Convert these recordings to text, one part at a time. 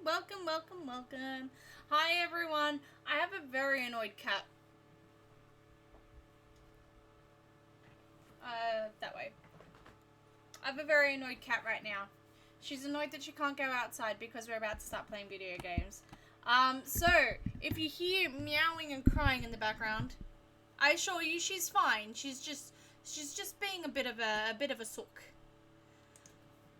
welcome, welcome, welcome. Hi everyone. I have a very annoyed cat. That way. I have a very annoyed cat right now. She's annoyed that she can't go outside because we're about to start playing video games. So, if you hear meowing and crying in the background, I assure you she's fine. She's just being a bit of a sook.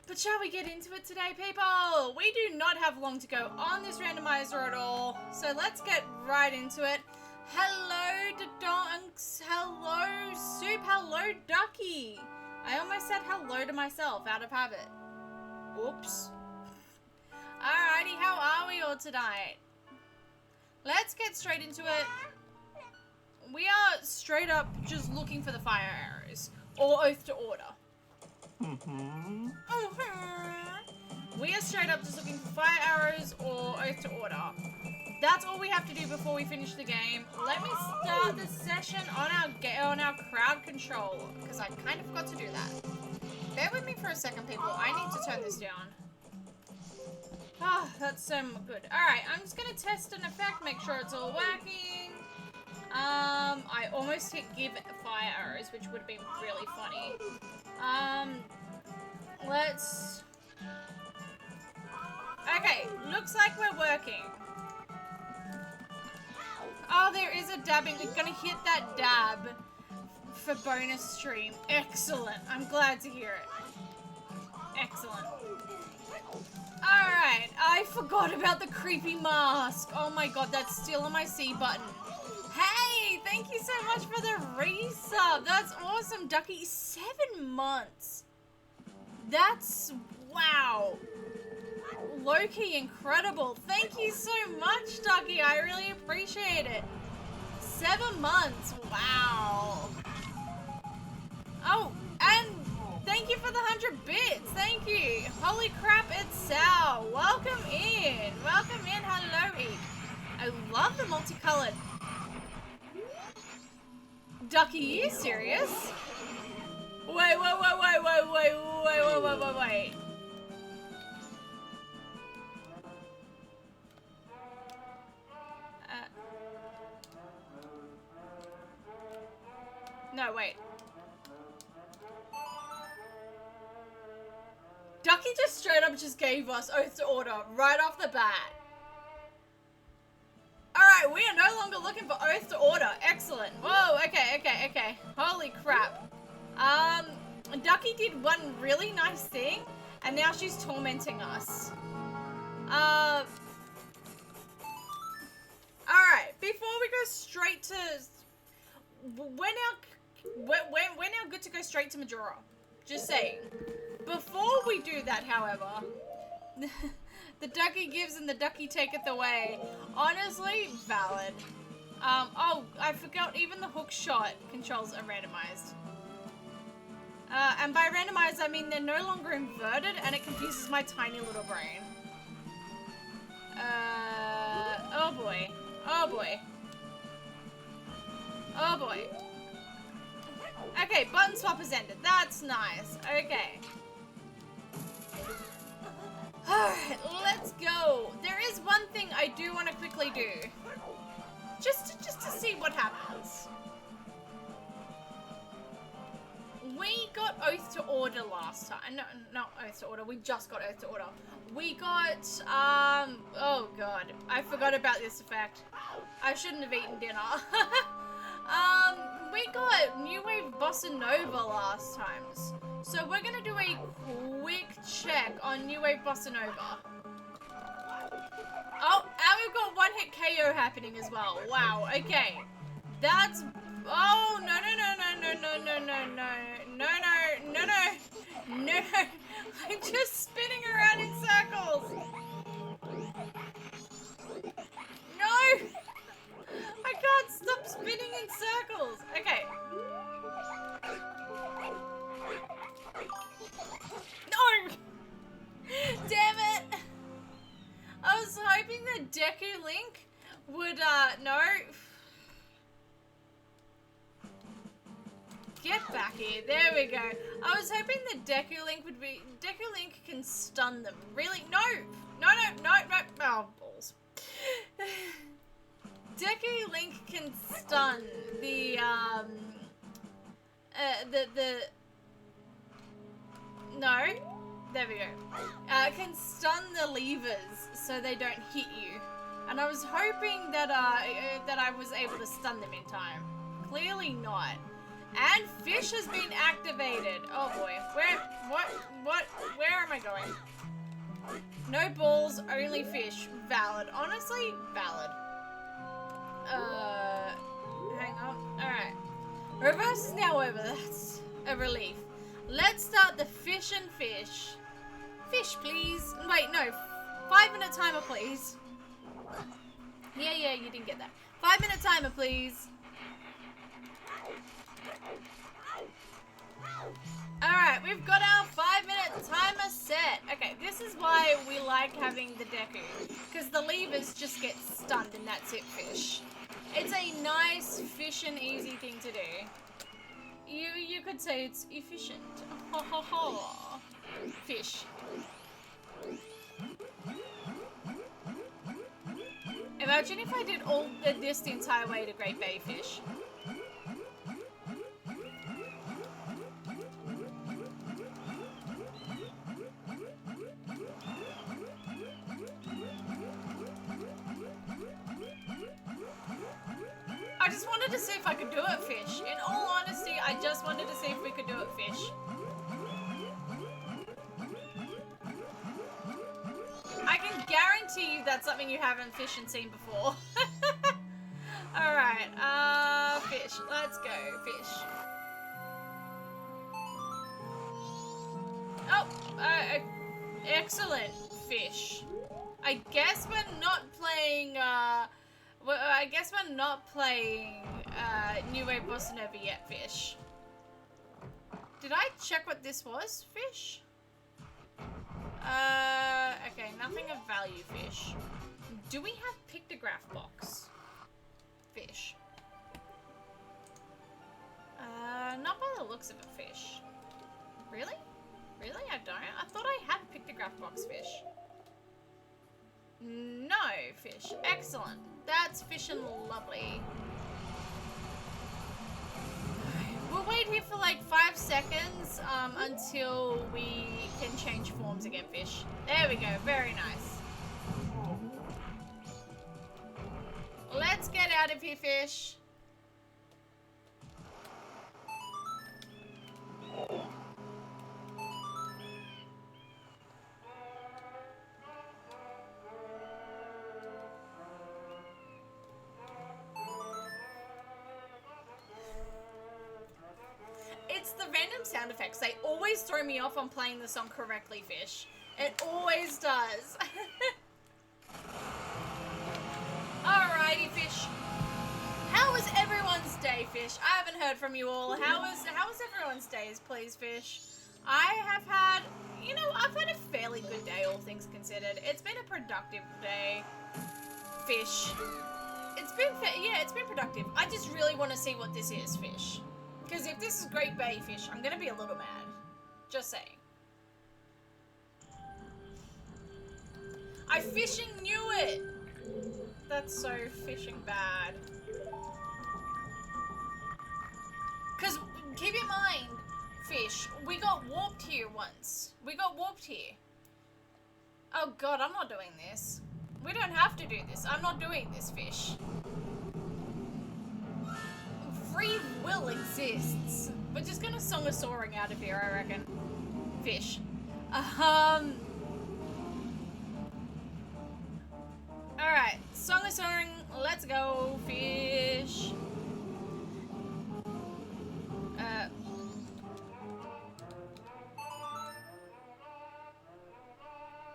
But shall we get into it today, people? We do not have long to go on this randomizer at all, so let's get right into it. Hello, Donks. Hello, Soup. Hello, Ducky. I almost said hello to myself out of habit. Oops. Alrighty, how are we all tonight? Let's get straight into it. We are straight up just looking for the fire arrows, or oath to order. We are straight up just looking for fire arrows or oath to order. That's all we have to do before we finish the game. Let me start the session on our crowd control, because I kind of forgot to do that. Bear with me for a second, people. I need to turn this down. Ah, that's so good. Alright, I'm just gonna test an effect, make sure it's all working. I almost hit give fire arrows, which would have been really funny. Let's... Okay, looks like we're working. Oh, there is a dabbing. We're gonna hit that dab for bonus stream. Excellent. I'm glad to hear it. Excellent. Alright, I forgot about the creepy mask. Oh my god, that's still on my C button. Hey, thank you so much for the resub. That's awesome, Ducky. 7 months. That's, wow. Low-key incredible. Thank you so much, Ducky. I really appreciate it. 7 months. Wow. Oh, and thank you for the 100 bits. Thank you. Holy crap, it's Sal. Welcome in. Welcome in. Hello, Eve. I love the multicolored. Ducky, are you serious? Wait. No, wait. Ducky just straight up just gave us oath to order right off the bat. Alright, we are no longer looking for oath to order. Excellent. Whoa, okay. Holy crap. Ducky did one really nice thing, and now she's tormenting us. Alright, before we go straight to... We're now good to go straight to Majora. Just saying. Before we do that, however... The ducky gives and the ducky taketh away. Honestly, valid. Oh, I forgot even the hook shot controls are randomized. And by randomized, I mean they're no longer inverted and it confuses my tiny little brain. Oh boy. Oh boy. Oh boy. Okay, button swap has ended. That's nice. Okay. Alright, let's go. There is one thing I do want to quickly do. Just to see what happens. We got oath to order last time. No, not oath to order. We just got oath to order. We got, oh god. I forgot about this effect. I shouldn't have eaten dinner. We got New Wave Bossa Nova last time. So we're gonna do a quick check on New Wave Bossa Nova. Oh, and we've got one hit KO happening as well. Wow, okay. That's... Oh, no. I'm just spinning around in circles. No! I can't stop spinning in circles. Okay. No! Damn it! I was hoping that Deku Link would, no. Get back in. here. There we go. I was hoping the Deku Link would be... Deku Link can stun them. Really? No! No, no, no, no. Oh, balls. Deku Link can stun the, No. There we go. Can stun the levers so they don't hit you. And I was hoping that, that I was able to stun them in time. Clearly not. And fish has been activated. Oh boy. Where am I going? No balls, only fish. Valid. Honestly, valid. Hang on. Alright. Reverse is now over. That's a relief. Let's start the fish and fish. Fish, please. Wait, no. 5-minute timer, please. Yeah, you didn't get that. 5-minute timer, please. Alright, we've got our 5-minute timer set. Okay, this is why we like having the Deku. Because the levers just get stunned and that's it, fish. It's a nice, fish and easy thing to do. You could say it's efficient. Ho ho ho. Fish. Imagine if I did all this the entire way to Great Bay Fish. I just wanted to see if I could do it, fish. In all honesty, I just wanted to see if we could do it, fish. I can guarantee you that's something you haven't fished and seen before. Alright, fish. Let's go, fish. Oh, excellent, fish. I guess we're not playing, well, I guess we're not playing New Wave Bossa Nova yet, fish. Did I check what this was, fish? Okay, nothing of value, fish. Do we have pictograph box? Fish. Not by the looks of it, fish. Really? Really? I don't? I thought I had pictograph box, fish. No, fish. Excellent. That's fish and lovely. We'll wait here for like 5 seconds until we can change forms again, fish. There we go. Very nice. Let's get out of here, fish. It's the random sound effects. They always throw me off on playing the song correctly, fish. It always does. Alrighty, fish. How was everyone's day, fish? I haven't heard from you all. How was everyone's days, please, fish? I have had, you know, I've had a fairly good day, all things considered. It's been a productive day, fish. It's been productive. I just really want to see what this is, fish. Because if this is Great Bay Fish, I'm gonna be a little mad. Just saying. I fishing knew it! That's so fishing bad. Because, keep in mind, fish, we got warped here once. We got warped here. Oh god, I'm not doing this. We don't have to do this. I'm not doing this, fish. Free will exists. We're just gonna Song of Soaring out of here, I reckon. Fish. Alright, Song of Soaring, let's go, fish.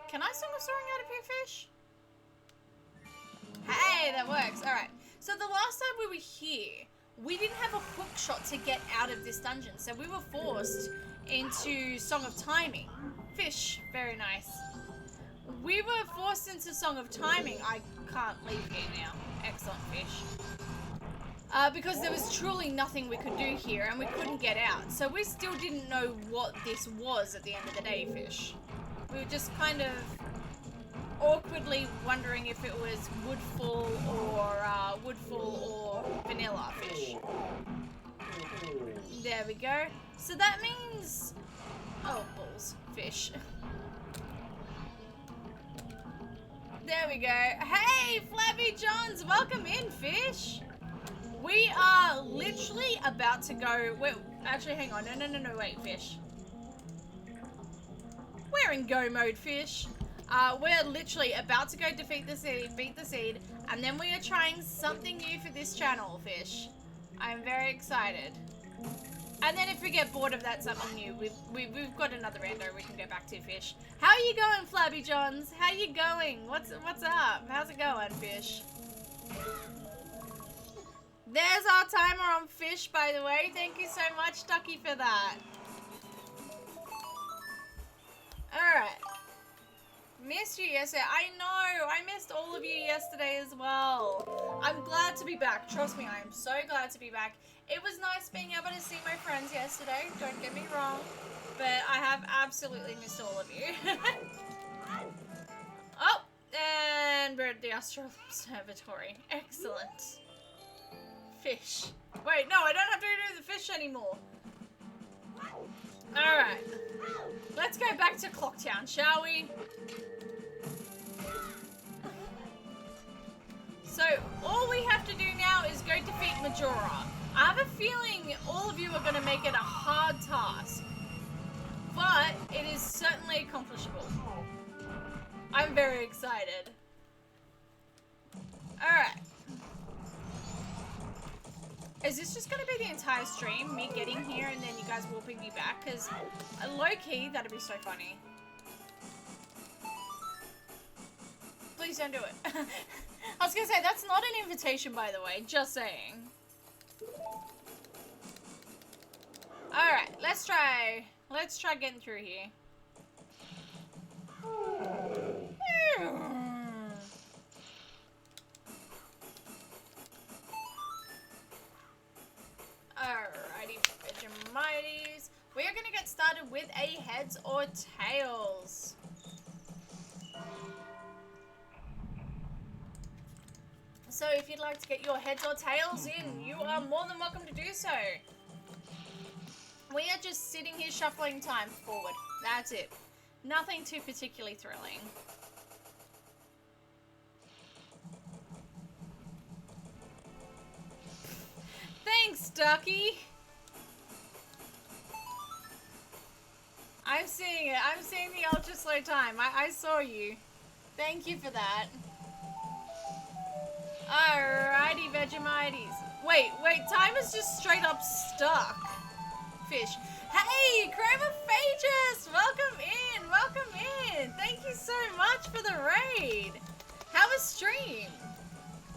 Can I Song of Soaring out of here, fish? Hey, that works. Alright, so the last time we were here, we didn't have a hook shot to get out of this dungeon, so we were forced into Song of Timing. Fish, very nice. We were forced into Song of Timing. I can't leave here now. Excellent, fish. because there was truly nothing we could do here and we couldn't get out. So we still didn't know what this was at the end of the day, Fish. We were just kind of awkwardly wondering if it was Woodfall or Vanilla Fish. There we go. So that means... Oh, balls. Fish. There we go. Hey, Flabby Johns! Welcome in, Fish! We are literally about to go... Wait, actually, hang on. No, wait, Fish. We're in go mode, Fish. We're literally about to go defeat the seed, beat the seed, and then we are trying something new for this channel, Fish. I'm very excited. And then if we get bored of that something new, we've got another rando we can go back to, Fish. How are you going, Flabby Johns? How you going? What's up? How's it going, Fish? There's our timer on Fish, by the way. Thank you so much, Ducky, for that. Alright. Missed you yesterday. I know. I missed all of you yesterday as well. I'm glad to be back. Trust me, I am so glad to be back. It was nice being able to see my friends yesterday. Don't get me wrong. But I have absolutely missed all of you. Oh, and we're at the Astral Observatory. Excellent. Fish. Wait, no, I don't have to do the fish anymore. Alright. Let's go back to Clocktown, shall we? So, all we have to do now is go defeat Majora. I have a feeling all of you are going to make it a hard task. But, it is certainly accomplishable. I'm very excited. Alright. Is this just going to be the entire stream? Me getting here and then you guys whooping me back? Because low-key, that'd be so funny. Please don't do it. I was going to say, that's not an invitation, by the way. Just saying. Alright, let's try getting through here. Alrighty, Vegemites. We are going to get started with a heads or tails. So if you'd like to get your heads or tails in, you are more than welcome to do so. We are just sitting here shuffling time forward. That's it. Nothing too particularly thrilling. Thanks, Ducky. I'm seeing it. I'm seeing the ultra slow time. I saw you. Thank you for that. Alrighty, Vegemites. Wait, time is just straight up stuck. Fish. Hey, Chromophagus! Welcome in! Thank you so much for the raid. How was stream?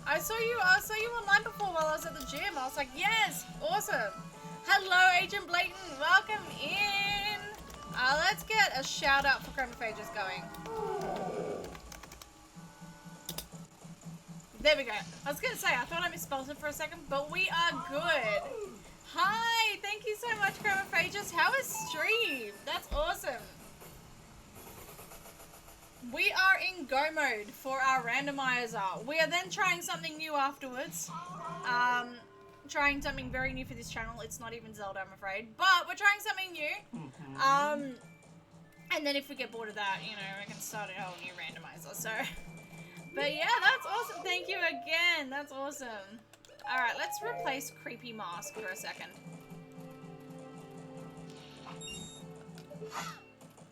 I saw you online before while I was at the gym. I was like, yes, awesome. Hello, Agent Blatant. Welcome in. Let's get a shout out for Chromophagus going. There we go. I was going to say, I thought I misspelled it for a second, but we are good. Hi, thank you so much, Chromophagus. How was stream? That's awesome. We are in go mode for our randomizer. We are then trying something new afterwards. Trying something very new for this channel. It's not even Zelda, I'm afraid. But we're trying something new. And then if we get bored of that, you know, we can start a whole new randomizer. So, but yeah, that's awesome. Thank you again. That's awesome. Alright, let's replace Creepy Mask for a second.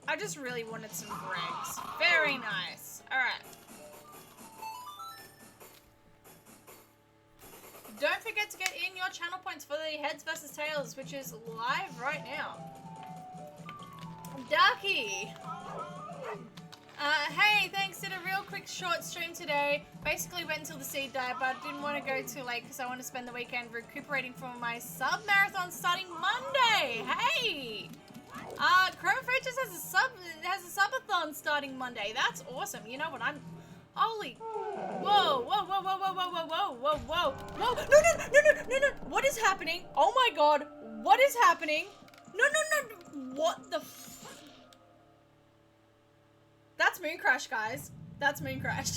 I just really wanted some Gregs. Very nice. Alright. Don't forget to get in your channel points for the Heads vs Tails, which is live right now. Ducky! Hey, thanks. Did a real quick short stream today. Basically went until the seed died, but I didn't want to go too late because I want to spend the weekend recuperating from my sub-marathon starting Monday. Hey! Chromophagus has a subathon starting Monday. That's awesome. You know what? Holy. Whoa, whoa, whoa, whoa, whoa, whoa, whoa, whoa, whoa, whoa. Whoa. No, no, no, no, no, no. What is happening? Oh my god. What is happening? No, no, no. What the That's Moon Crash, guys. That's Moon Crash.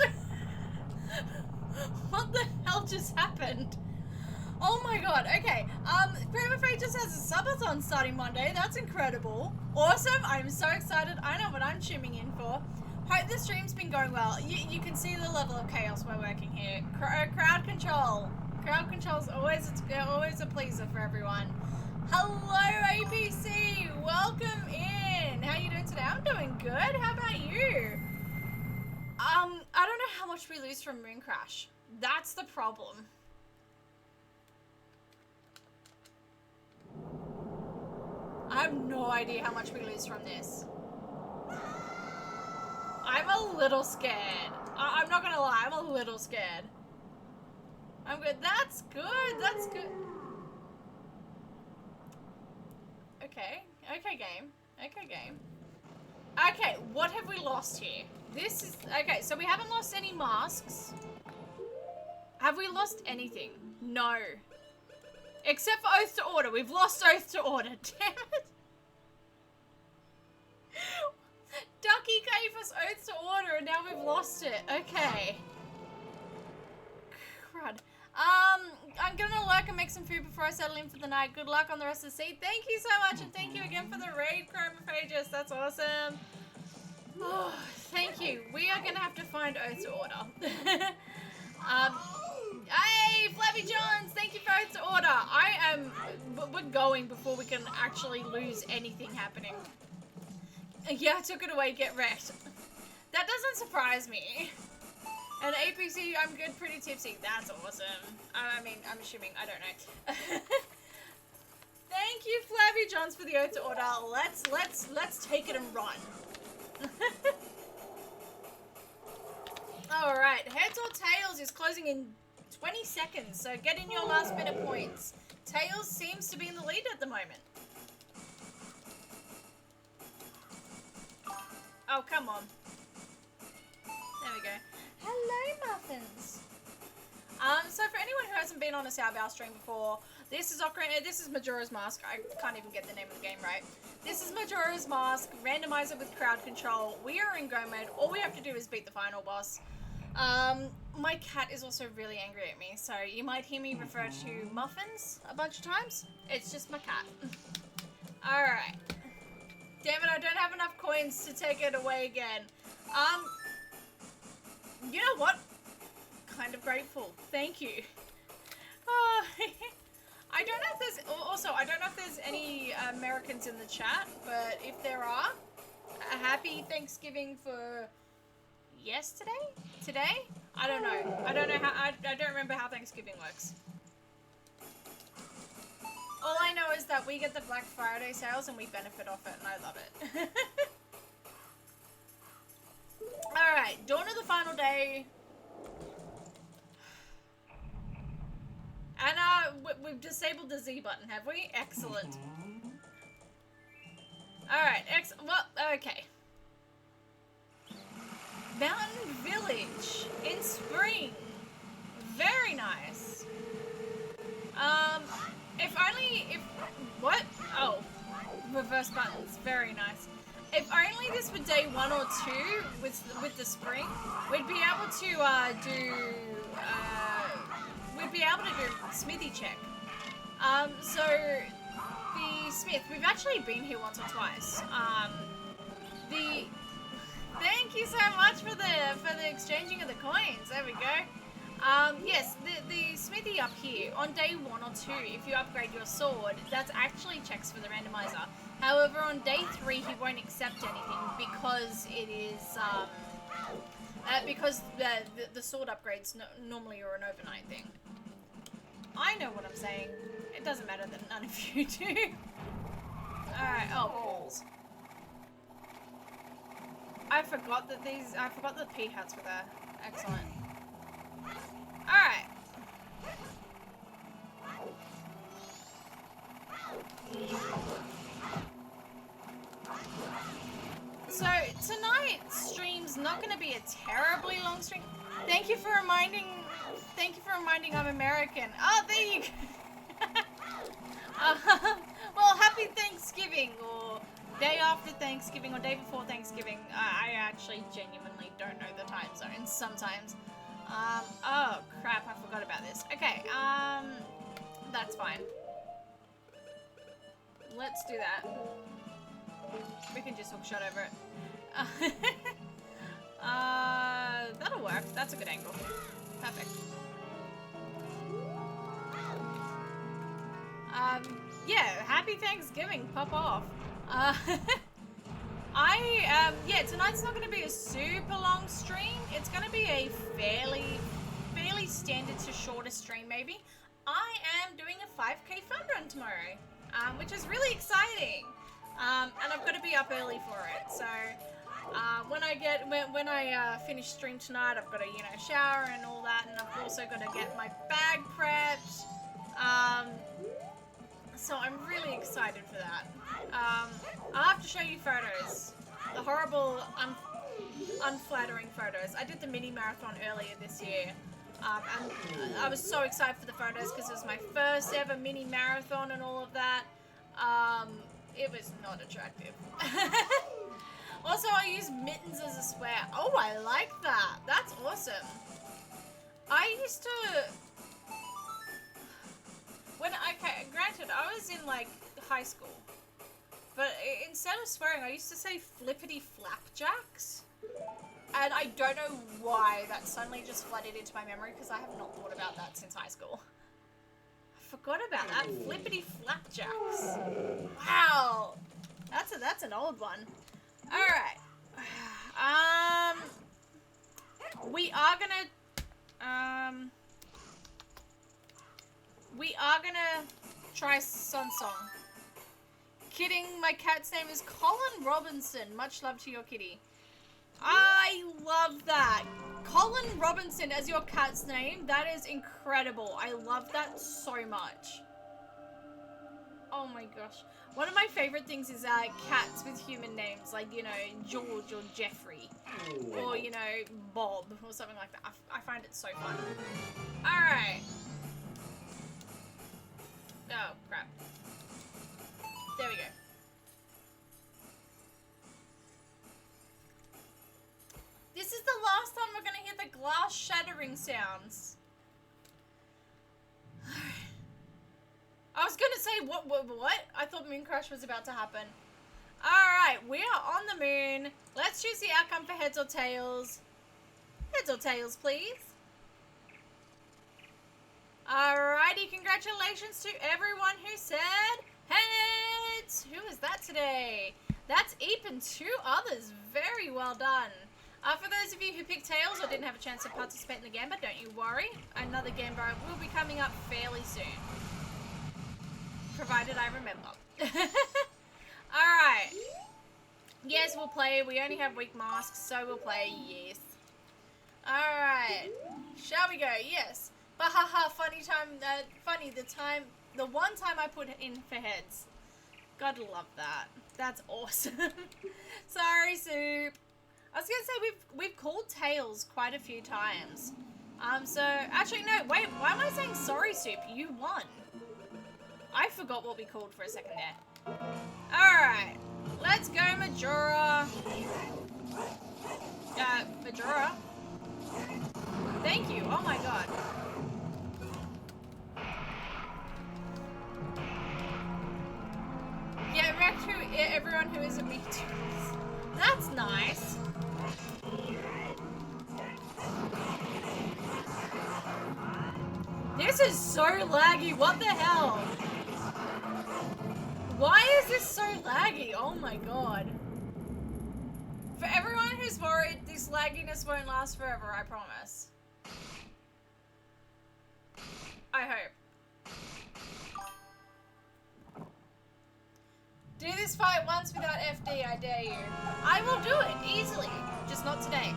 What the hell just happened? Oh my god, okay. Prima just has a subathon starting Monday. That's incredible. Awesome. I'm so excited. I know what I'm tuning in for. Hope the stream's been going well. You can see the level of chaos we're working here. Crowd control. Crowd control's always a pleaser for everyone. Hello, APC. Welcome in. How you doing today? I'm doing good. How about you? I don't know how much we lose from Moon Crash. That's the problem. I have no idea how much we lose from this. I'm a little scared. I'm not gonna lie, I'm a little scared. I'm good. That's good. That's good. Okay. Okay, game. Okay, game. Okay, what have we lost here? This is... Okay, so we haven't lost any masks. Have we lost anything? No. Except for Oath to Order. We've lost Oath to Order. Damn it. Ducky gave us Oath to Order and now we've lost it. Okay. Crud. I'm gonna lurk and make some food before I settle in for the night. Good luck on the rest of the seat. Thank you so much, and thank you again for the raid, Chromophagus. That's awesome. Oh, thank you. We are gonna have to find Oath to Order. Hey, Flabby Johns, thank you for Oath to Order. We're going before we can actually lose anything happening. Yeah, I took it away, get wrecked. That doesn't surprise me. And APC, I'm good, pretty tipsy. That's awesome. I mean, I'm assuming, I don't know. Thank you, Flabby Johns, for the Oath to Order. Let's take it and run. Alright, Heads or Tails is closing in 20 seconds, so get in your last bit of points. Tails seems to be in the lead at the moment. Oh, come on. There we go. Hello, Muffins. So for anyone who hasn't been on a Sao stream before, this is Majora's Mask. I can't even get the name of the game right. This is Majora's Mask, randomizer with crowd control. We are in go mode. All we have to do is beat the final boss. My cat is also really angry at me, so you might hear me refer to Muffins a bunch of times. It's just my cat. Alright. Damn it, I don't have enough coins to take it away again. You know what? Kind of grateful. Thank you. I don't know if there's... Also, I don't know if there's any Americans in the chat, but if there are, a happy Thanksgiving for... yesterday? Today? I don't know. I don't know how... I don't remember how Thanksgiving works. All I know is that we get the Black Friday sales and we benefit off it, and I love it. Alright, dawn of the final day. And we've disabled the Z button, have we? Excellent. Alright, well, okay. Mountain Village in spring. Very nice. What? Oh, reverse buttons. Very nice. If only this were day 1 or 2 with the spring, we'd be able to do smithy check. So the smith, we've actually been here once or twice. Thank you so much for the exchanging of the coins. There we go. Yes, the smithy up here on day 1 or 2, if you upgrade your sword, that's actually checks for the randomizer. However, on day 3, he won't accept anything because it is because the sword upgrades normally are an overnight thing. I know what I'm saying. It doesn't matter that none of you do. Alright, oh, balls. I forgot the pea hats were there. Excellent. Alright. So tonight's stream's not going to be a terribly long stream. Thank you for reminding I'm American. Oh, there you go. Well, happy Thanksgiving, or day after Thanksgiving, or day before Thanksgiving. I actually genuinely don't know the time zones sometimes. Oh crap, I forgot about this. Okay, that's fine. Let's do that. We can just hook shot over it. That'll work. That's a good angle. Perfect. Yeah, happy Thanksgiving. Pop off. Yeah, tonight's not going to be a super long stream. It's going to be a fairly standard to shorter stream, maybe. I am doing a 5K fun run tomorrow, which is really exciting. And I've got to be up early for it. So, when I finish stream tonight, I've got to, shower and all that, and I've also got to get my bag prepped. So I'm really excited for that. I'll have to show you photos. The horrible, unflattering photos. I did the mini marathon earlier this year. And I was so excited for the photos because it was my first ever mini marathon and all of that. It was not attractive. Also, I use mittens as a swear. Oh, I like that. That's awesome. I used to... Okay, granted, I was in, like, high school. But instead of swearing, I used to say flippity flapjacks. And I don't know why that suddenly just flooded into my memory, because I have not thought about that since high school. I forgot about that. Flippity flapjacks. Wow. That's an old one. Alright. We are gonna try Sun Song. Kidding, my cat's name is Colin Robinson. Much love to your kitty. I love that. Colin Robinson as your cat's name. That is incredible. I love that so much. Oh my gosh. One of my favorite things is cats with human names, like, George or Jeffrey. Or, Bob or something like that. I find it so fun. Alright. Oh, crap. There we go. This is the last time we're going to hear the glass shattering sounds. I was going to say, what? I thought Moon Crash was about to happen. Alright, we are on the moon. Let's choose the outcome for heads or tails. Heads or tails, please. Alrighty, congratulations to everyone who said heads! Who is that today? That's Eep and 2 others. Very well done. For those of you who picked tails or didn't have a chance to participate in the Gamba, don't you worry. Another Gamba will be coming up fairly soon. Provided I remember. Alright. Yes, we'll play. We only have weak masks, so we'll play. Yes. Alright. Shall we go? Yes. Bahaha, funny the one time I put in for heads. Gotta love that. That's awesome. Sorry, Soup. I was gonna say we've called tails quite a few times. So actually no, wait, why am I saying sorry, Soup? You won. I forgot what we called for a second there. Alright. Let's go, Majora. Majora? Thank you. Oh my god. Yeah, wrecked everyone who isn't me too. That's nice. This is so laggy. What the hell? Why is this so laggy? Oh my god. For everyone who's worried, this lagginess won't last forever, I promise. I hope. Do this fight once without FD, I dare you. I will do it, easily. Just not today.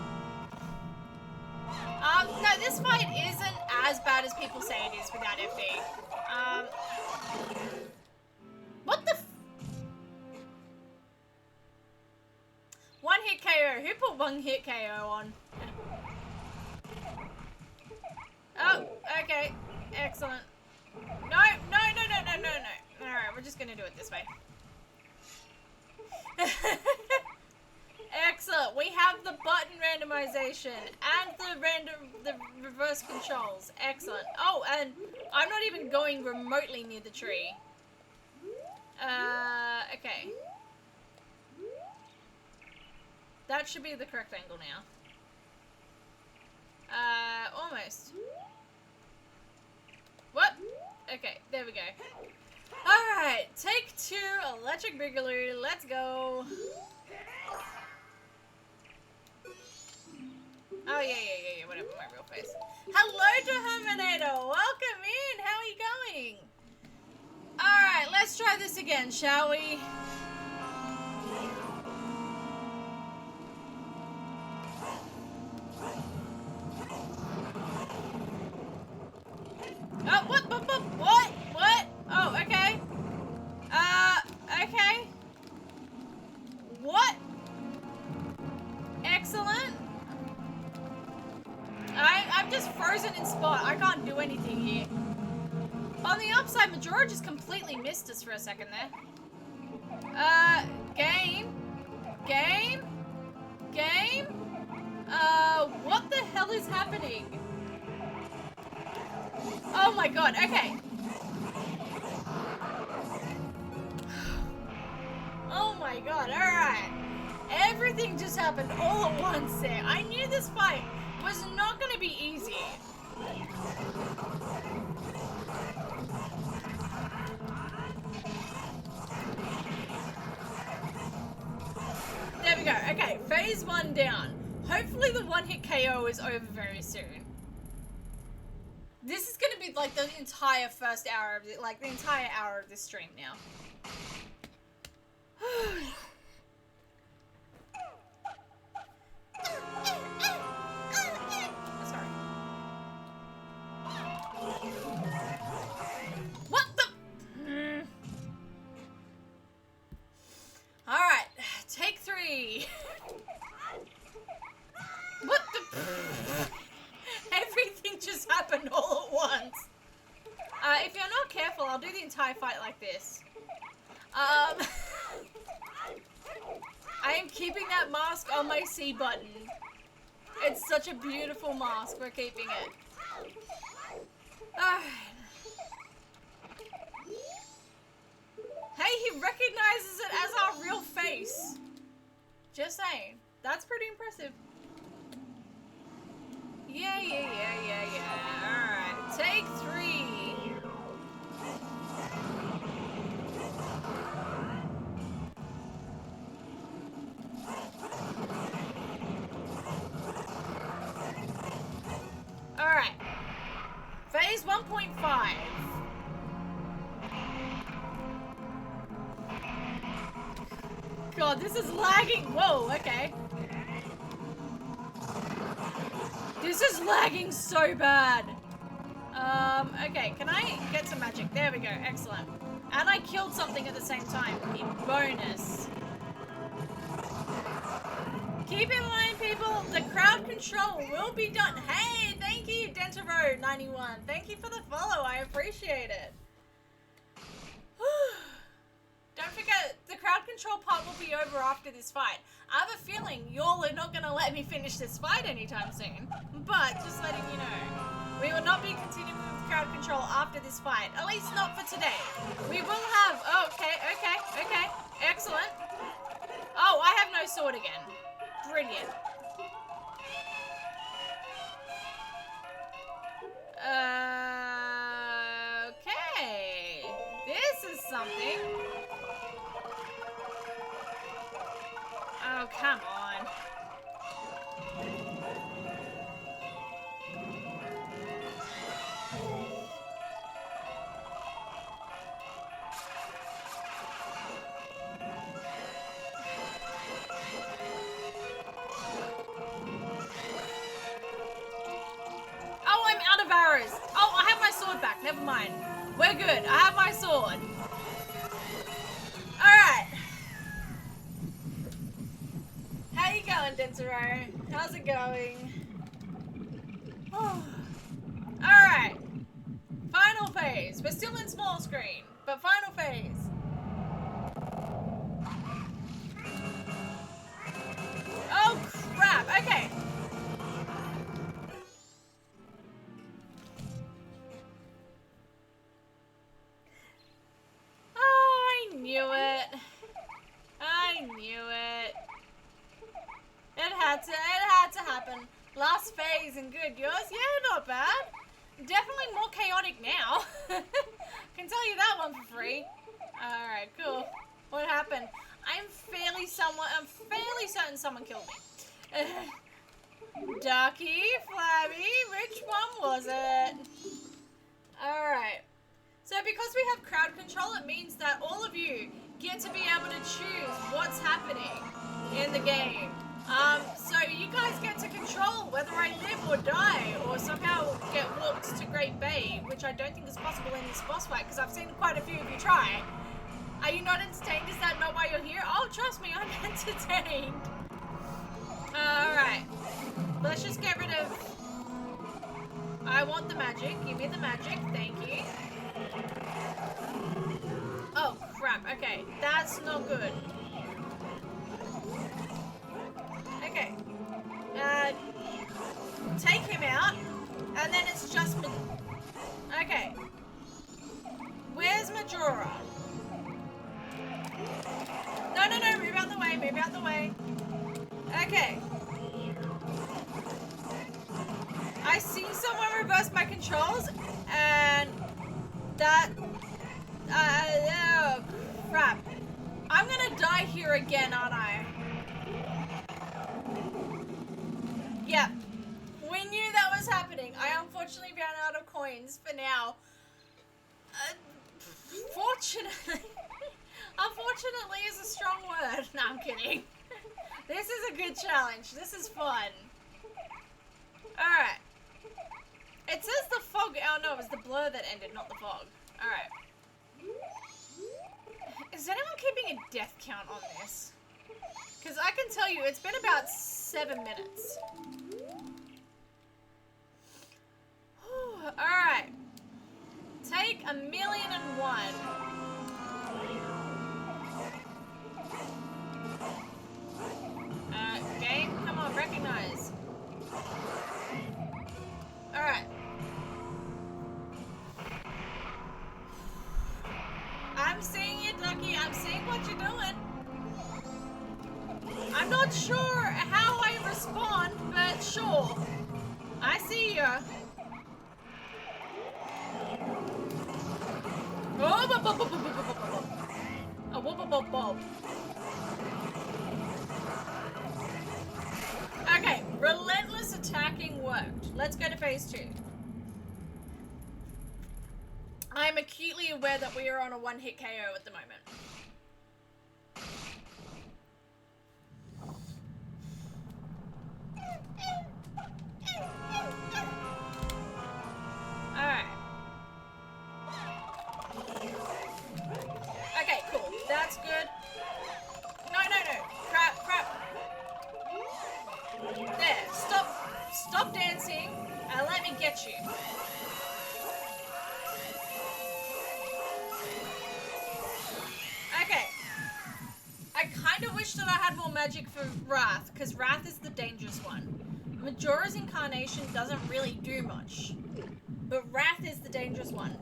No, this fight isn't as bad as people say it is without FD. What the f- Why Who put one hit KO on? Oh, okay. Excellent. No. Alright, we're just gonna do it this way. Excellent. We have the button randomization and the reverse controls. Excellent. Oh, and I'm not even going remotely near the tree. Okay. That should be the correct angle now. Almost. What? Okay, there we go. Alright, take 2, electric boogaloo, let's go. Oh, yeah, whatever, my real face. Hello, Determinator, welcome in, how are you going? Alright, let's try this again, shall we? Oh, what? Oh, okay. Okay. What? Excellent. I'm just frozen in spot. I can't do anything here. On the upside, Majora just completely missed us for a second there. Game? What the hell is happening? Oh my god, okay. Oh my god, alright. Everything just happened all at once there. I knew this fight was not gonna be easy. There we go, okay, phase 1 down. Hopefully the one-hit KO is over very soon. This is gonna be like the entire first hour of it, like the entire hour of this stream now. Sorry. What the? Alright, take 3. What the? Everything just happened all at once. If you're not careful, I'll do the entire fight like this. I am keeping that mask on my C button. It's such a beautiful mask. We're keeping it. Hey, he recognizes it as our real face. Just saying. That's pretty impressive. Yeah. Alright. Take 3. Alright. Phase 1.5. God, this is lagging. Whoa, okay. This is lagging so bad. Okay, can I get some magic? There we go, excellent. And I killed something at the same time. Bonus. Keep in mind, people, the crowd control will be done. Hey, thank you, Dentaro91. Thank you for the follow, I appreciate it. Don't forget, the crowd control part will be over after this fight. I have a feeling y'all are not going to let me finish this fight anytime soon. But, just letting you know, we will not be continuing with crowd control after this fight. At least not for today. We will have... Oh, okay. Excellent. Oh, I have no sword again. Brilliant. Okay. This is something. Oh, come on. Oh, I'm out of arrows. Oh, I have my sword back. Never mind. We're good. I have my sword. Alright. How you going, Densero? How's it going? Alright. Final phase. We're still in small screen, but final phase. Oh, crap. Okay. Oh, I knew it. I knew it. It had to happen. Last phase and good. Yours? Yeah, not bad. Definitely more chaotic now. Can tell you that one for free. Alright, cool. What happened? I'm fairly certain someone killed me. Ducky, Flabby, which one was it? Alright. So because we have crowd control, it means that all of you get to be able to choose what's happening in the game. So you guys get to control whether I live or die, or somehow get whooped to Great Bay, which I don't think is possible in this boss fight, because I've seen quite a few of you try. Are you not entertained? Is that not why you're here? Oh, trust me, I'm entertained. Alright. Let's just get rid of... I want the magic. Give me the magic. Thank you. Oh, crap. Okay. That's not good. Okay. Take him out. And then it's just... Okay. Where's Majora? No, no, no. Move out the way. Move out the way. Okay. I see someone reverse my controls, and that, oh, crap. I'm gonna die here again, aren't I? Yeah. We knew that was happening. I unfortunately ran out of coins for now. Fortunately. Unfortunately is a strong word. No, I'm kidding. This is a good challenge. This is fun. Alright. It says the fog. Oh no, it was the blur that ended, not the fog. Alright. Is anyone keeping a death count on this? Because I can tell you, it's been about 7 minutes. Alright. Take 1,000,001. Game, come on, recognize. Alright. I'm seeing you, Ducky. I'm seeing what you're doing. I'm not sure how I respond, but sure. I see ya. Oh, bob, bob, bob, bob, bob, bob, bob. Oh, bob, bob, bob, bob. Okay, relentless attacking worked. Let's go to phase 2. I am acutely aware that we are on a one-hit KO at the moment. Alright. Okay, cool. That's good. No, no, no. Crap, crap. There. Stop dancing and let me get you. Okay. I kind of wish that I had more magic for Wrath, because Wrath is the dangerous one. Majora's Incarnation doesn't really do much, but Wrath is the dangerous one.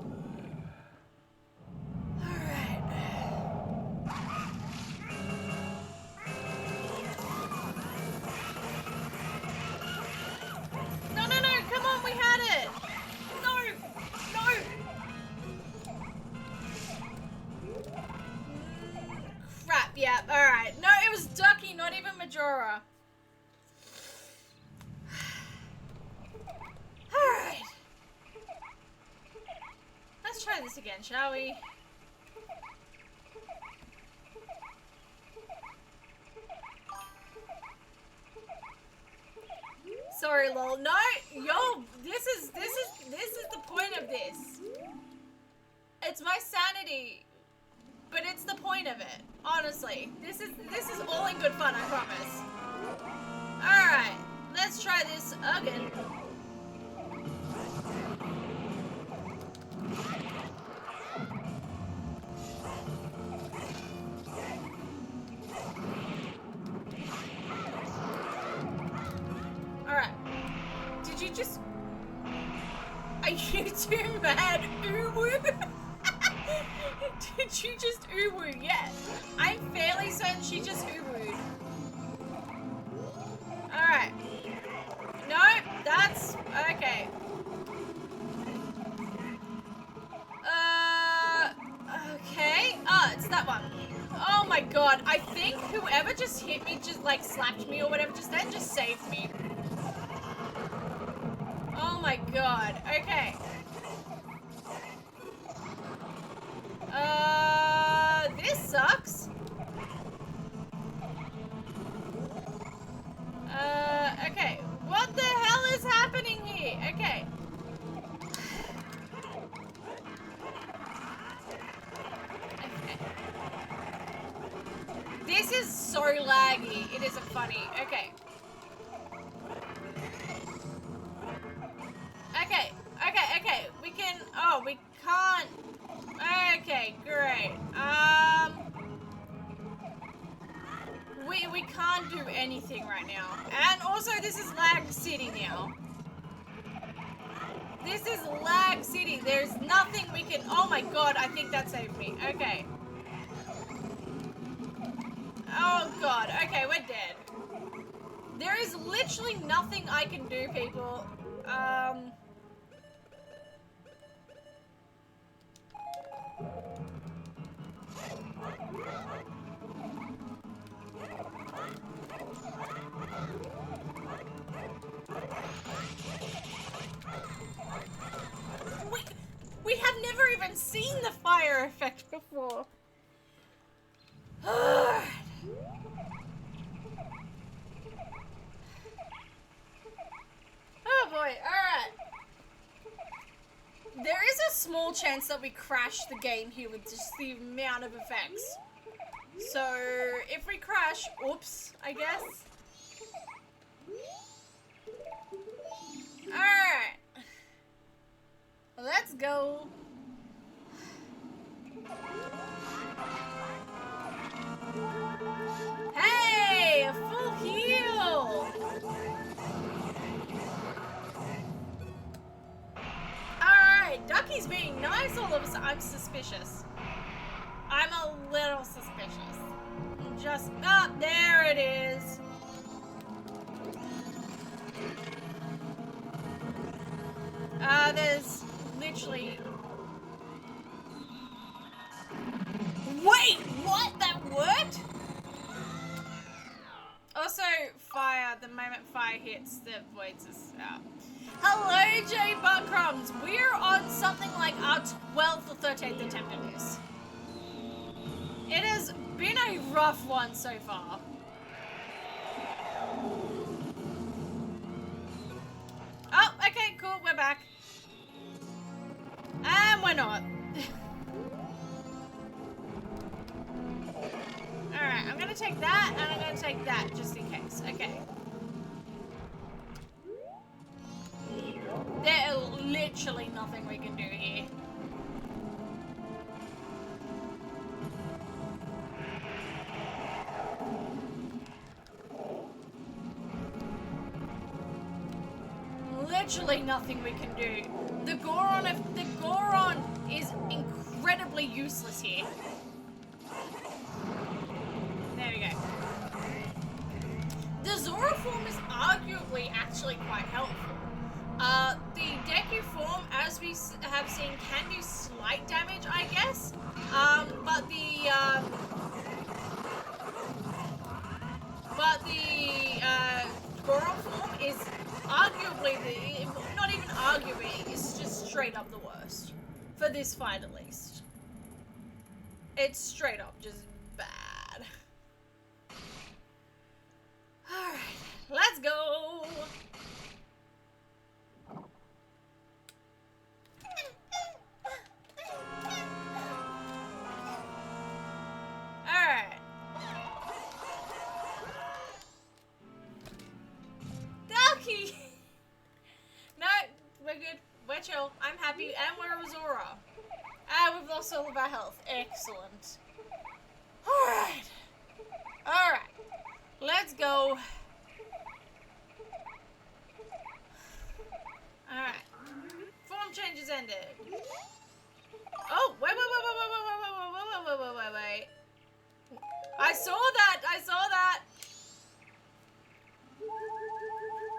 Alright. No, no, no, come on, we had it! No! No! Crap, yeah, alright. No, it was Ducky, not even Majora. Alright. Let's try this again, shall we? Sorry, lol. No, yo, this is the point of this. It's my sanity, but it's the point of it. Honestly, this is all in good fun, I promise. bugging. Alright. Did you just... Are you too mad, Uwu? Did you just Uwu? Yeah. I'm fairly certain she just Uwu'd. Alright. No, that's... Okay. Okay. Oh, it's that one. Oh my god. I think whoever just hit me, just like slapped me or whatever, just then just saved me. Oh my god. Okay. This sucks. Okay. What the hell is happening here? Okay. Okay. This is so laggy. It isn't funny. Okay. Okay. Okay. Okay. We can... Oh, we can't... Okay, great. We can't do anything right now. And also, this is lag city now. This is lag city. There's nothing we can... Oh my god, I think that saved me. Okay. Oh god. Okay, we're dead. There is literally nothing I can do, people. We have never even seen the fire effect before. Oh boy, alright. There is a small chance that we crash the game here with just the amount of effects. So, if we crash, oops, I guess. Alright. Let's go. Hey, a full heal. Alright, Ducky's being nice all of a sudden. I'm suspicious. I'm a little suspicious. Just, oh, there it is. There's literally... Wait, what? That worked? Also, fire. The moment fire hits, the voids is out. Hello, J Buckcrumbs. We're on something like our 12th or 13th attempt at this. It has been a rough one so far. Oh, okay, cool. We're back. And we're not. Alright, I'm gonna take that, and I'm gonna take that, just in case. Okay. There's literally nothing we can do here. Literally nothing we can do. The Goron is incredibly useless here. There we go. The Zora form is arguably actually quite helpful. The Deku form, as we have seen, can do slight damage, I guess. But the Goron form is arguably not even arguably, it's just straight up the worst. For this fight, at least. It's straight up just bad. Alright, let's go! Alright. Ducky! We're chill. I'm happy. And we're a Majora. And we've lost all of our health. Excellent. Alright. Alright. Let's go. Alright. Form changes ended. Oh, wait. I saw that. I saw that.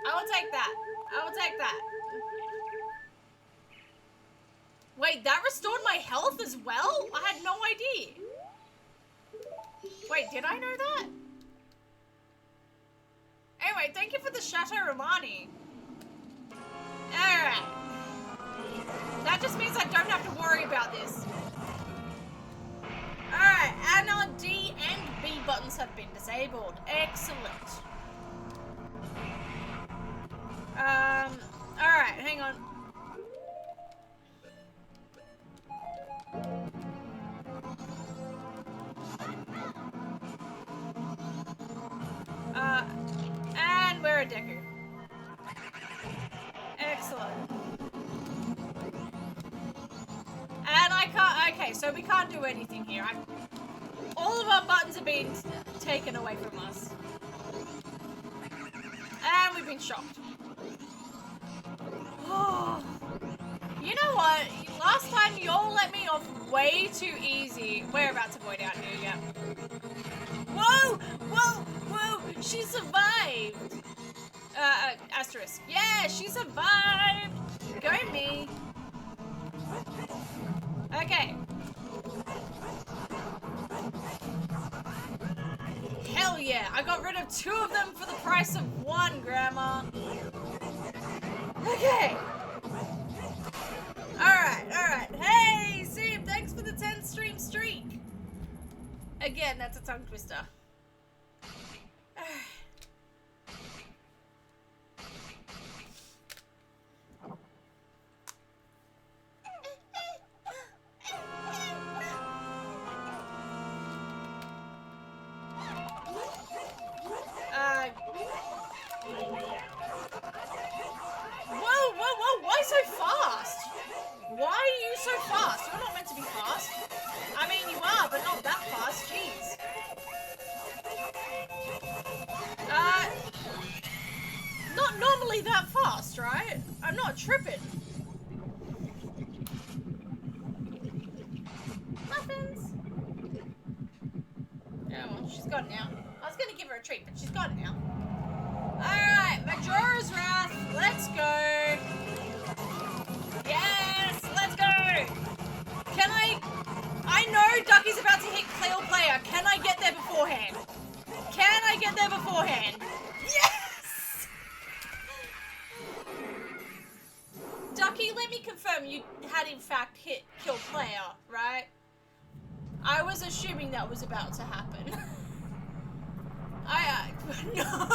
I will take that. I will take that. Wait, that restored my health as well? I had no idea. Wait, did I know that? Anyway, thank you for the Chateau Romani. Alright. That just means I don't have to worry about this. Alright, and our D and B buttons have been disabled. Excellent. Alright, hang on. And we're a Deku. Excellent. And I can't, okay, so we can't do anything here. All of our buttons have been taken away from us. And we've been shocked. Oh. You know what? Last time y'all let me off way too easy. We're about to void out here, yeah. Whoa! Whoa! Whoa! She survived! Asterisk. Yeah, she survived! Go me. Okay. Hell yeah! I got rid of 2 of them for the price of 1, Grandma. Okay. Alright. Hey, Sib, thanks for the 10 stream streak. Again, that's a tongue twister. Whoa, why so fast? Why are you so fast? You're not meant to be fast. I mean, you are, but not that fast, jeez. Not normally that fast, right? I'm not tripping. Muffins. Yeah, well, she's gone now. I was gonna give her a treat, but she's gone now. Alright, Majora's Wrath, let's go. Yes, let's go. Can I know Ducky's about to hit Cleo Player. Can I get there beforehand? Can I get there beforehand? Yes! Ducky, let me confirm you had in fact hit Kill Player, right? I was assuming that was about to happen. No.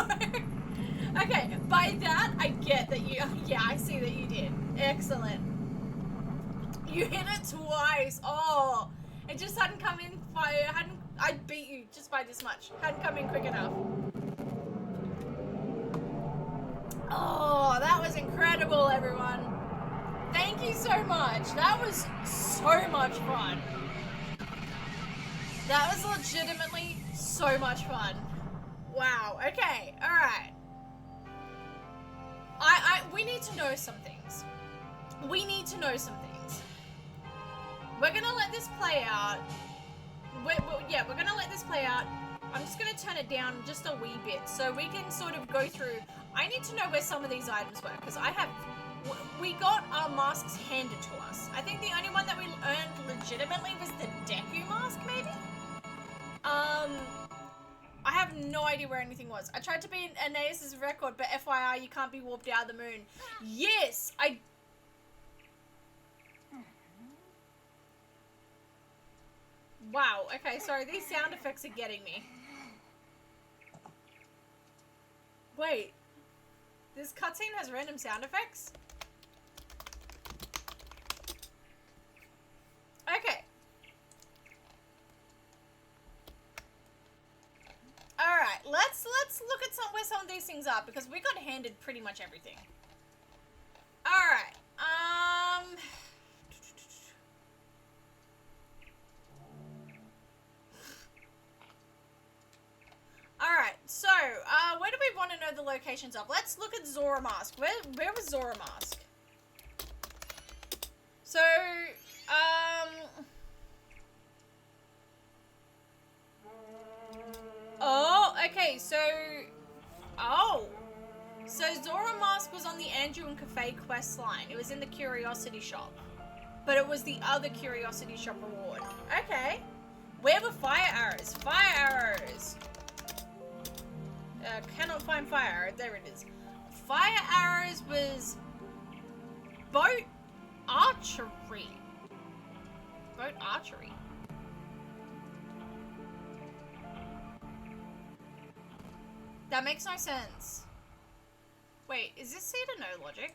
Okay, by that, I get that you, yeah, I see that you did. Excellent. You hit it twice. Oh, it just hadn't come in I beat you just by this much. Hadn't come in quick enough. Oh, that was incredible, everyone. Thank you so much. That was so much fun. That was legitimately so much fun. Wow, okay, alright. We need to know some things. We need to know some things. We're gonna let this play out. We're gonna let this play out. I'm just gonna turn it down just a wee bit so we can sort of go through. I need to know where some of these items were because we got our masks handed to us. I think the only one that we earned legitimately was the Deku mask, maybe? I have no idea where anything was. I tried to beat Aeneas's record, but FYI, you can't be warped out of the moon. Yes, Wow, okay, sorry, these sound effects are getting me. Wait, this cutscene has random sound effects? Okay. Alright, let's look at where some of these things are, because we got handed pretty much everything. Alright, Alright, so, where do we want to know the locations of? Let's look at Zora Mask. Where was Zora Mask? So, oh, okay, so, so Zora Mask was on the Andrew and Cafe quest line. It was in the Curiosity Shop. But it was the other Curiosity Shop reward. Okay. Where were fire arrows? Fire arrows. Cannot find fire arrow. There it is. Fire arrows was boat archery. Boat archery. That makes no sense. Wait, is this seed or no logic?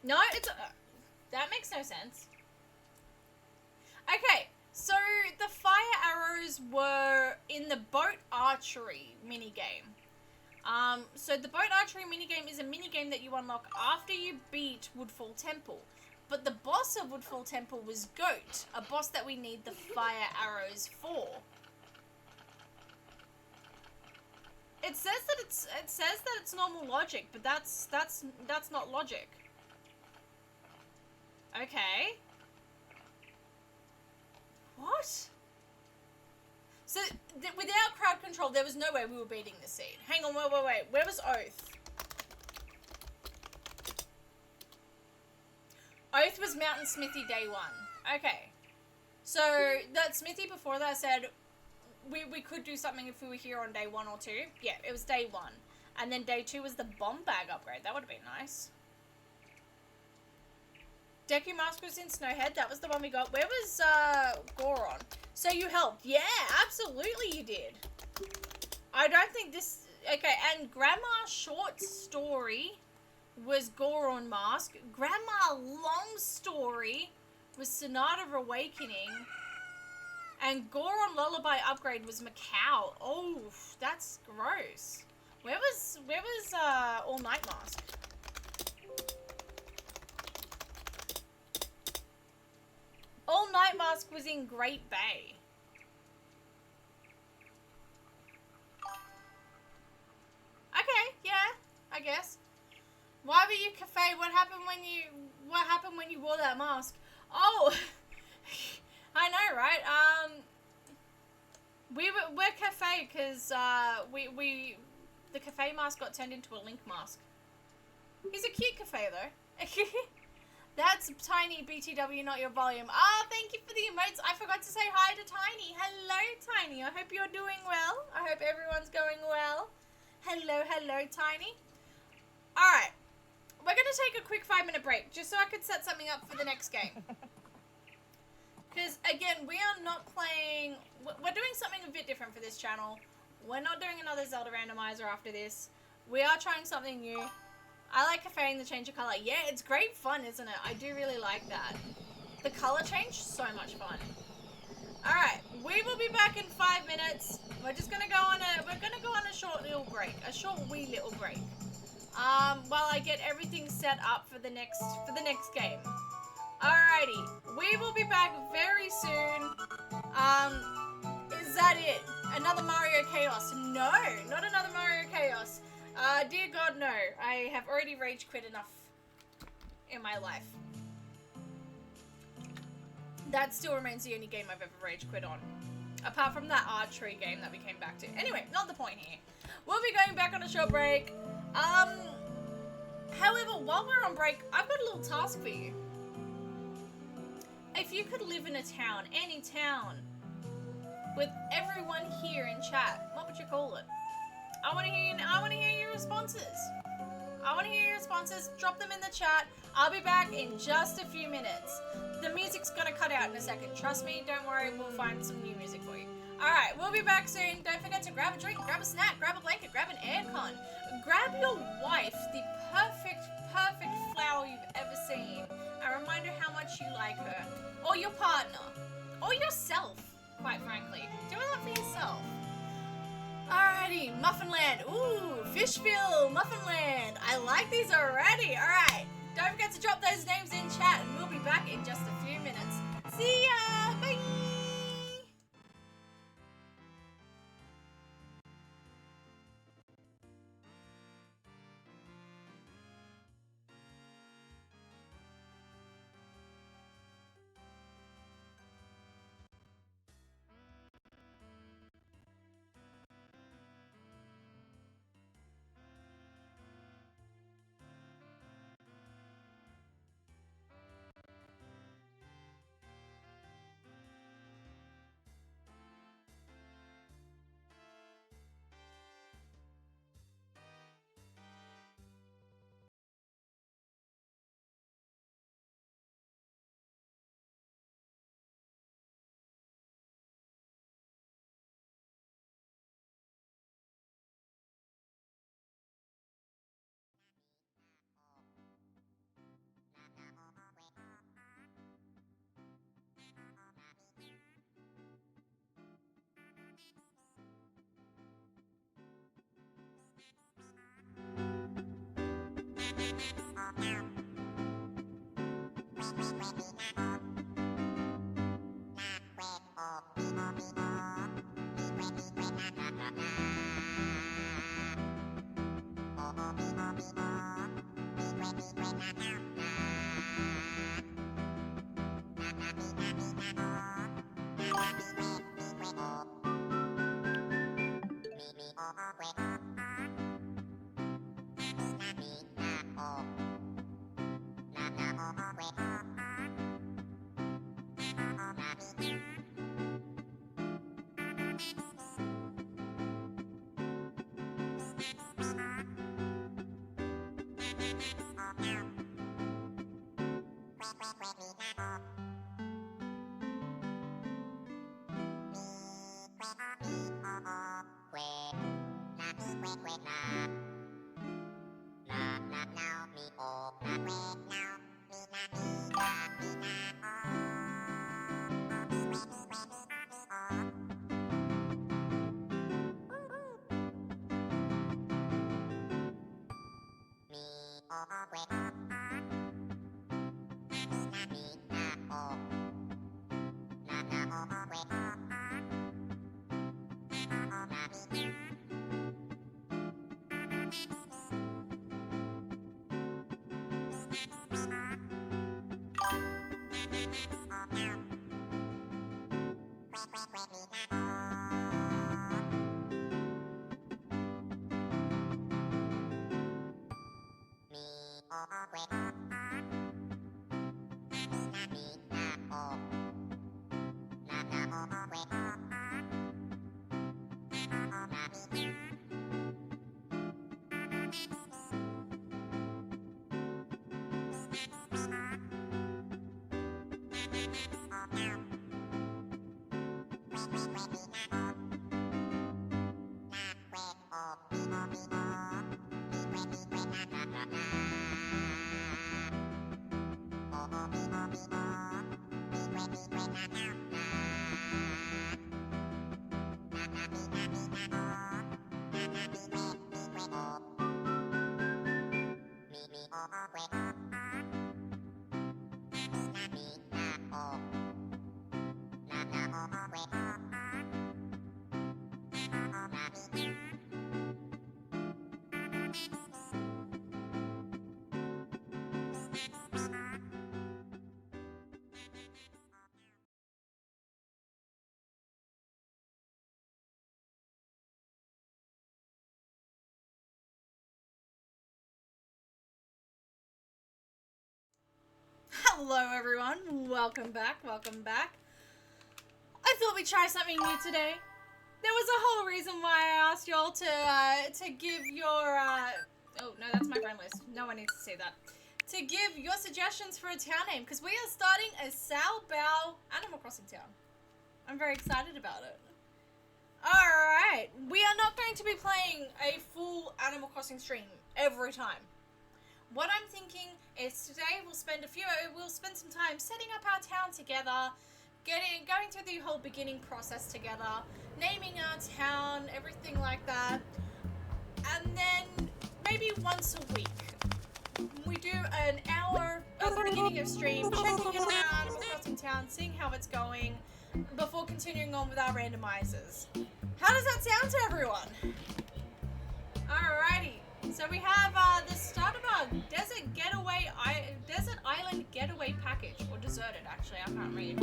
No, it's... that makes no sense. Okay, so the fire arrows were in the boat archery minigame. So the boat archery minigame is a minigame that you unlock after you beat Woodfall Temple. But the boss of Woodfall Temple was Goat, a boss that we need the fire arrows for. It says that it's normal logic, but that's not logic. Okay. What? So, without crowd control, there was no way we were beating the seed. Hang on, wait. Where was Oath? Oath was Mountain Smithy day 1. Okay. So, that Smithy before that said we could do something if we were here on day 1 or 2. Yeah, it was day 1. And then day 2 was the bomb bag upgrade. That would have been nice. Deku Mask was in Snowhead. That was the one we got. Where was Goron? So you helped. Yeah, absolutely you did. I don't think this... Okay, and Grandma's short story was Goron Mask. Grandma long story was Sonata Awakening. And Goron Lullaby upgrade was Macau. Oh, that's gross. Where was All Night Mask? All Night Mask was in Great Bay. Okay, yeah, I guess. Why were you Cafe? What happened when you wore that mask? Oh, I know, right? We're Cafe because the Cafe mask got turned into a Link mask. He's a cute Cafe though. That's Tiny BTW, not your volume. Ah, thank you for the emotes. I forgot to say hi to Tiny. Hello, Tiny. I hope you're doing well. I hope everyone's going well. Hello, Tiny. Alright. We're going to take a quick 5-minute break, just so I could set something up for the next game. Because, again, we are not playing... We're doing something a bit different for this channel. We're not doing another Zelda randomizer after this. We are trying something new. I like Cafeing the change of colour. Yeah, it's great fun, isn't it? I do really like that. The colour change, so much fun. Alright, we will be back in 5 minutes. We're just gonna go on a short little break. A short wee little break. While I get everything set up for the next game. Alrighty. We will be back very soon. Is that it? Another Mario Chaos? No, not another Mario Chaos. Dear God, no. I have already rage quit enough in my life. That still remains the only game I've ever rage quit on. Apart from that archery game that we came back to. Anyway, not the point here. We'll be going back on a short break. However, while we're on break, I've got a little task for you. If you could live in a town, any town, with everyone here in chat, what would you call it? I want to hear your responses. Drop them in the chat. I'll be back in just a few minutes. The music's gonna cut out in a second. Trust me, don't worry, we'll find some new music for you. Alright, we'll be back soon. Don't forget to grab a drink, grab a snack, grab a blanket, grab an aircon. Grab your wife, the perfect flower you've ever seen. And remind her how much you like her. Or your partner. Or yourself. quite frankly. Do a lot for yourself. Alrighty, Muffinland. Ooh, Fishville, Muffinland. I like these already. Alright, don't forget to drop those names in chat and we'll be back in just a few minutes. See ya! Bye! Hello everyone, welcome back. I thought we'd try something new today. There was a whole reason why I asked y'all to give your, oh no, that's my friend list. No one needs to see that. To give your suggestions for a town name, because we are starting a Sal Bao Animal Crossing town. I'm very excited about it. Alright, we are not going to be playing a full Animal Crossing stream every time. What I'm thinking is today we'll spend some time setting up our town together, going through the whole beginning process together, naming our town, everything like that, and then maybe once a week we do an hour at the beginning of stream, checking in around Animal Crossing Town, seeing how it's going, before continuing on with our randomizers. How does that sound to everyone? Alrighty, so we have the start of our Desert Island Getaway package, or deserted actually, I can't read.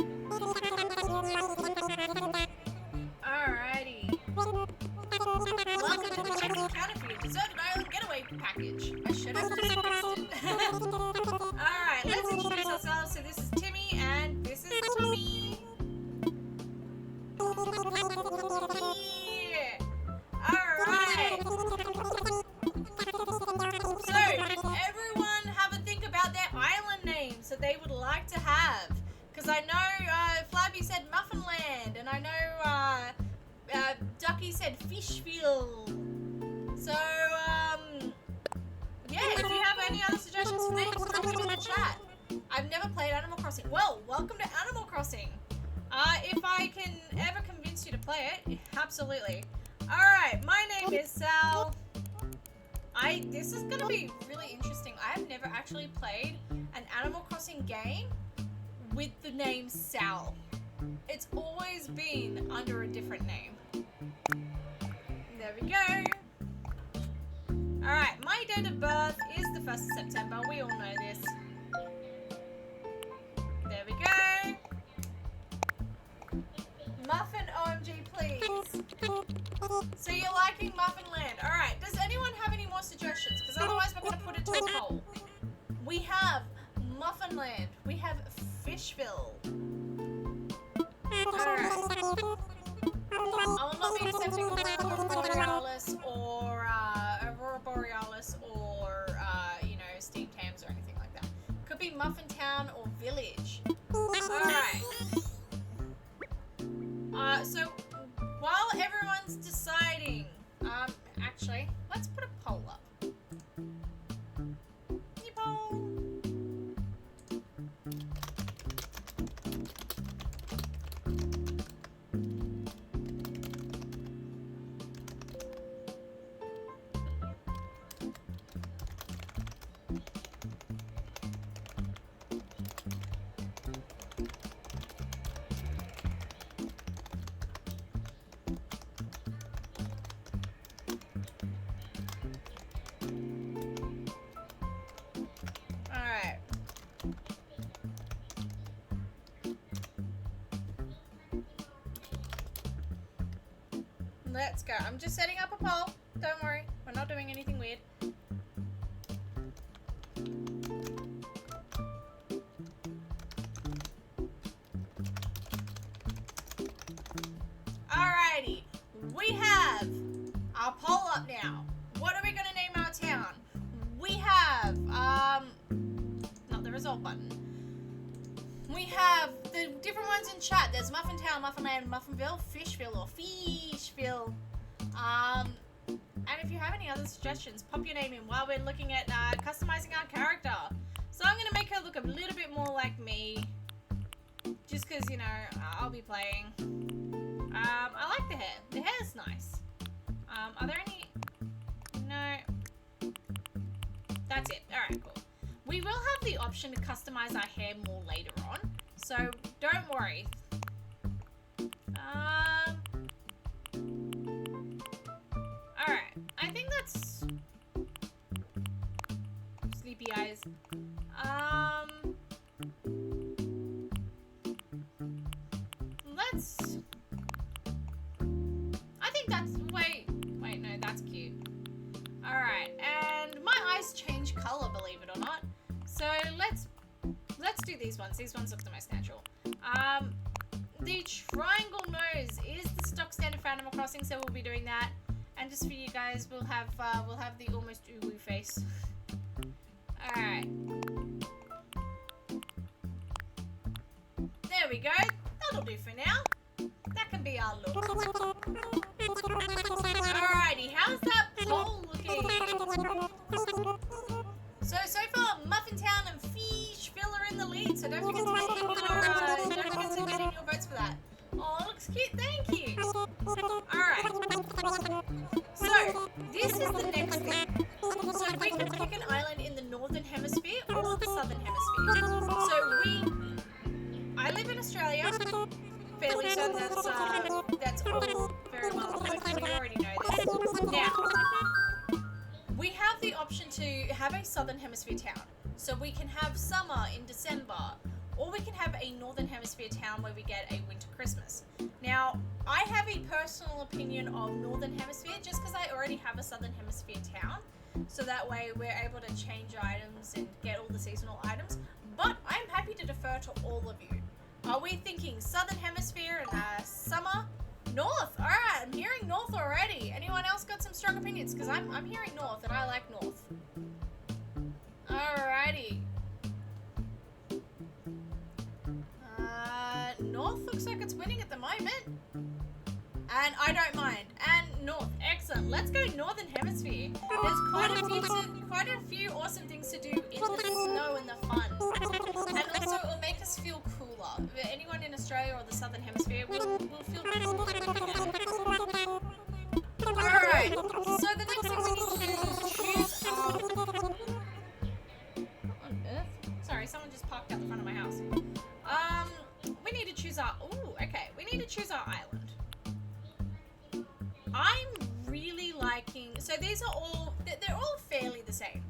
Alrighty. Welcome to the Check Counter for your Deserted Island Getaway package. I should have just guessed it. Alright, let's introduce ourselves. So this is Timmy and this is Tommy. Yeah. Alright. So, everyone have a think about their island names that they would like to have. Because I know Flabby said Muffinland, and I know Ducky said Fishville. So, yeah, if you have any other suggestions for names, drop them in the chat. I've never played Animal Crossing. Well, welcome to Animal Crossing. If I can ever convince you to play it, absolutely. Alright, my name is Sal. This is gonna be really interesting. I have never actually played an Animal Crossing game with the name Sal. It's always been under a different name. There we go. Alright, my date of birth is the 1st of September. We all know this. There we go. Muffin OMG, please. So you're liking Muffinland. Alright, does anyone have any more suggestions? Because otherwise we're going to put it to a poll. We have Muffinland. We have Fishville. Alright. I will not be accepting Aurora Borealis or you know, steamed hams or anything like that. Could be Muffintown or Village. Alright. So while everyone's deciding, actually, let's put a poll up. Poll. Let's go. I'm just setting up a poll. Don't worry. We're not doing anything weird. Alrighty. We have our poll up now. What are we going to name our town? We have, not the result button. We have the different ones in chat. There's Muffintown, Muffinland, Muffinville, Fishville, or Fishville. And if you have any other suggestions, pop your name in while we're looking at customizing our character. So I'm going to make her look a little bit more like me. Just because, you know, I'll be playing. I like the hair. The hair is nice. Are there any... No. That's it. Alright, cool. We will have the option to customize our hair more later on, so don't worry. Alright, I think that's... Sleepy eyes. Let's... I think that's... Wait, no, that's cute. Alright, and my eyes change color, believe it or not. So let's do these ones. These ones look the most natural. The triangle nose is the stock standard for Animal Crossing, so we'll be doing that. And just for you guys, we'll have the almost uwu face. All right. There we go. That'll do for now. That can be our look. Alrighty, how's that poll looking? So far, Muffintown and Fishville are in the lead, so don't forget to get your votes cute. Thank you. Alright. So, this is the next thing. So, we can pick an island in the northern hemisphere or the southern hemisphere. So, I live in Australia. Fairly certain that's all very well known, so you already know this. Now, we have the option to have a southern hemisphere town. So we can have summer in December, or we can have a northern hemisphere town where we get a winter Christmas. Now, I have a personal opinion of northern hemisphere just because I already have a southern hemisphere town. So that way we're able to change items and get all the seasonal items. But I'm happy to defer to all of you. Are we thinking southern hemisphere and summer? North. All right, I'm hearing north already. Anyone else got some strong opinions? Because I'm hearing north, and I like north. Alrighty. North looks like it's winning at the moment. And I don't mind. And north, excellent. Let's go northern hemisphere. There's quite a few awesome things to do in the snow and the fun. And also it will make us feel cooler. Anyone in Australia or the southern hemisphere will feel cooler. Alright, so the next thing we need to do is choose our... What on earth? Sorry, someone just parked out the front of my house. We need to choose our... Ooh, okay. We need to choose our island. I'm really liking... So these are all... They're all fairly the same.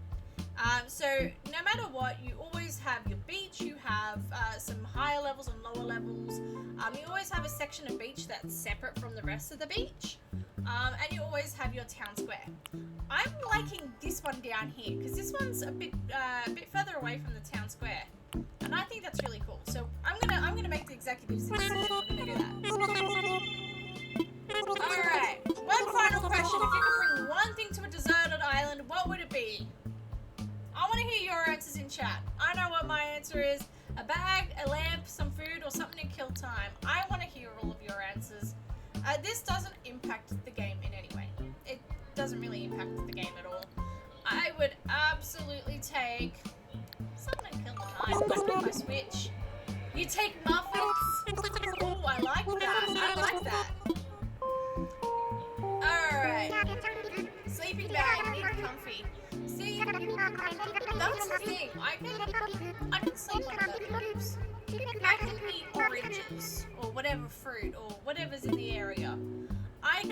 So no matter what, you always have your beach, you have some higher levels and lower levels. You always have a section of beach that's separate from the rest of the beach. And you always have your town square. I'm liking this one down here because this one's a bit further away from the town square. And I think that's really cool. So I'm gonna make the executives decision. We're gonna do that. Alright, one final question. If you could bring one thing to a deserted island, what would it be? I want to hear your answers in chat. I know what my answer is. A bag, a lamp, some food, or something to kill time. I want to hear all of your answers. This doesn't impact the game in any way. It doesn't really impact the game at all. I would absolutely take something to kill the time. I'd pick my Switch. You take muffins? Oh, I like that. I like that. Alright. Sleeping bag, need comfy. See, that's the thing. I can sleep on the leaves. I can eat oranges or whatever fruit or whatever's in the area. I could,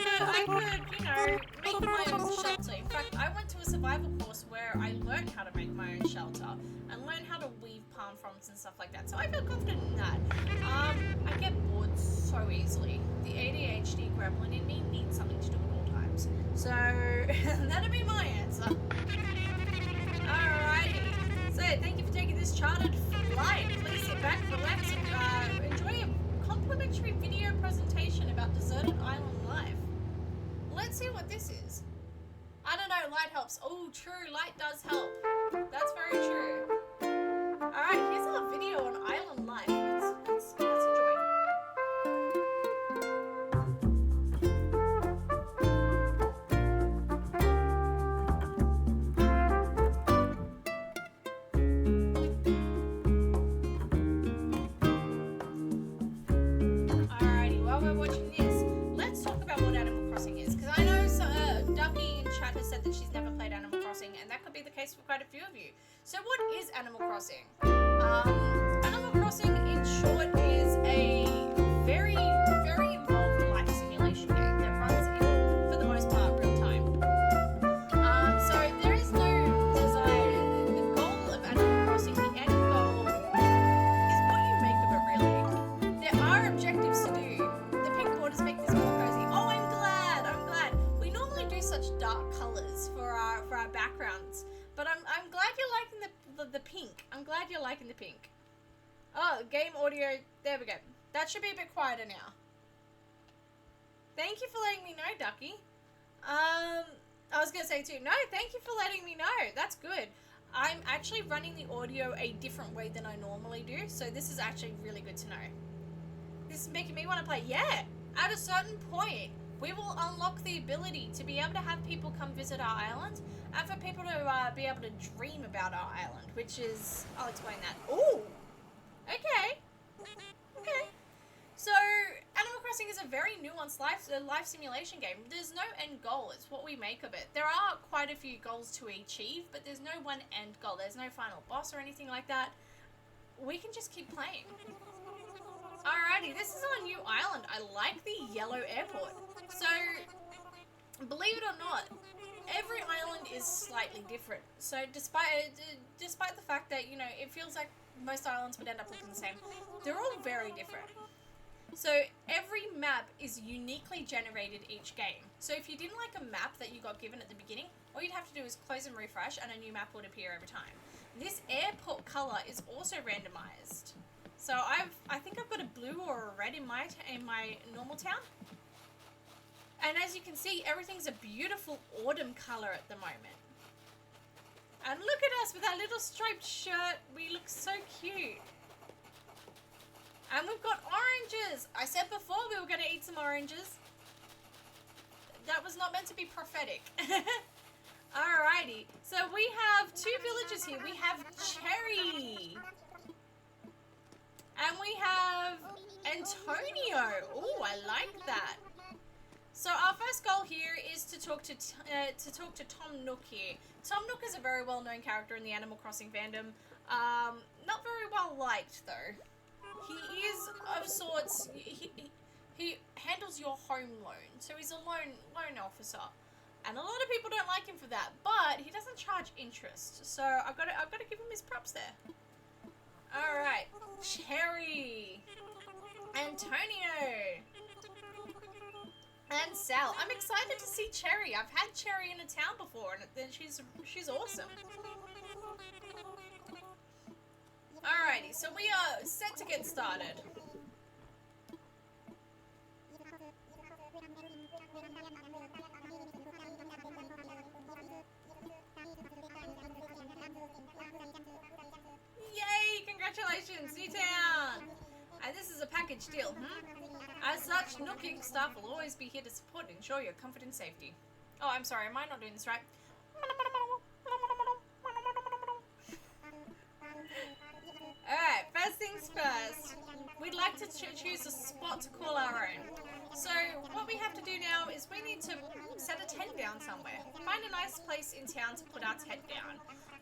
you know, make my own shelter. In fact, I went to a survival course where I learned how to make my own shelter and learned how to weave palm fronds and stuff like that. So I feel confident in that. I get bored so easily. The ADHD gremlin in me needs something to do at all times. So that'd be my answer. Alrighty. So thank you for taking this chartered flight. Please sit back, relax, and enjoy a complimentary video presentation about deserted island life. Let's see what this is. I don't know, light helps. Oh, true, light does help. That's very true. Alright, here's our video on island life. Let's enjoy. Alrighty, while we're watching this, let's talk about what Animal Crossing is. Because I know Ducky in chat has said that she's never played Animal Crossing, and that could be the case for quite a few of you. So what is Animal Crossing? Animal Crossing, in short, is a very, very involved life simulation game that runs in, for the most part, real time. So there is no desire. The goal of Animal Crossing, the end goal, is what you make of it, really. There are objectives to do. The pink borders make this more cozy. Oh, I'm glad. We normally do such dark colours for our backgrounds. But I'm glad you're liking the pink. I'm glad you're liking the pink. Oh, game audio. There we go. That should be a bit quieter now. Thank you for letting me know, Ducky. I was going to say too, no, thank you for letting me know. That's good. I'm actually running the audio a different way than I normally do. So this is actually really good to know. This is making me want to play. Yeah, at a certain point, we will unlock the ability to be able to have people come visit our island and for people to be able to dream about our island, which is... I'll explain that. Ooh! Okay. So, Animal Crossing is a nuanced life simulation game. There's no end goal. It's what we make of it. There are quite a few goals to achieve, but there's no one end goal. There's no final boss or anything like that. We can just keep playing. Alrighty, this is our new island. I like the yellow airport. So, believe it or not, every island is slightly different. So despite the fact that, you know, it feels like most islands would end up looking the same, they're all very different. So every map is uniquely generated each game. So if you didn't like a map that you got given at the beginning, all you'd have to do is close and refresh and a new map would appear over time. This airport color is also randomized. So I think I've got a blue or a red in my normal town. And as you can see, everything's a beautiful autumn color at the moment. And look at us with our little striped shirt. We look so cute. And we've got oranges. I said before we were going to eat some oranges. That was not meant to be prophetic. Alrighty. So we have two villages here. We have Cherry. And we have Antonio. Oh, I like that. So our first goal here is to talk to Tom Nook here. Tom Nook is a very well-known character in the Animal Crossing fandom. Not very well liked though. He is of sorts. He handles your home loan, so he's a loan officer, and a lot of people don't like him for that. But he doesn't charge interest, so I've got to give him his props there. All right, Cherry, Antonio. And Sal. I'm excited to see Cherry. I've had Cherry in a town before, and then she's awesome. Alrighty, so we are set to get started. Yay! Congratulations, new town! And this is a package deal, As such, Nook Inc. staff will always be here to support and ensure your comfort and safety. Oh, I'm sorry, am I not doing this right? Alright, first things first. We'd like to choose a spot to call our own. So, what we have to do now is we need to set a tent down somewhere. Find a nice place in town to put our tent down.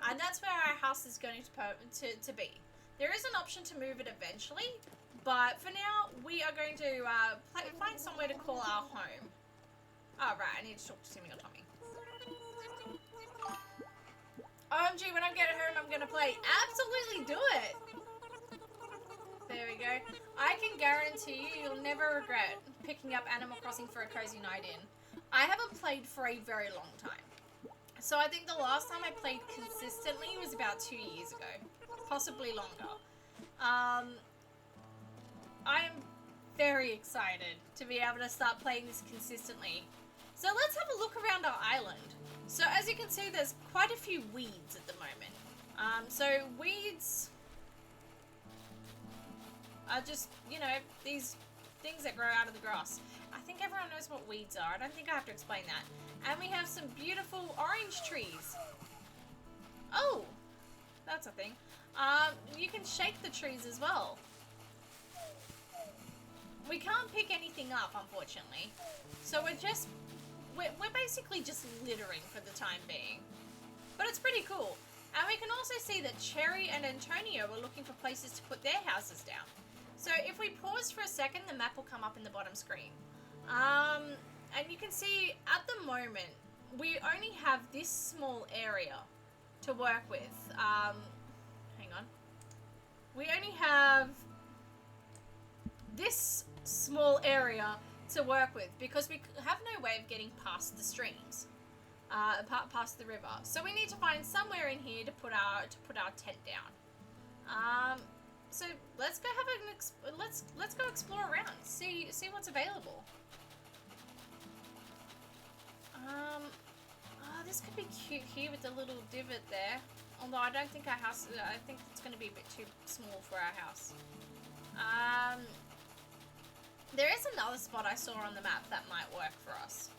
And that's where our house is going to be. There is an option to move it eventually, but for now, we are going to find somewhere to call our home. Oh, right, I need to talk to Timmy or Tommy. OMG, when I get home, I'm going to play. Absolutely do it! There we go. I can guarantee you, you'll never regret picking up Animal Crossing for a cozy night in. I haven't played for a very long time. So I think the last time I played consistently was about 2 years ago. Possibly longer. I am very excited to be able to start playing this consistently. So let's have a look around our island. So as you can see, there's quite a few weeds at the moment. So weeds are just, you know, these things that grow out of the grass. I think everyone knows what weeds are. I don't think I have to explain that. And we have some beautiful orange trees. Oh, that's a thing. You can shake the trees as well. We can't pick anything up, unfortunately. So we're basically just littering for the time being. But it's pretty cool. And we can also see that Cherry and Antonio are looking for places to put their houses down. So if we pause for a second, the map will come up in the bottom screen. And you can see at the moment, we only have this small area to work with. Hang on. We only have this small area to work with because we have no way of getting past the streams, past the river. So we need to find somewhere in here to put our tent down. So let's go have let's go explore around, see what's available. Oh, this could be cute here with the little divot there. Although I don't think our house, I think it's going to be a bit too small for our house. There is another spot I saw on the map that might work for us.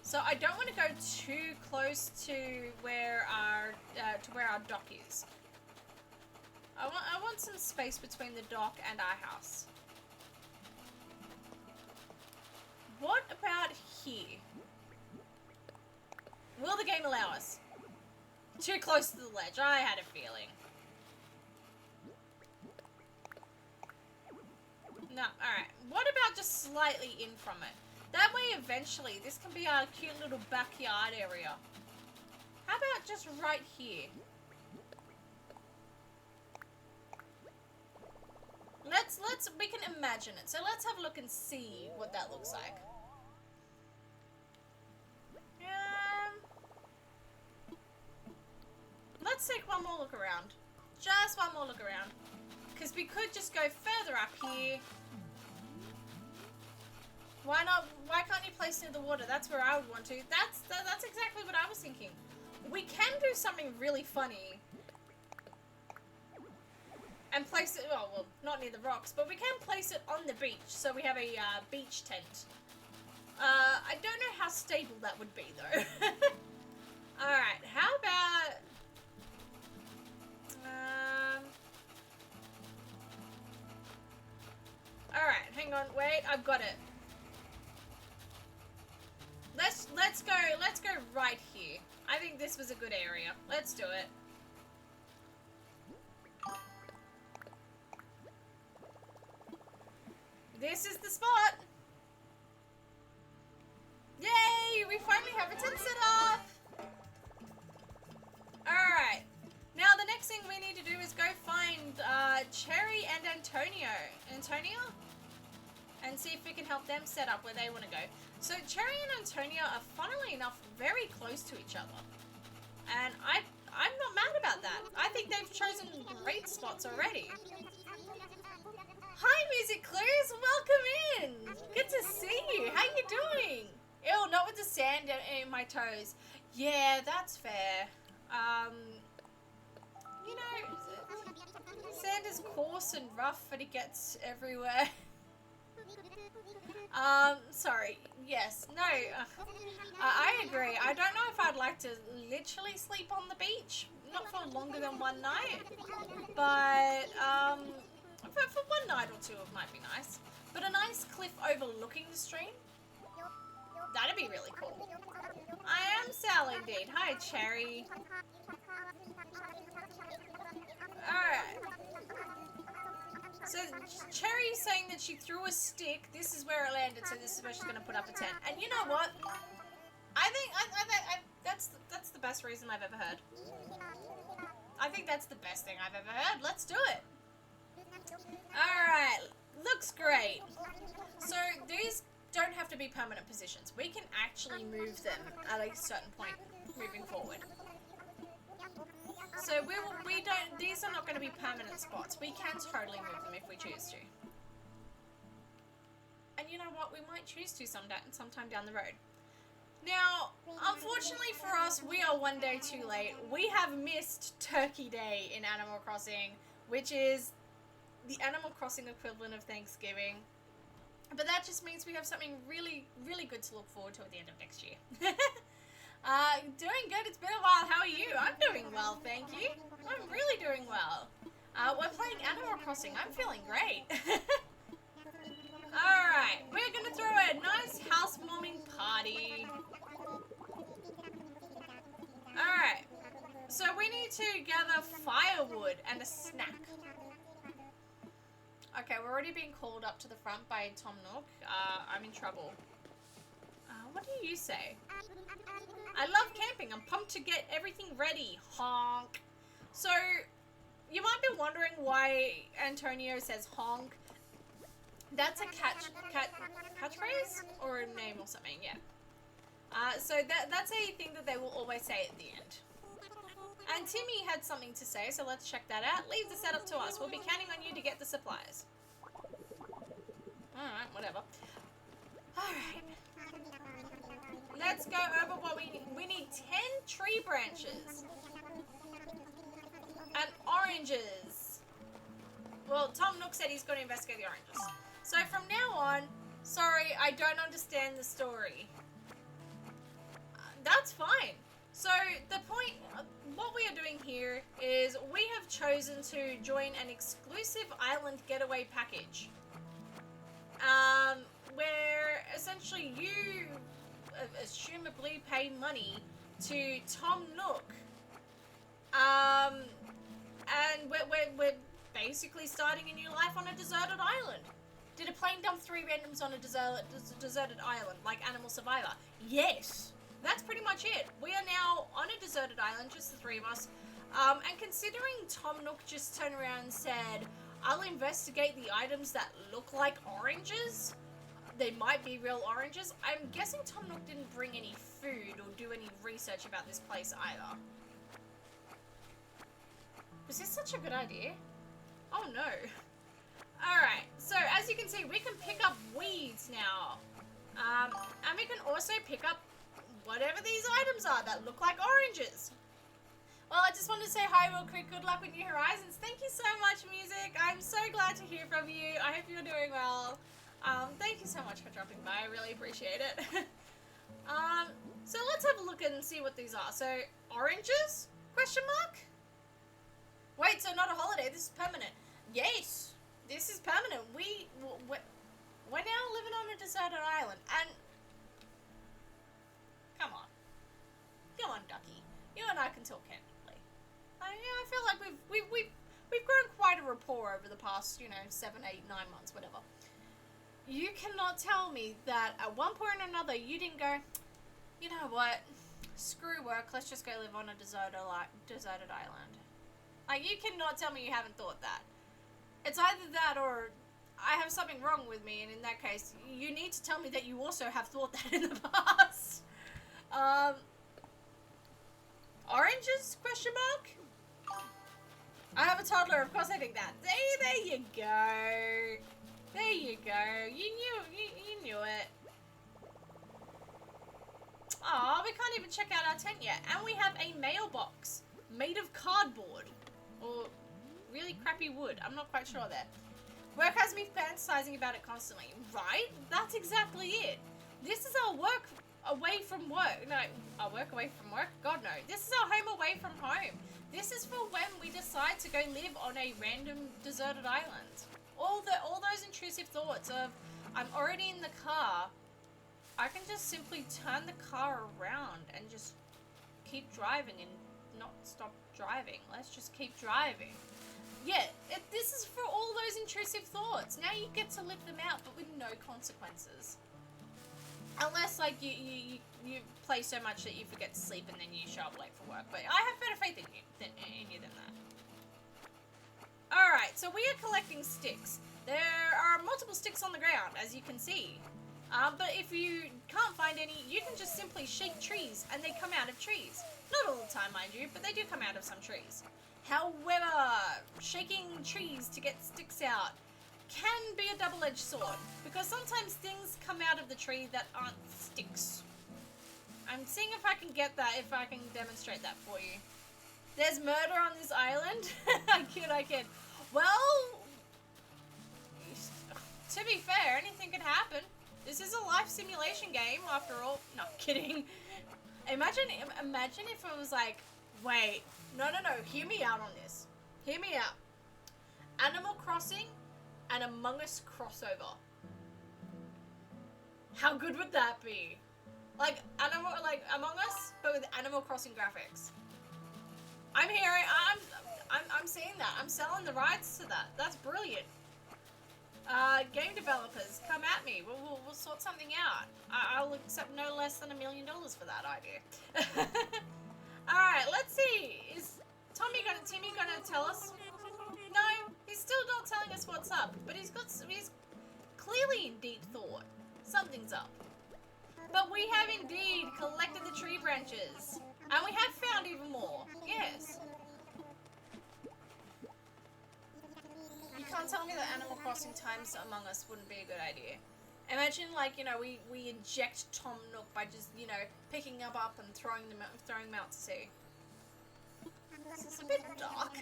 So I don't want to go too close to where our dock is. I want some space between the dock and our house. what about here? Will the game allow us? Too close to the ledge. I had a feeling. No, alright. What about just slightly in from it? That way, eventually, this can be our cute little backyard area. How about just right here? We can imagine it. So let's have a look and see what that looks like. Let's take one more look around. Just one more look around. Because we could just go further up here. Why not? Why can't you place near the water? That's where I would want to. That's exactly what I was thinking. We can do something really funny. And place it, oh, well, not near the rocks, but we can place it on the beach. So we have a beach tent. I don't know how stable that would be, though. Alright, how about... Alright, hang on, wait, I've got it. Let's go right here. I think this was a good area. Let's do it. This is the spot. Yay! We finally have a tent set up. Alright. Now the next thing we need to do is go find Cherry and Antonio? And see if we can help them set up where they want to go. So Cherry and Antonio are, funnily enough, very close to each other. And I'm not mad about that. I think they've chosen great spots already. Hi, Music Clues! Welcome in! Good to see you! How you doing? Ew, not with the sand in my toes. Yeah, that's fair. You know, sand is coarse and rough and it gets everywhere. Sorry. Yes. No. I agree. I don't know if I'd like to literally sleep on the beach. Not for longer than one night. But, for one night or two it might be nice. But a nice cliff overlooking the stream? That'd be really cool. I am Sal indeed. Hi, Cherry. Alright. So, Cherry's saying that she threw a stick. This is where it landed, so this is where she's going to put up a tent. And you know what? I think that's the best reason I've ever heard. I think that's the best thing I've ever heard. Let's do it. Alright. Looks great. So, these don't have to be permanent positions. We can actually move them at a certain point moving forward. So these are not going to be permanent spots. We can totally move them if we choose to. And you know what? We might choose to sometime down the road. Now, unfortunately for us, we are one day too late. We have missed Turkey Day in Animal Crossing, which is the Animal Crossing equivalent of Thanksgiving. But that just means we have something really, really good to look forward to at the end of next year. Doing good. It's been a while. How are you? I'm doing well, thank you. I'm really doing well. We're playing Animal Crossing. I'm feeling great. Alright, we're gonna throw a nice housewarming party. Alright, so we need to gather firewood and a snack. Okay, we're already being called up to the front by Tom Nook. I'm in trouble. What do you say? I love camping. I'm pumped to get everything ready. Honk. So, you might be wondering why Antonio says honk. That's a catchphrase? Or a name or something, yeah. So that's a thing that they will always say at the end. And Timmy had something to say, so let's check that out. Leave the setup to us. We'll be counting on you to get the supplies. Alright, whatever. Alright. Let's go over what we need. We need 10 tree branches. And oranges. Well, Tom Nook said he's going to investigate the oranges. So from now on, sorry, I don't understand the story. That's fine. So the point, what we are doing here is we have chosen to join an exclusive island getaway package. where essentially you assumably pay money to Tom Nook. And we're basically starting a new life on a deserted island. Did a plane dump 3 randoms on a deserted island, like Animal Survivor? Yes! That's pretty much it. We are now on a deserted island, just the 3 of us. And considering Tom Nook just turned around and said, I'll investigate the items that look like oranges. They might be real oranges. I'm guessing Tom Nook didn't bring any food or do any research about this place either. Was this such a good idea? Oh no. Alright, so as you can see, we can pick up weeds now. And we can also pick up whatever these items are that look like oranges. Well, I just wanted to say hi real quick. Good luck with New Horizons. Thank you so much, Music. I'm so glad to hear from you. I hope you're doing well. Thank you so much for dropping by. I really appreciate it. So let's have a look and see what these are. So, oranges? Question mark? Wait, so not a holiday. This is permanent. Yes, this is permanent. We're now living on a deserted island. And come on, Ducky. You and I can talk candidly. I feel like we've grown quite a rapport over the past, 7, 8, 9 months, whatever. You cannot tell me that at one point or another you didn't go, you know what? Screw work. Let's just go live on a deserted island. Like, you cannot tell me you haven't thought that. It's either that or I have something wrong with me, and in that case, you need to tell me that you also have thought that in the past. Oranges? Question mark? I have a toddler, of course I think that. There you go. There you go. You knew it. Aw, we can't even check out our tent yet. And we have a mailbox made of cardboard. Or really crappy wood. I'm not quite sure there. Work has me fantasizing about it constantly. Right? That's exactly it. This is our work away from work. No, our work away from work? God, no. This is our home away from home. This is for when we decide to go live on a random deserted island. All those intrusive thoughts of, I'm already in the car. I can just simply turn the car around and just keep driving and not stop driving. Let's just keep driving. Yeah, this is for all those intrusive thoughts. Now you get to live them out, but with no consequences. Unless, like, you play so much that you forget to sleep and then you show up late for work. But I have better faith in you than that. Alright, so we are collecting sticks. There are multiple sticks on the ground, as you can see. But if you can't find any, you can just simply shake trees and they come out of trees. Not all the time, mind you, but they do come out of some trees. However, shaking trees to get sticks out can be a double-edged sword, because sometimes things come out of the tree that aren't sticks. I'm seeing if I can get that, if I can demonstrate that for you. There's murder on this island? I kid. Well, to be fair, anything can happen. This is a life simulation game, after all. No, kidding. Imagine if it was like, wait, no, hear me out on this. Hear me out. Animal Crossing and Among Us crossover. How good would that be? Like Among Us, but with Animal Crossing graphics. I'm seeing that. I'm selling the rights to that. That's brilliant. Game developers, come at me. We'll sort something out. I'll accept no less than $1 million for that idea. Alright, let's see. Is Timmy gonna tell us? No, he's still not telling us what's up. But he's clearly in deep thought. Something's up. But we have indeed collected the tree branches. And we have found even more. Yes. You can't tell me that Animal Crossing times Among Us wouldn't be a good idea. Imagine, like, we inject Tom Nook by just, picking him up and throwing them out to sea. This is a bit dark.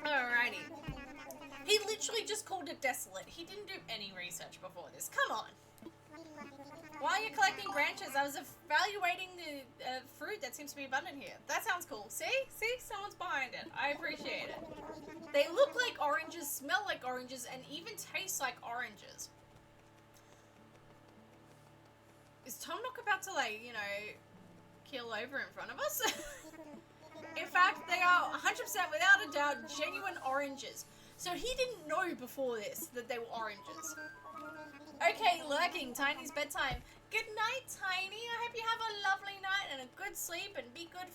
Alrighty. He literally just called it desolate. He didn't do any research before this. Come on. While you're collecting branches, I was evaluating the fruit that seems to be abundant here. That sounds cool. See? Someone's behind it. I appreciate it. They look like oranges, smell like oranges, and even taste like oranges. Is Tom Nook about to, like, you know, keel over in front of us? In fact, they are 100% without a doubt genuine oranges. So he didn't know before this that they were oranges. Okay, lurking. Tiny's bedtime. Good night, Tiny. I hope you have a lovely night and a good sleep, and be good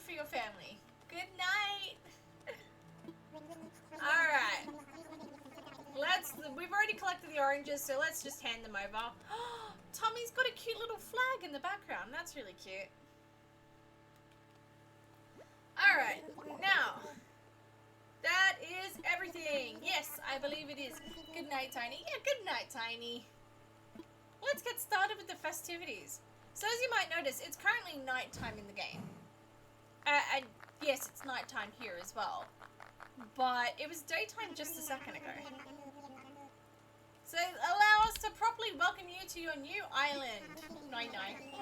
for your family. Good night. All right. We've already collected the oranges, so let's just hand them over. Tommy's got a cute little flag in the background. That's really cute. All right. Now, that is everything. Yes, I believe it is. Good night, Tiny. Yeah, good night, Tiny. Let's get started with the festivities. So as you might notice, it's currently nighttime in the game. And yes, it's nighttime here as well. But it was daytime just a second ago. So allow us to properly welcome you to your new island. Nine.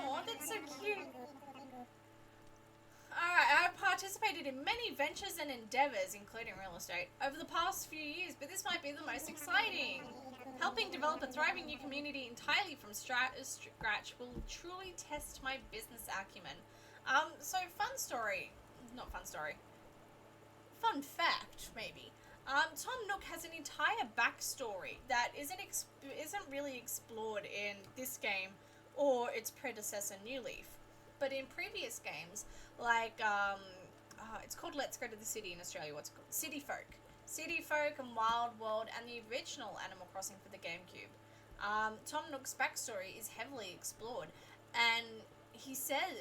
Oh, that's so cute. Alright, I have participated in many ventures and endeavors, including real estate, over the past few years, but this might be the most exciting. Helping develop a thriving new community entirely from scratch will truly test my business acumen. So fun story. Not fun story. Fun fact, maybe. Tom Nook has an entire backstory that isn't really explored in this game or its predecessor, New Leaf. But in previous games, like, it's called Let's Go to the City in Australia. What's it called? City Folk. City Folk and Wild World and the original Animal Crossing for the GameCube. Tom Nook's backstory is heavily explored, and he says,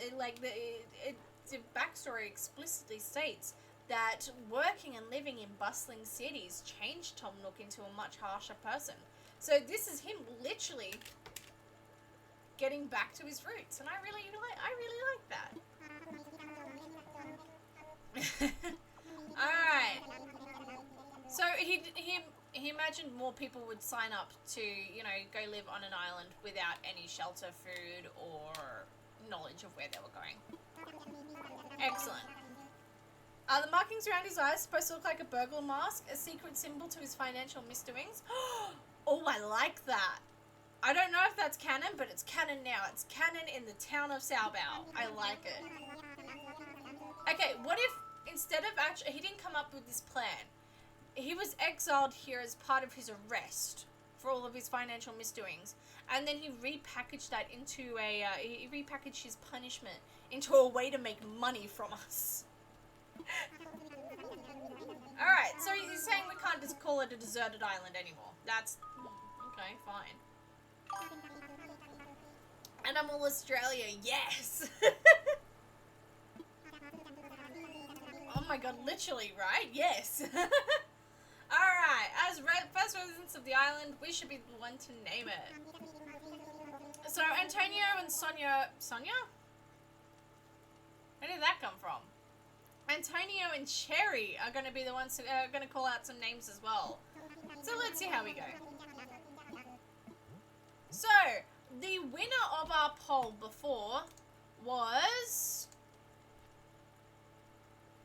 the backstory explicitly states that working and living in bustling cities changed Tom Nook into a much harsher person. So this is him literally getting back to his roots, and I really like that. Alright. So he imagined more people would sign up to, you know, go live on an island without any shelter, food, or knowledge of where they were going. Excellent. The markings around his eyes supposed to look like a burglar mask, a secret symbol to his financial misdoings. Oh, I like that. I don't know if that's canon, but it's canon now. It's canon in the town of Saobao. I like it. Okay, what if instead of he didn't come up with this plan. He was exiled here as part of his arrest for all of his financial misdoings, and then he repackaged that into he repackaged his punishment into a way to make money from us. Alright, so he's saying we can't just call it a deserted island anymore. That's... okay, fine. Animal Australia, yes! Oh my god, literally, right? Yes! Alright, as first residents of the island, we should be the one to name it. So, Antonio and Sonia... Sonia? Where did that come from? Antonio and Cherry are going to be the ones who are going to call out some names as well. So let's see how we go. So, the winner of our poll before was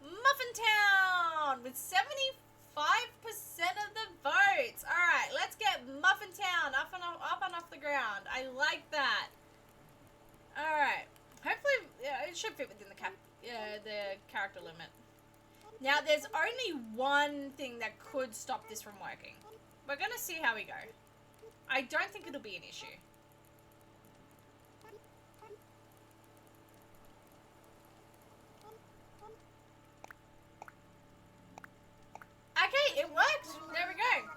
Muffintown with 75% of the votes. Alright, let's get Muffintown up and off the ground. I like that. Alright. Hopefully, yeah, it should fit within the character limit. Now, there's only one thing that could stop this from working. We're gonna see how we go. I don't think it'll be an issue. Okay, it worked! There we go.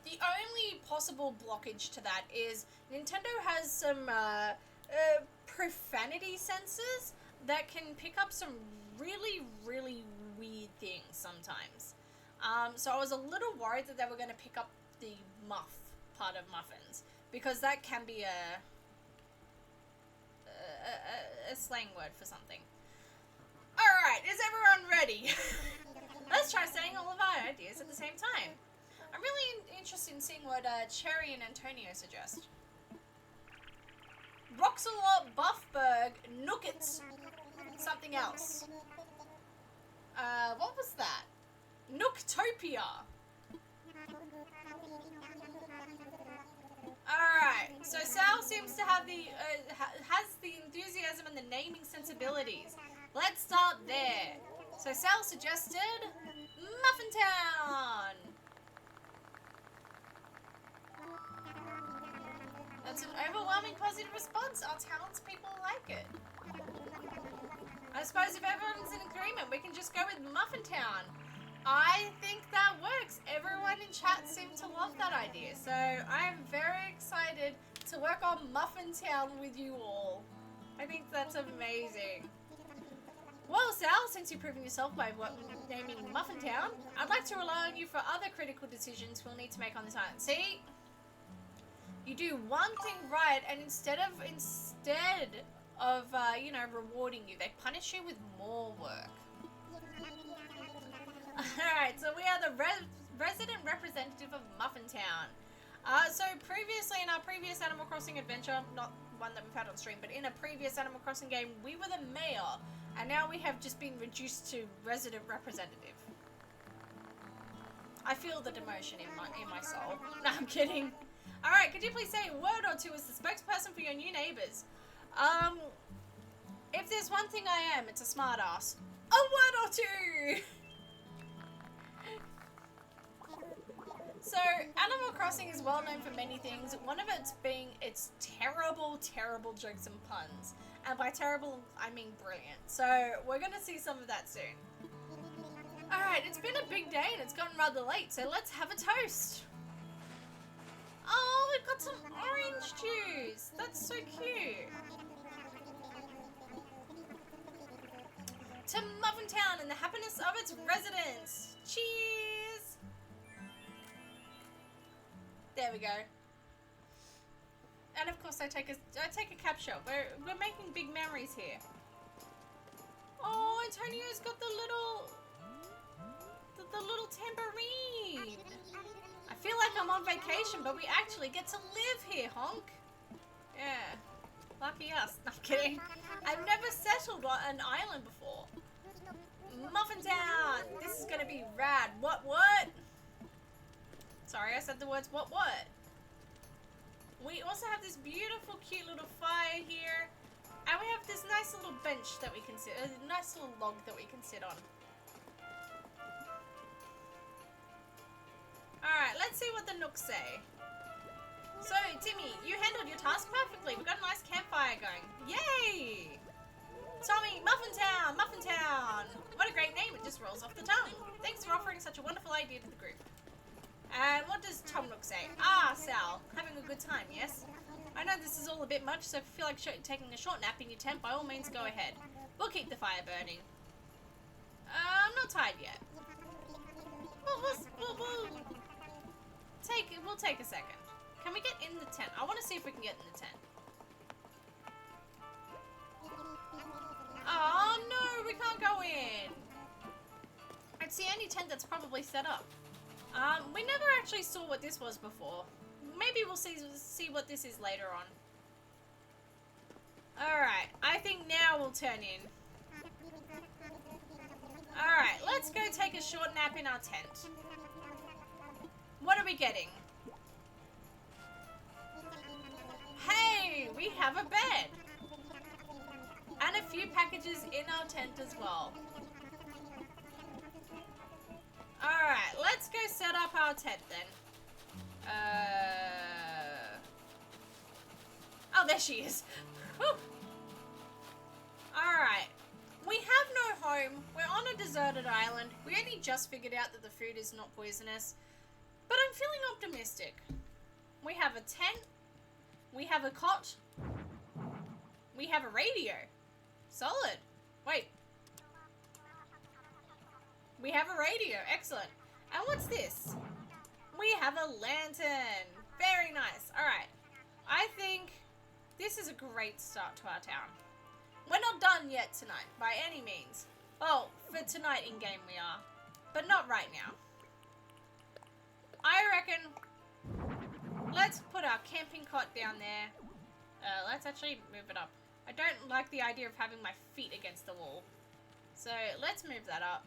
The only possible blockage to that is Nintendo has some profanity sensors that can pick up some really, really weird things sometimes. So I was a little worried that they were going to pick up the muff part of muffins, because that can be a slang word for something. Alright, is everyone ready? Let's try saying all of our ideas at the same time. I'm really interested in seeing what Cherry and Antonio suggest. Roxalot, Buffberg, Nookits, something else. What was that? Nook utopia. Alright, so Sal seems to have has the enthusiasm and the naming sensibilities. Let's start there. So Sal suggested Muffintown. That's an overwhelming positive response. Our townspeople like it. I suppose if everyone's in agreement, we can just go with Muffintown. I think that works. Everyone in chat seemed to love that idea. So I'm very excited to work on Muffintown with you all. I think that's amazing. Well, Sal, since you've proven yourself by naming Muffintown, I'd like to rely on you for other critical decisions we'll need to make on this island. See? You do one thing right, and instead of you know, rewarding you, they punish you with more work. Alright, so we are the resident representative of Muffintown. So previously in our previous Animal Crossing adventure, not one that we've had on stream, but in a previous Animal Crossing game, we were the mayor, and now we have just been reduced to resident representative. I feel the demotion in my soul. No, I'm kidding. Alright, could you please say a word or two as the spokesperson for your new neighbours? If there's one thing I am, it's a smartass. A word or two! So, Animal Crossing is well known for many things, one of it being its terrible, terrible jokes and puns. And by terrible, I mean brilliant. So, we're going to see some of that soon. Alright, it's been a big day and it's gotten rather late, so let's have a toast. Oh, we've got some orange juice. That's so cute. To Muffintown and the happiness of its residents. Cheers. There we go. And of course I take a capture. We're making big memories here. Oh, Antonio's got the little tambourine. I feel like I'm on vacation, but we actually get to live here, honk. Yeah. Lucky us. No, I'm kidding. I've never settled on an island before. Muffintown! This is gonna be rad. What? Sorry, I said the words what? We also have this beautiful, cute little fire here. And we have this nice little bench that we can sit, a nice little log that we can sit on. Alright, let's see what the Nooks say. So, Timmy, you handled your task perfectly. We've got a nice campfire going. Yay! Tommy, Muffintown! What a great name, it just rolls off the tongue. Thanks for offering such a wonderful idea to the group. And what does Tom Nook say? Ah, Sal, having a good time, yes? I know this is all a bit much, so if you feel like taking a short nap in your tent, by all means go ahead. We'll keep the fire burning. I'm not tired yet. We'll take a second. Can we get in the tent? I want to see if we can get in the tent. Oh no, we can't go in. It's the only tent that's probably set up. We never actually saw what this was before. Maybe we'll see what this is later on. Alright, I think now we'll turn in. Alright, let's go take a short nap in our tent. What are we getting? Hey, we have a bed. And a few packages in our tent as well. Alright, let's go set up our tent then. Oh, there she is. Alright. We have no home. We're on a deserted island. We only just figured out that the food is not poisonous. But I'm feeling optimistic. We have a tent. We have a cot. We have a radio. Solid. Wait. We have a radio. Excellent. And what's this? We have a lantern. Very nice. Alright. I think this is a great start to our town. We're not done yet tonight, by any means. Well, for tonight in-game we are. But not right now. I reckon let's put our camping cot down there. Let's actually move it up. I don't like the idea of having my feet against the wall. So let's move that up.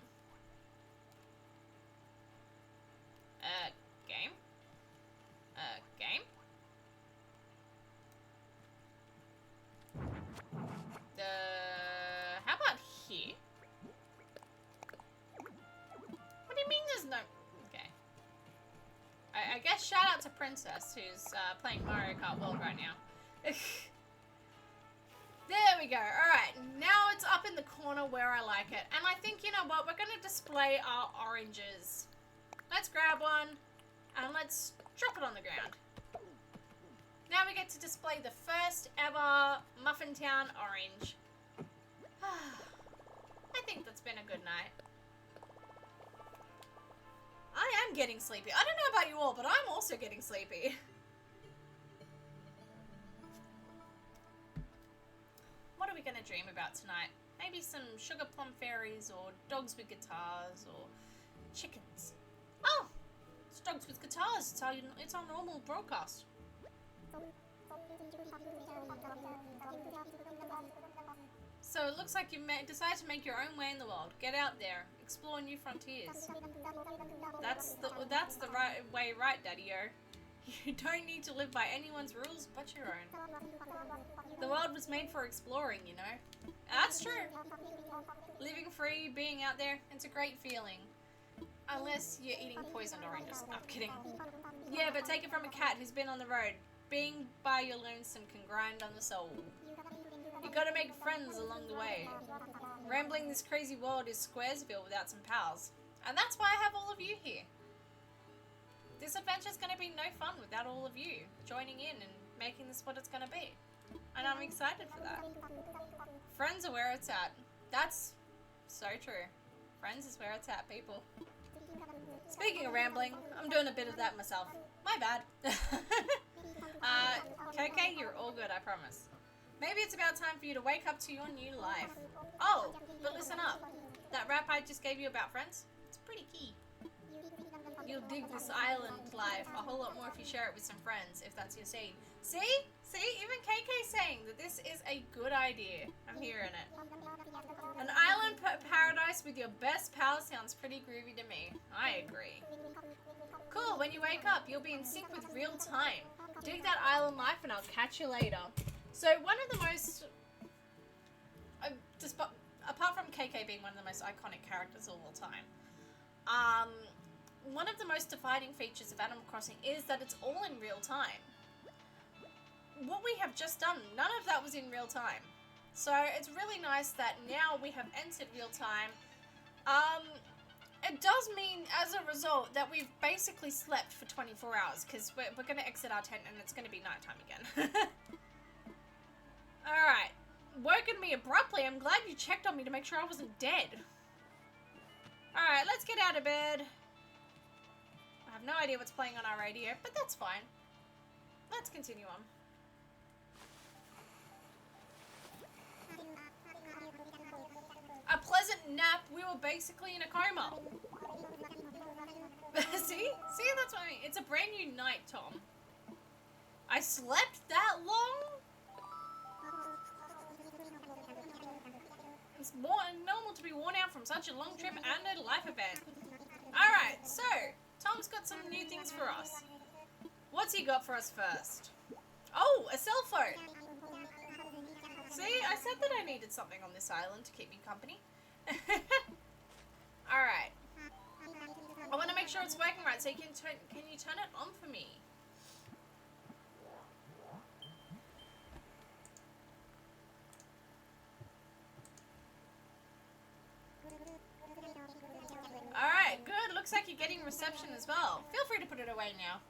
Yes, shout out to Princess, who's playing Mario Kart World right now. There we go. Alright, now it's up in the corner where I like it. And I think, you know what, we're going to display our oranges. Let's grab one, and let's drop it on the ground. Now we get to display the first ever Muffintown orange. I think that's been a good night. I am getting sleepy. I don't know about you all, but I'm also getting sleepy. What are we going to dream about tonight? Maybe some sugar plum fairies, or dogs with guitars, or chickens. Oh, it's dogs with guitars. It's our normal broadcast. So it looks like you decided to make your own way in the world. Get out there, explore new frontiers. That's the right way, right, Daddy-o? You don't need to live by anyone's rules but your own. The world was made for exploring, you know. That's true. Living free, being out there, it's a great feeling. Unless you're eating poisoned oranges. I'm kidding. Yeah, but take it from a cat who's been on the road. Being by your lonesome can grind on the soul. You gotta make friends along the way. Rambling this crazy world is Squaresville without some pals. And that's why I have all of you here. This adventure's gonna be no fun without all of you joining in and making this what it's gonna be. And I'm excited for that. Friends are where it's at. That's so true. Friends is where it's at, people. Speaking of rambling, I'm doing a bit of that myself. My bad. KK, you're all good, I promise. Maybe it's about time for you to wake up to your new life. Oh, but listen up. That rap I just gave you about friends? It's pretty key. You'll dig this island life a whole lot more if you share it with some friends, if that's your scene. See? See? Even KK's saying that this is a good idea. I'm hearing it. An island paradise with your best pal sounds pretty groovy to me. I agree. Cool, when you wake up, you'll be in sync with real time. Dig that island life and I'll catch you later. So one of the most, apart from KK being one of the most iconic characters of all time, one of the most defining features of Animal Crossing is that it's all in real time. What we have just done, none of that was in real time. So it's really nice that now we have entered real time. It does mean, as a result, that we've basically slept for 24 hours, because we're going to exit our tent and it's going to be nighttime again. Alright. Woken me abruptly. I'm glad you checked on me to make sure I wasn't dead. Alright, let's get out of bed. I have no idea what's playing on our radio, but that's fine. Let's continue on. A pleasant nap. We were basically in a coma. See? See, that's what I mean. It's a brand new night, Tom. I slept that long? It's more normal to be worn out from such a long trip and a life event. Alright, so, Tom's got some new things for us. What's he got for us first? Oh, a cell phone. See, I said that I needed something on this island to keep me company. Alright. I want to make sure it's working right, so can you turn it on for me? Alright, good. Looks like you're getting reception as well. Feel free to put it away now.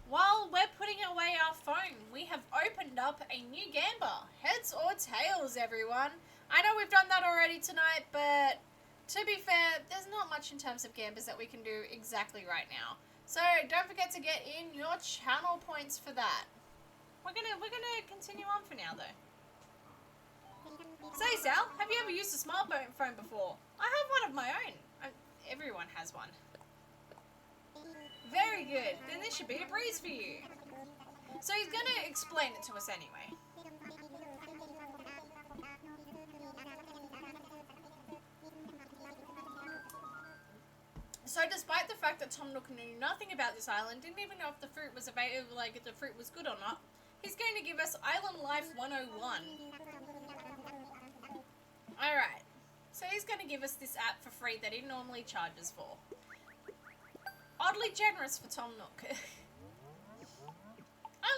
While we're putting away our phone, we have opened up a new Gamba. Heads or tails, everyone? I know we've done that already tonight, but to be fair, there's not much in terms of Gambas that we can do exactly right now. So don't forget to get in your channel points for that. We're gonna continue on for now, though. Say, Sal, have you ever used a smartphone before? I have one of my own. Everyone has one. Very good. Then this should be a breeze for you. So he's going to explain it to us anyway. So despite the fact that Tom Nook knew nothing about this island, didn't even know if the fruit was available, like if the fruit was good or not, he's going to give us Island Life 101. Alright. So he's going to give us this app for free that he normally charges for. Oddly generous for Tom Nook.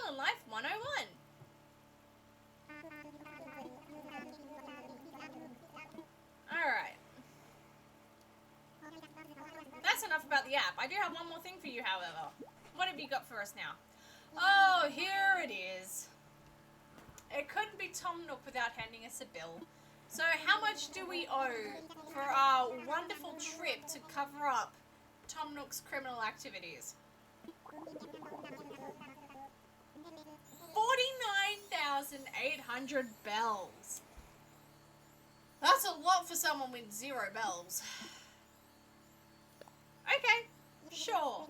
Island Life 101. Alright. That's enough about the app. I do have one more thing for you, however. What have you got for us now? Oh, here it is. It couldn't be Tom Nook without handing us a bill. So how much do we owe for our wonderful trip to cover up Tom Nook's criminal activities? 49,800 bells. That's a lot for someone with 0 bells. Okay, sure.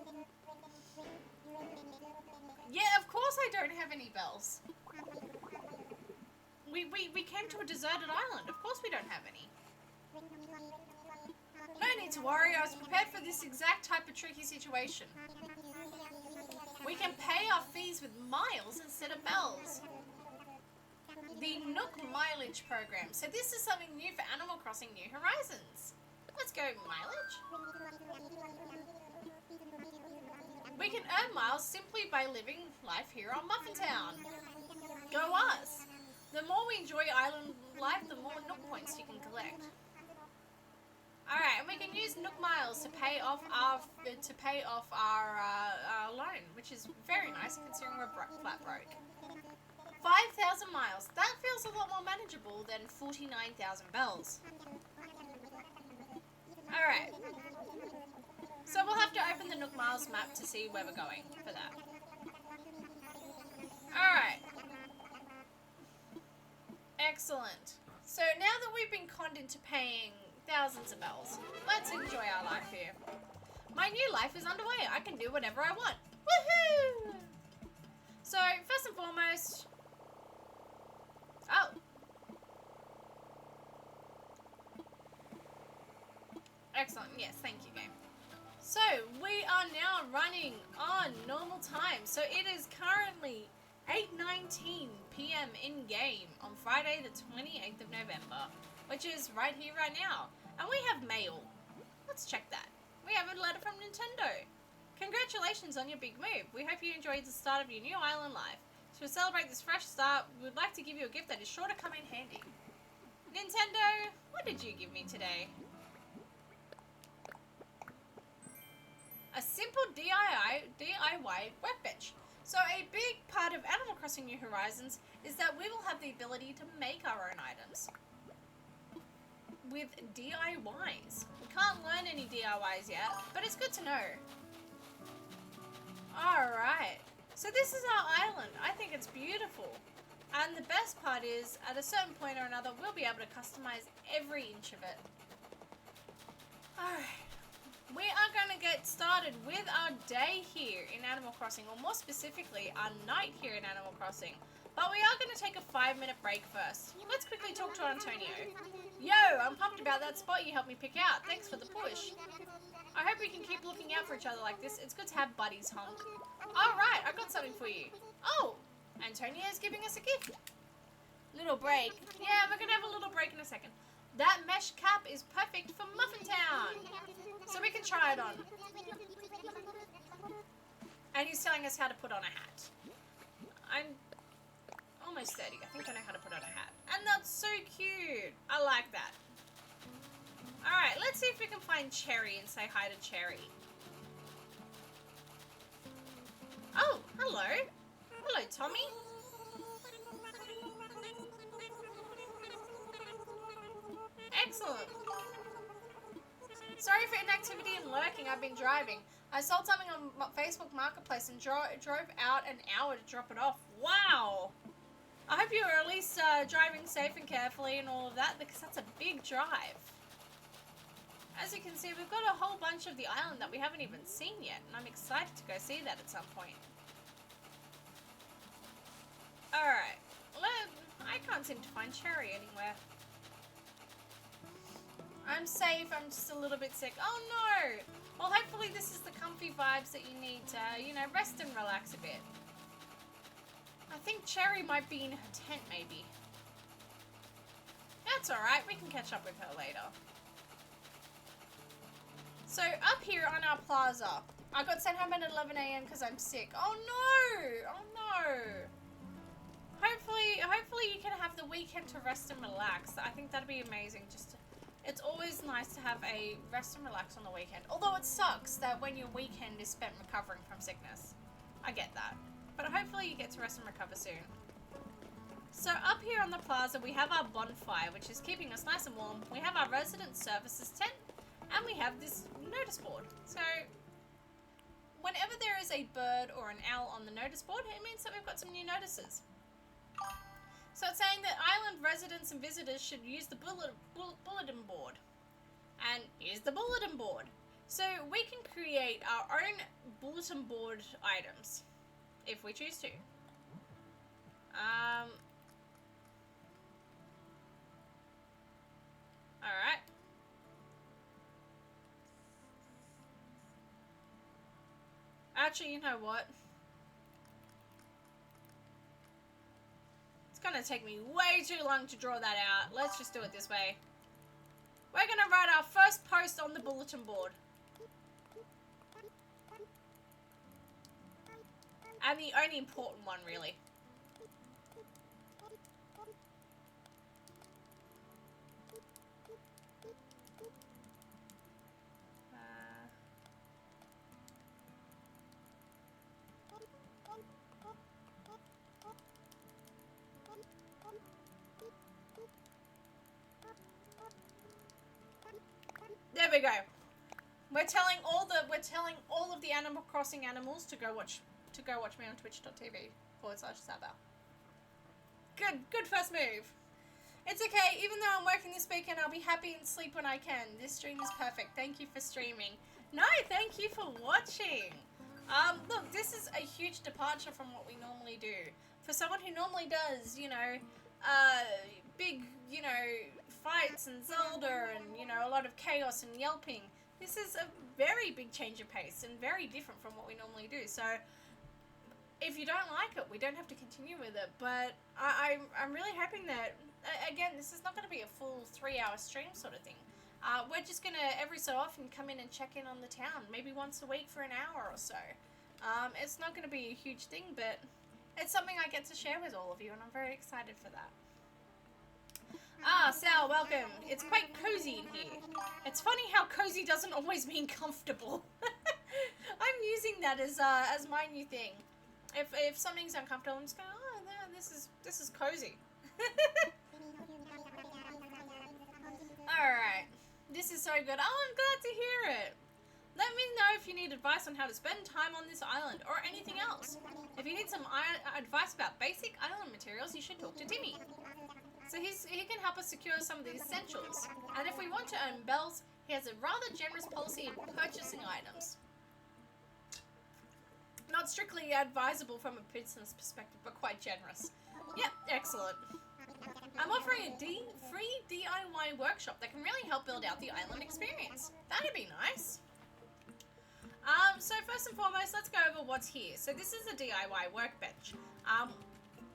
Yeah, of course I don't have any bells. We came to a deserted island. Of course we don't have any. No need to worry, I was prepared for this exact type of tricky situation. We can pay our fees with miles instead of bells. The Nook Mileage Program. So this is something new for Animal Crossing New Horizons. Let's go mileage. We can earn miles simply by living life here on Muffintown. Go us! The more we enjoy island life, the more Nook points you can collect. Alright, and we can use Nook Miles to pay off our loan, which is very nice considering we're flat broke. 5,000 miles. That feels a lot more manageable than 49,000 bells. Alright. So we'll have to open the Nook Miles map to see where we're going for that. Alright. Excellent. So now that we've been conned into paying thousands of bells, let's enjoy our life here. My new life is underway. I can do whatever I want. Woohoo! So, first and foremost... Oh. Excellent. Yes, thank you, game. So, we are now running on normal time. So, it is currently 8:19 p.m. in-game on Friday the 28th of November, which is right here, right now. And we have mail. Let's check that. We have a letter from Nintendo. Congratulations on your big move. We hope you enjoyed the start of your new island life. To celebrate this fresh start, we would like to give you a gift that is sure to come in handy. Nintendo, what did you give me today? A simple DIY workbench. So a big part of Animal Crossing New Horizons is that we will have the ability to make our own items with DIYs. We can't learn any DIYs yet, but it's good to know. Alright, so this is our island. I think it's beautiful. And the best part is, at a certain point or another, we'll be able to customize every inch of it. Alright. We are going to get started with our day here in Animal Crossing, or more specifically, our night here in Animal Crossing. But we are going to take a 5-minute break first. Let's quickly talk to Antonio. Yo, I'm pumped about that spot you helped me pick out. Thanks for the push. I hope we can keep looking out for each other like this. It's good to have buddies, honk. Alright, I've got something for you. Oh, Antonio's giving us a gift. Little break. Yeah, we're going to have a little break in a second. That mesh cap is perfect for Muffintown. So we can try it on. And he's telling us how to put on a hat. I'm almost 30. I think I know how to put on a hat. And that's so cute. I like that. Alright, let's see if we can find Cherry and say hi to Cherry. Oh, hello. Hello, Tommy. Excellent. Sorry for inactivity and lurking. I've been driving. I sold something on Facebook Marketplace and drove out an hour to drop it off. Wow. I hope you are at least driving safe and carefully and all of that, because that's a big drive. As you can see, we've got a whole bunch of the island that we haven't even seen yet, and I'm excited to go see that at some point. Alright. I can't seem to find Cherry anywhere. I'm safe, I'm just a little bit sick. Oh no! Well, hopefully this is the comfy vibes that you need to, you know, rest and relax a bit. I think Cherry might be in her tent, maybe. That's alright, we can catch up with her later. So up here on our plaza, I got sent home at 11 a.m. because I'm sick. Oh no! Oh no! Hopefully you can have the weekend to rest and relax. I think that'd be amazing. It's always nice to have a rest and relax on the weekend. Although it sucks that when your weekend is spent recovering from sickness. I get that. But hopefully you get to rest and recover soon. So up here on the plaza we have our bonfire, which is keeping us nice and warm. We have our resident services tent, and we have this notice board. So whenever there is a bird or an owl on the notice board, it means that we've got some new notices. So it's saying that island residents and visitors should use the bulletin board. And here's the bulletin board. So we can create our own bulletin board items, if we choose to. Alright. Actually, you know what? It's gonna take me way too long to draw that out. Let's just do it this way. We're gonna write our first post on the bulletin board. And the only important one, really. There we go. We're telling all of the Animal Crossing animals to go watch me on twitch.tv/Sabah. Good first move. It's okay, even though I'm working this weekend, I'll be happy and sleep when I can. This stream is perfect. Thank you for streaming. No, thank you for watching. Look, this is a huge departure from what we normally do. For someone who normally does, you know, big, you know, fights and Zelda and, you know, a lot of chaos and yelping, this is a very big change of pace and very different from what we normally do. So if you don't like it, we don't have to continue with it. But I'm really hoping that, again, this is not going to be a full 3-hour stream sort of thing. We're just going to every so often come in and check in on the town, maybe once a week for an hour or so. It's not going to be a huge thing, but it's something I get to share with all of you, and I'm very excited for that. Ah, Sal, welcome. It's quite cozy in here. It's funny how cozy doesn't always mean comfortable. I'm using that as my new thing. If something's uncomfortable, I'm just going, oh, no, this is cozy. Alright. This is so good. Oh, I'm glad to hear it. Let me know if you need advice on how to spend time on this island or anything else. If you need some advice about basic island materials, you should talk to Timmy. So he can help us secure some of the essentials. And if we want to earn bells, he has a rather generous policy of purchasing items. Not strictly advisable from a business perspective, but quite generous. Yep, excellent. I'm offering a free DIY workshop that can really help build out the island experience. That'd be nice. So first and foremost, let's go over what's here. So this is a DIY workbench.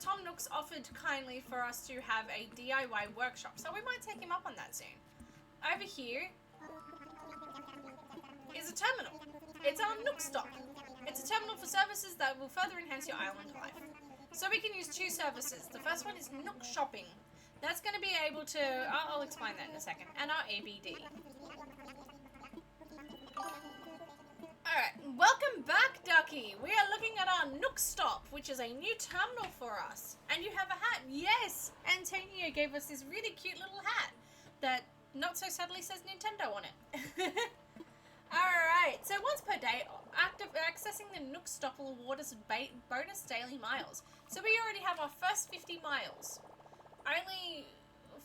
Tom Nook's offered kindly for us to have a DIY workshop, so we might take him up on that soon. Over here is a terminal. It's our Nook Stop. It's a terminal for services that will further enhance your island life. So we can use 2 services. The first one is Nook Shopping. That's going to be able to... I'll explain that in a second. And our ABD. Alright, welcome back, Ducky. We are looking at our Nook Stop, which is a new terminal for us. And you have a hat. Yes! Antonio gave us this really cute little hat that not so sadly says Nintendo on it. Alright, so once per day, accessing the Nook Stop will award us bonus daily miles. So we already have our first 50 miles. Only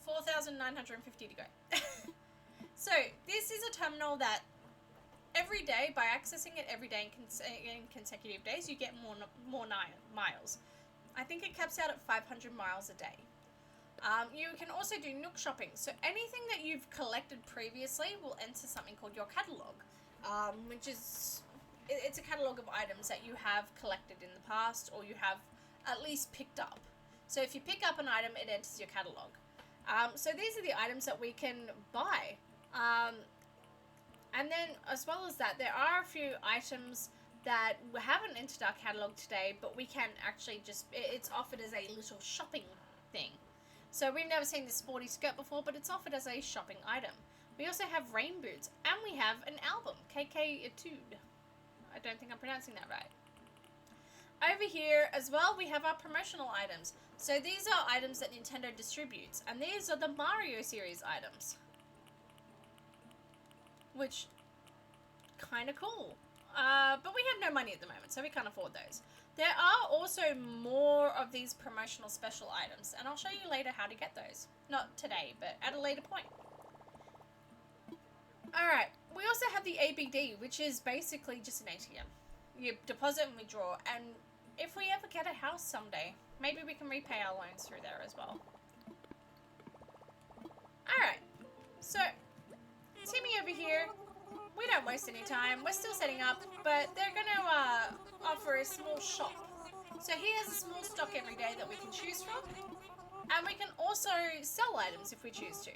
4,950 to go. So this is a terminal that every day, by accessing it every day in consecutive days, you get more miles. I think it caps out at 500 miles a day. You can also do Nook Shopping. So anything that you've collected previously will enter something called your catalogue, which is, it's a catalogue of items that you have collected in the past or you have at least picked up. So if you pick up an item, it enters your catalogue. So these are the items that we can buy. And then, as well as that, there are a few items that haven't entered our catalogue today, but we can actually just, it's offered as a little shopping thing. So we've never seen this sporty skirt before, but it's offered as a shopping item. We also have rain boots, and we have an album, KK Etude. I don't think I'm pronouncing that right. Over here as well, we have our promotional items. So these are items that Nintendo distributes, and these are the Mario series items. Which, kind of cool. But we have no money at the moment, so we can't afford those. There are also more of these promotional special items, and I'll show you later how to get those. Not today, but at a later point. Alright, we also have the ABD, which is basically just an ATM. You deposit and withdraw, and if we ever get a house someday, maybe we can repay our loans through there as well. Alright, so Timmy over here, we don't waste any time. We're still setting up, but they're going to offer a small shop. So he has a small stock every day that we can choose from, and we can also sell items if we choose to.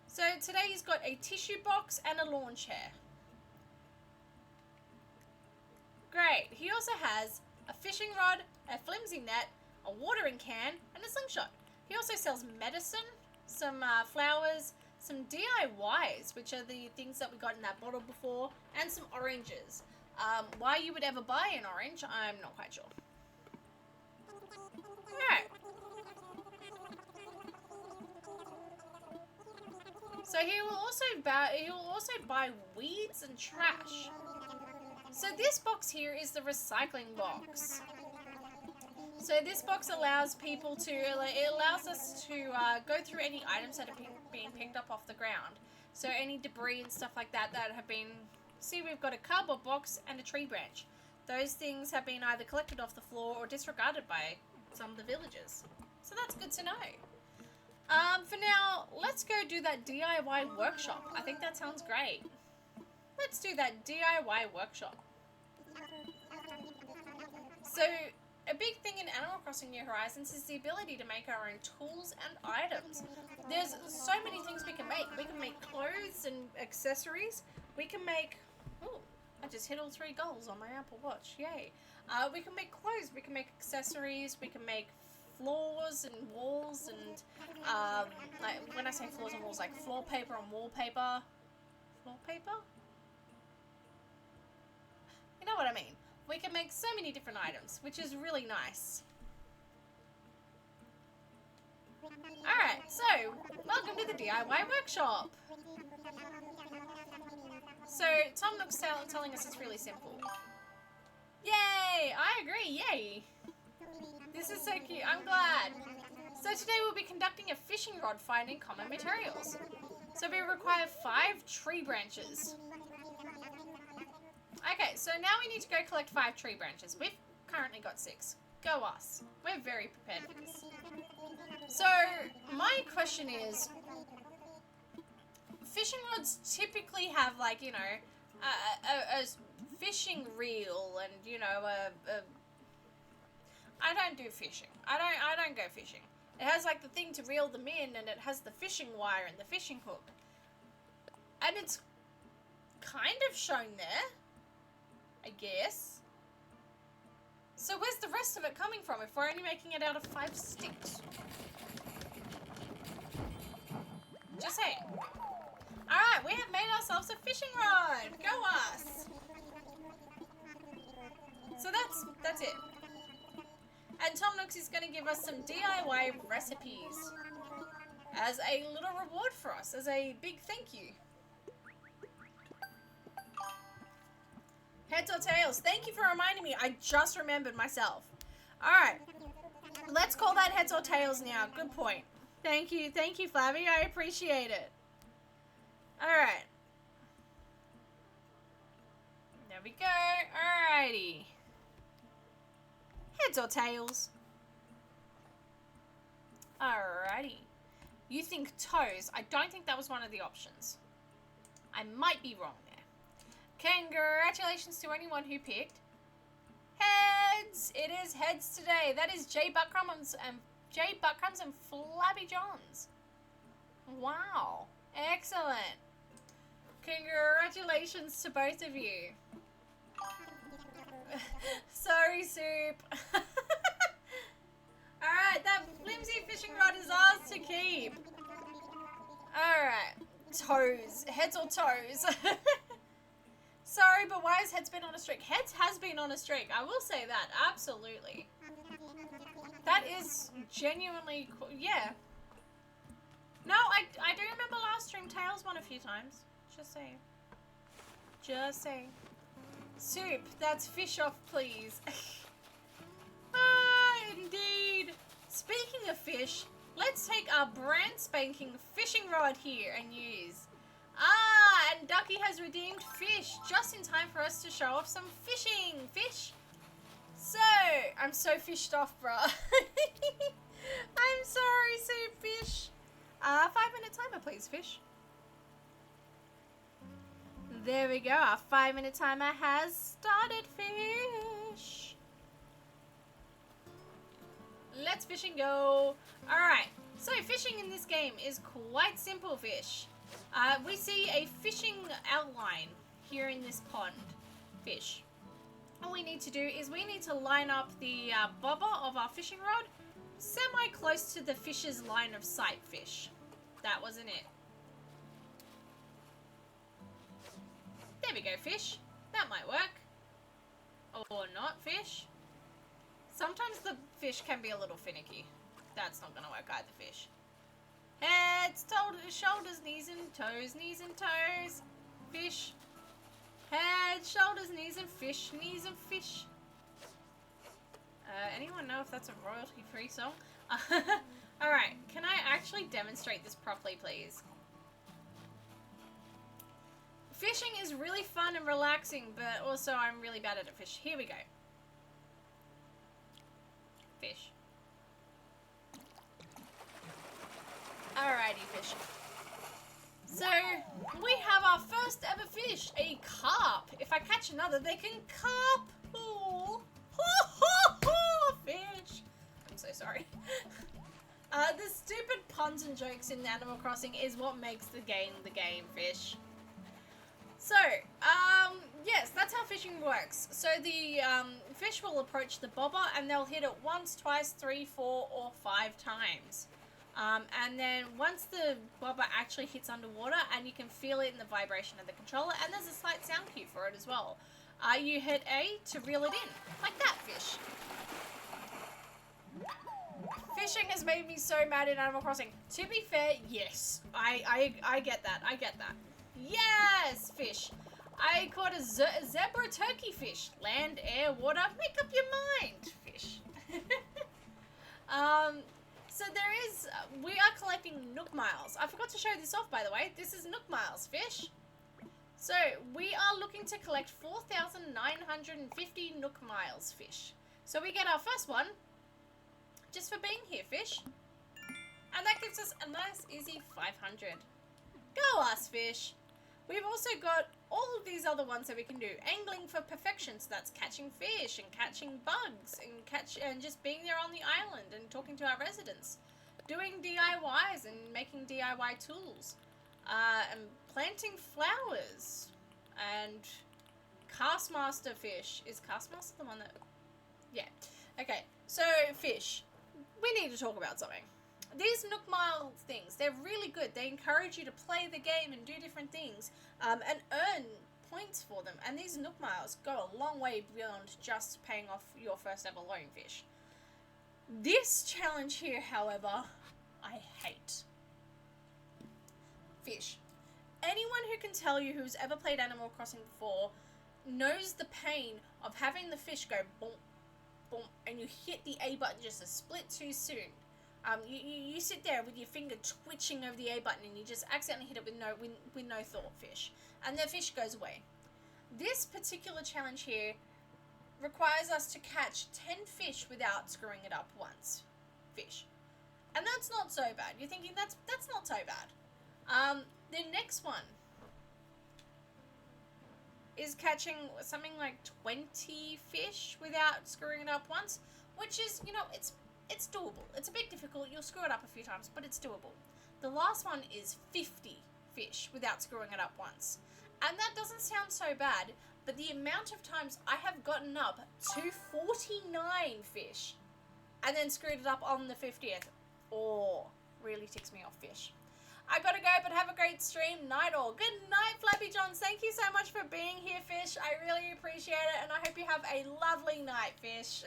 So today he's got a tissue box and a lawn chair. Great. He also has a fishing rod, a flimsy net, a watering can, and a slingshot. He also sells medicine, some flowers, some DIYs, which are the things that we got in that bottle before, and some oranges. Why you would ever buy an orange, I'm not quite sure. Alright. So he will also buy weeds and trash. So this box here is the recycling box. So this box allows people to, it allows us to go through any items that are being picked up off the ground. So any debris and stuff like that that have been, see we've got a cardboard box and a tree branch. Those things have been either collected off the floor or disregarded by some of the villagers. So that's good to know. For now, let's go do that DIY workshop. I think that sounds great. Let's do that DIY workshop. So, a big thing in Animal Crossing New Horizons is the ability to make our own tools and items. There's so many things we can make. We can make clothes and accessories. We can make... Ooh, I just hit all 3 goals on my Apple Watch. Yay. We can make clothes. We can make accessories. We can make floors and walls and... like when I say floors and walls, like floor paper and wallpaper. Floor paper? You know what I mean. We can make so many different items, which is really nice. Alright, so, welcome to the DIY workshop. So, Tom Nook's telling us it's really simple. Yay! I agree, yay! This is so cute, I'm glad. So today we'll be conducting a fishing rod finding common materials. So we require 5 tree branches. Okay, so now we need to go collect 5 tree branches. We've currently got 6. Go us. We're very prepared for this. So, my question is, fishing rods typically have, like, you know, a fishing reel and, you know, I don't do fishing. I don't go fishing. It has, like, the thing to reel them in, and it has the fishing wire and the fishing hook. And it's kind of shown there, I guess. So where's the rest of it coming from if we're only making it out of 5 sticks? Just saying. Alright, we have made ourselves a fishing rod. Go us. So that's it. And Tom Nooks is going to give us some DIY recipes as a little reward for us, as a big thank you. Heads or tails? Thank you for reminding me. I just remembered myself. Alright. Let's call that heads or tails now. Good point. Thank you, Flabby. I appreciate it. Alright. There we go. Alrighty. Heads or tails? Alrighty. You think toes. I don't think that was one of the options. I might be wrong there. Congratulations to anyone who picked heads. It is heads today. That is Jay Buttcrumbs and Flabby Johns. Wow. Excellent. Congratulations to both of you. Sorry, Soup. Alright, that flimsy fishing rod is ours to keep. Alright. Toes. Heads or toes? Sorry, but why has Heads been on a streak? Heads has been on a streak. I will say that. Absolutely. That is genuinely cool. Yeah. No, I do remember last stream Tails won a few times. Just saying. Just saying. Soup, that's fish off, please. Ah, indeed. Speaking of fish, let's take our brand spanking fishing rod here and use. Ah, and Ducky has redeemed fish just in time for us to show off some fishing. Fish. So, I'm so fished off, bruh. I'm sorry, Soup Fish. 5-minute timer, please, Fish. There we go. Our 5-minute timer has started, Fish. Let's fish and go. Alright, so fishing in this game is quite simple, Fish. We see a fishing outline here in this pond, Fish. All we need to do is we need to line up the bobber of our fishing rod semi-close to the fish's line of sight, Fish. That wasn't it. There we go, Fish. That might work. Or not, Fish. Sometimes the fish can be a little finicky. That's not going to work either, Fish. Heads, shoulders, knees and toes, knees and toes. Fish. Head, shoulders, knees and fish, knees and fish. Anyone know if that's a royalty-free song? Alright, can I actually demonstrate this properly, please? Fishing is really fun and relaxing, but also I'm really bad at it. Fish. Here we go. Fish. Alrighty, Fish. So, we have our first ever fish, a carp. If I catch another, they can carpool. Fish. I'm so sorry. The stupid puns and jokes in Animal Crossing is what makes the game, Fish. So, yes, that's how fishing works. So the fish will approach the bobber and they'll hit it once, twice, 3, 4, or 5 times. And then once the bobber actually hits underwater and you can feel it in the vibration of the controller, and there's a slight sound cue for it as well. You hit A to reel it in, like that, Fish. Fishing has made me so mad in Animal Crossing. To be fair, yes, I get that, Yes, Fish. I caught a zebra turkey fish. Land, air, water, make up your mind, Fish. So there is, we are collecting Nook Miles. I forgot to show this off, by the way. This is Nook Miles, Fish. So, we are looking to collect 4,950 Nook Miles, Fish. So we get our first one, just for being here, Fish. And that gives us a nice, easy 500. Go us, Fish. We've also got all of these other ones that we can do. Angling for perfection, so that's catching fish and catching bugs and just being there on the island and talking to our residents. Doing DIYs and making DIY tools. And planting flowers. And Castmaster Fish. Is Castmaster the one that... Yeah. Okay, so Fish. We need to talk about something. These Nook Mile things, they're really good. They encourage you to play the game and do different things and earn points for them. And these Nook Miles go a long way beyond just paying off your first ever loan, Fish. This challenge here, however, I hate. Fish. Anyone who can tell you who's ever played Animal Crossing before knows the pain of having the fish go boom, boom, and you hit the A button just a split too soon. You sit there with your finger twitching over the A button and you just accidentally hit it with no thought, Fish. And the fish goes away. This particular challenge here requires us to catch 10 fish without screwing it up once. Fish. And that's not so bad. You're thinking that's not so bad. The next one is catching something like 20 fish without screwing it up once, which is, you know, it's doable. It's a bit difficult. You'll screw it up a few times, but it's doable. The last one is 50 fish without screwing it up once. And that doesn't sound so bad, but the amount of times I have gotten up to 49 fish and then screwed it up on the 50th, really ticks me off, fish. I gotta go, but have a great stream. Night all. Good night, Flappy Johns. Thank you so much for being here, fish. I really appreciate it, and I hope you have a lovely night, fish.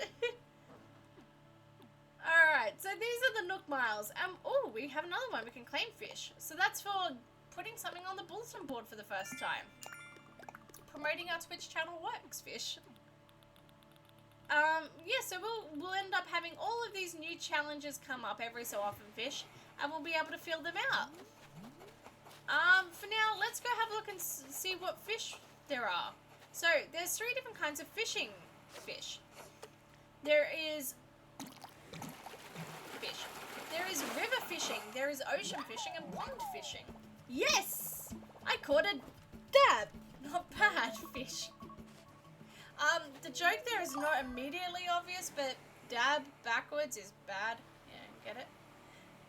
Alright, so these are the Nook Miles. We have another one. We can claim fish. So that's for putting something on the bulletin board for the first time. Promoting our Twitch channel works, fish. Yeah, so we'll end up having all of these new challenges come up every so often, fish, and we'll be able to fill them out. For now, let's go have a look and see what fish there are. So, there's 3 different kinds of fishing fish. There is fish. There is river fishing, there is ocean fishing, and pond fishing. Yes! I caught a dab. Not bad, fish. The joke there is not immediately obvious, but dab backwards is bad. Yeah, get it?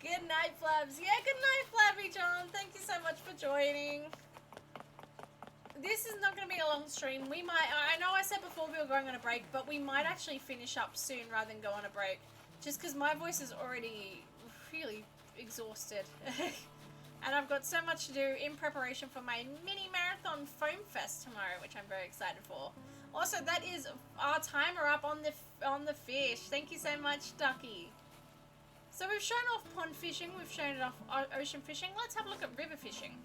Good night, Flabs. Yeah, good night, Flabby John. Thank you so much for joining. This is not going to be a long stream. We might, I know I said before we were going on a break, but we might actually finish up soon rather than go on a break. Just because my voice is already really exhausted. And I've got so much to do in preparation for my mini marathon foam fest tomorrow, which I'm very excited for. Also, that is our timer up on the fish. Thank you so much, Ducky. So we've shown off pond fishing, we've shown it off ocean fishing. Let's have a look at river fishing.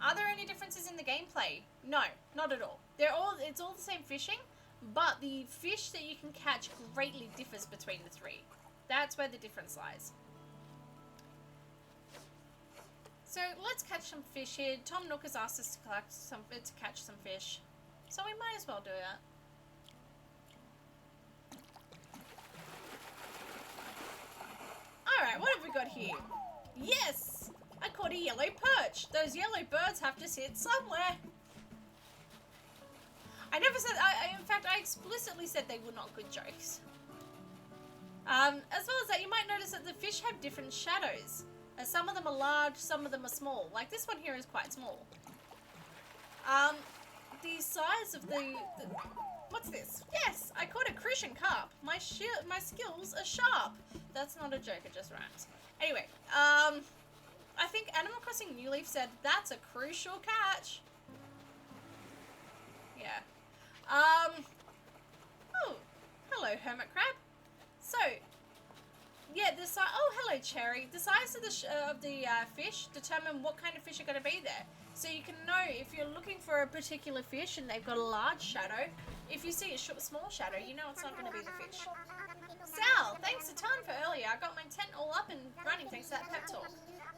Are there any differences in the gameplay? No, not at all. It's all the same fishing, but the fish that you can catch greatly differs between the 3. That's where the difference lies. So let's catch some fish here. Tom Nook has asked us to catch some fish, so we might as well do that. Alright, what have we got here? Yes! I caught a yellow perch. Those yellow birds have to sit somewhere. I never said, in fact, I explicitly said they were not good jokes. As well as that, you might notice that the fish have different shadows. Some of them are large, some of them are small. Like this one here is quite small. The size of the what's this? Yes, I caught a crucian carp. My skills are sharp. That's not a joke, it just rhymes. Anyway, I think Animal Crossing New Leaf said that's a crucial catch. Yeah. Oh, hello, Hermit Crab. So, yeah, oh, hello, Cherry. The size of the fish determine what kind of fish are going to be there. So you can know if you're looking for a particular fish and they've got a large shadow. If you see a small shadow, you know it's not going to be the fish. Sal, thanks a ton for earlier. I got my tent all up and running thanks to that pep talk.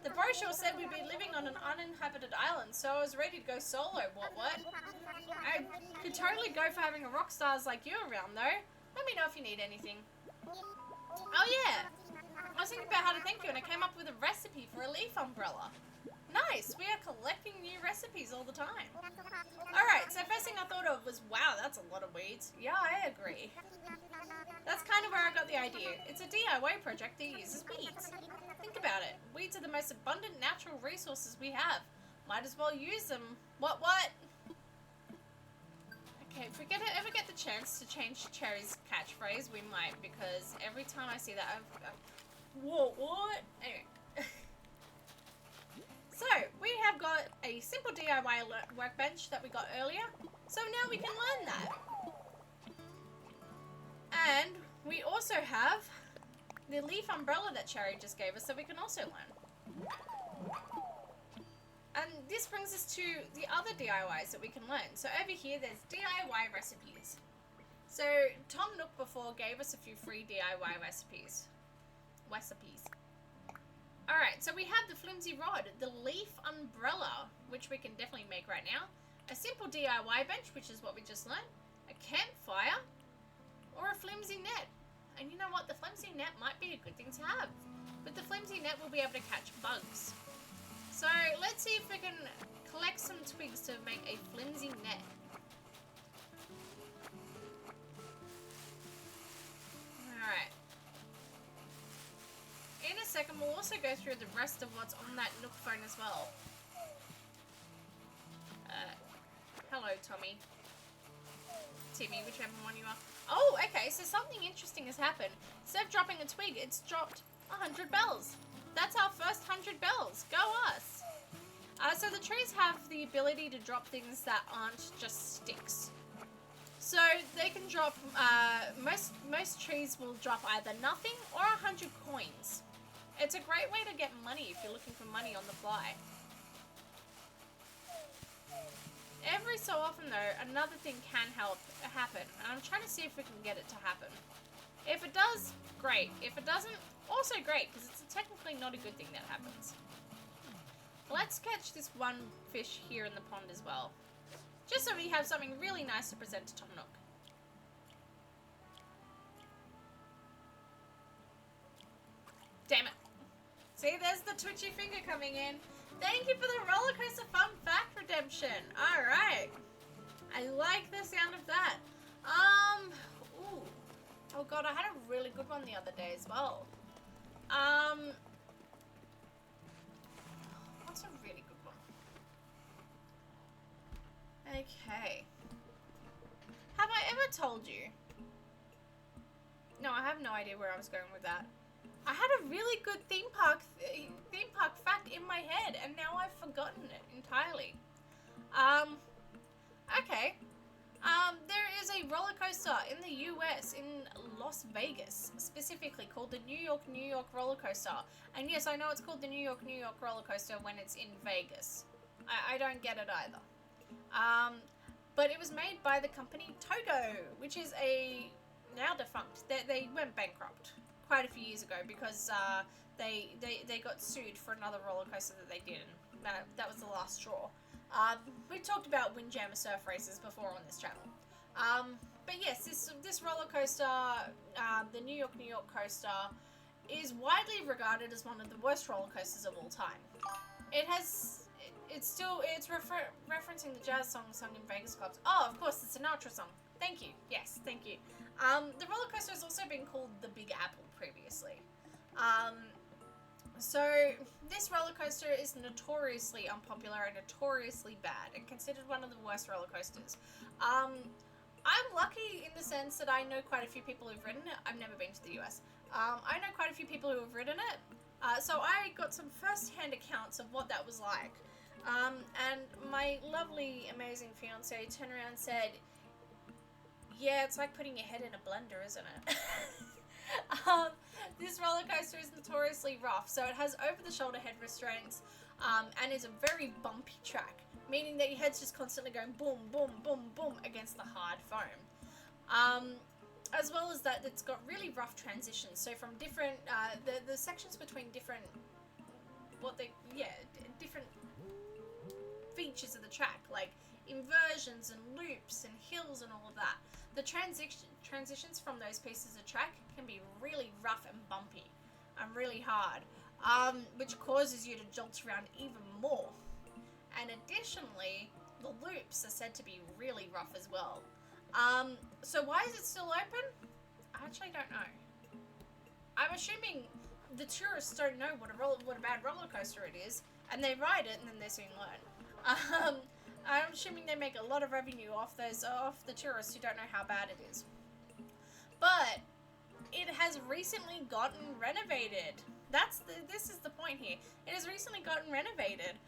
The brochure said we'd be living on an uninhabited island, so I was ready to go solo. What? I could totally go for having a rock stars like you around, though. Let me know if you need anything. Oh, yeah. I was thinking about how to thank you, and I came up with a recipe for a leaf umbrella. Nice. We are collecting new recipes all the time. Alright, so first thing I thought of was, wow, that's a lot of weeds. Yeah, I agree. That's kind of where I got the idea. It's a DIY project that uses weeds. Think about it. Weeds are the most abundant natural resources we have. Might as well use them. What? Okay, if we ever get the chance to change Cherry's catchphrase, we might, because every time I see that, Whoa, what? Anyway. So, we have got a simple DIY workbench that we got earlier. So now we can learn that. And we also have the leaf umbrella that Cherry just gave us, so we can also learn. And this brings us to the other DIYs that we can learn. So over here, there's DIY recipes. So Tom Nook before gave us a few free DIY recipes. Alright, so we have the flimsy rod, the leaf umbrella, which we can definitely make right now, a simple DIY bench, which is what we just learned, a campfire, or a flimsy net. And you know what? The flimsy net might be a good thing to have. With the flimsy net, we'll be able to catch bugs. So let's see if we can collect some twigs to make a flimsy net. Alright. In a second, we'll also go through the rest of what's on that Nook phone as well. Hello, Tommy. Timmy, whichever one you are. Oh, okay, so something interesting has happened. Instead of dropping a twig, it's dropped 100 bells. That's our first 100 bells. Go us! So the trees have the ability to drop things that aren't just sticks. So they can drop, most trees will drop either nothing or 100 coins. It's a great way to get money if you're looking for money on the fly. Every so often though, another thing can happen, and I'm trying to see if we can get it to happen. If it does, great. If it doesn't, also great, because it's technically not a good thing that happens. Let's catch this one fish here in the pond as well. Just so we have something really nice to present to Tom Nook. Damn it. See, there's the twitchy finger coming in. Thank you for the roller coaster fun fact redemption. Alright. I like the sound of that. Ooh. Oh god, I had a really good one the other day as well. What's a really good one? Okay. Have I ever told you? No, I have no idea where I was going with that. I had a really good theme park fact in my head, and now I've forgotten it entirely. Okay. There is a roller coaster in the US, in Las Vegas, specifically called the New York roller coaster. And yes, I know it's called the New York roller coaster when it's in Vegas. I don't get it either. But it was made by the company Togo, which is now defunct. They went bankrupt quite a few years ago because they got sued for another roller coaster that they did, and that was the last straw. We talked about Windjammer surf races before on this channel. But yes, this roller coaster, the New York coaster, is widely regarded as one of the worst roller coasters of all time. It's referencing the jazz song sung in Vegas clubs. Oh, of course, the Sinatra song. Thank you. Yes, thank you. The roller coaster has also been called the Big Apple previously. So this roller coaster is notoriously unpopular and notoriously bad and considered one of the worst roller coasters. I'm lucky in the sense that I know quite a few people who've ridden it. I've never been to the US. I know quite a few people who have ridden it. So I got some first-hand accounts of what that was like. And my lovely, amazing fiance turned around and said, yeah, it's like putting your head in a blender, isn't it? This roller coaster is notoriously rough, so it has over-the-shoulder head restraints, and is a very bumpy track, meaning that your head's just constantly going boom, boom, boom, boom against the hard foam. As well as that, it's got really rough transitions, so from different, the sections between different, different features of the track, like inversions and loops and hills and all of that. The transitions from those pieces of track can be really rough and bumpy and really hard, which causes you to jolt around even more. And additionally, the loops are said to be really rough as well. So why is it still open? I actually don't know. I'm assuming the tourists don't know what a bad roller coaster it is, and they ride it and then they soon learn. I'm assuming they make a lot of revenue off the tourists who don't know how bad it is. But it has recently gotten renovated. This is the point here. It has recently gotten renovated.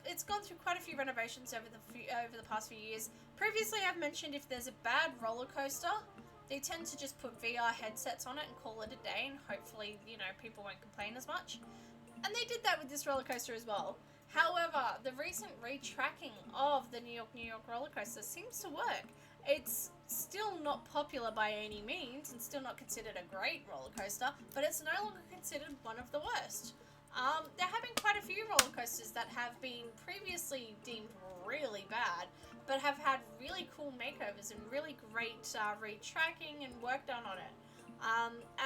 It's gone through quite a few renovations over the past few years. Previously, I've mentioned if there's a bad roller coaster, they tend to just put VR headsets on it and call it a day, and hopefully, people won't complain as much. And they did that with this roller coaster as well. However, the recent retracking of the New York roller coaster seems to work. It's still not popular by any means and still not considered a great roller coaster, but it's no longer considered one of the worst. There have been quite a few roller coasters that have been previously deemed really bad, but have had really cool makeovers and really great retracking and work done on it.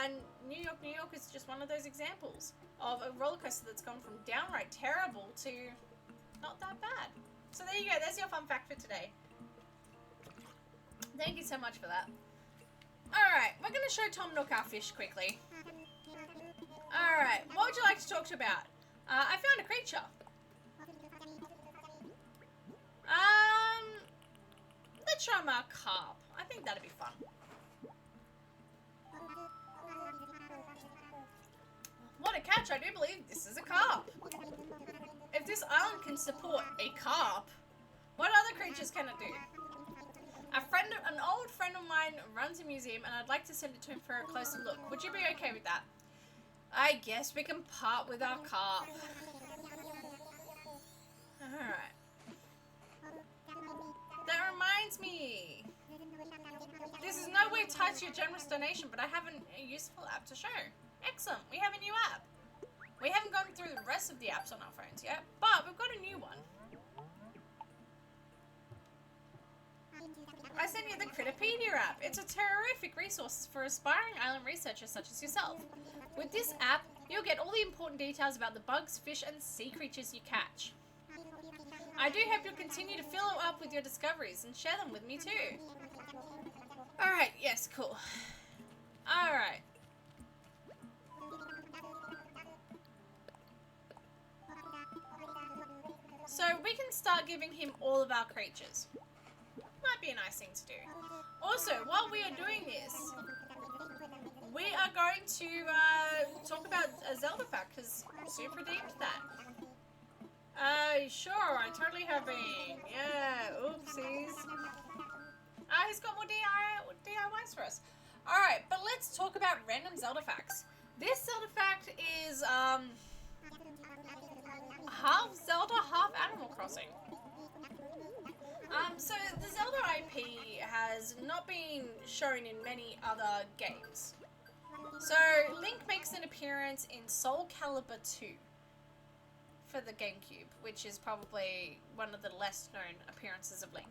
And New York is just one of those examples of a roller coaster that's gone from downright terrible to not that bad. So there you go, there's your fun fact for today. Thank you so much for that. Alright, we're going to show Tom Nook our fish quickly. Alright, what would you like to talk about? I found a creature. Let's show him our carp. I think that'd be fun. What a catch, I do believe this is a carp. If this island can support a carp, what other creatures can it do? An old friend of mine runs a museum and I'd like to send it to him for a closer look. Would you be okay with that? I guess we can part with our carp. Alright. That reminds me. This is no way tied to your generous donation, but I have a useful app to show. Excellent, we have a new app. We haven't gone through the rest of the apps on our phones yet, but we've got a new one. I sent you the Critterpedia app. It's a terrific resource for aspiring island researchers such as yourself. With this app, you'll get all the important details about the bugs, fish, and sea creatures you catch. I do hope you'll continue to fill up with your discoveries and share them with me too. Alright, yes, cool. Alright. So we can start giving him all of our creatures. Might be a nice thing to do. Also, while we are doing this, we are going to talk about a Zelda fact, because Sue redeemed that. Sure, I totally have been. Yeah, oopsies. He's got more DIYs for us. Alright, but let's talk about random Zelda facts. This Zelda fact is, half Zelda, half Animal Crossing. So the Zelda IP has not been shown in many other games. So Link makes an appearance in Soul Calibur 2 for the GameCube, which is probably one of the less known appearances of Link.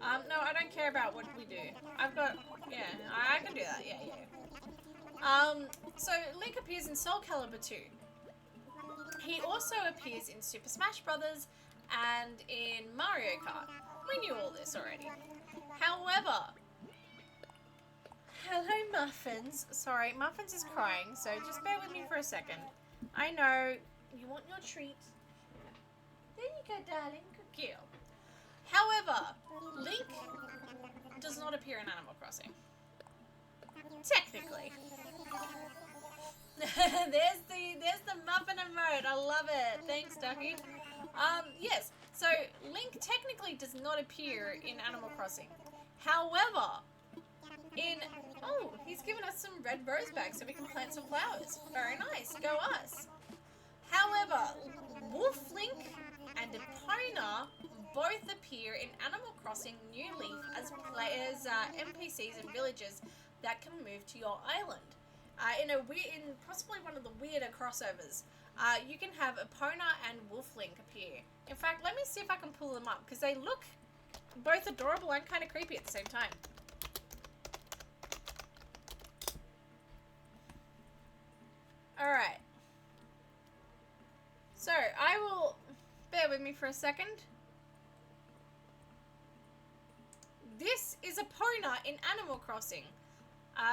No, I don't care about what we do. I've got, yeah, I can do that, yeah. So Link appears in Soul Calibur 2. He also appears in Super Smash Brothers and in Mario Kart. We knew all this already. However, hello Muffins. Sorry, Muffins is crying, so just bear with me for a second. I know, you want your treat. There you go, darling. Good girl. However, Link does not appear in Animal Crossing. Technically. there's the muffin emote. I love it. Thanks, Ducky. Yes. So Link technically does not appear in Animal Crossing. However, he's given us some red rose bags so we can plant some flowers. Very nice. Go us. However, Wolf Link and Epona both appear in Animal Crossing New Leaf as players, NPCs and villagers that can move to your island. In possibly one of the weirder crossovers, you can have Epona and Wolf Link appear. In fact, let me see if I can pull them up, because they look both adorable and kind of creepy at the same time. Alright. So, I will... Bear with me for a second. This is Epona in Animal Crossing.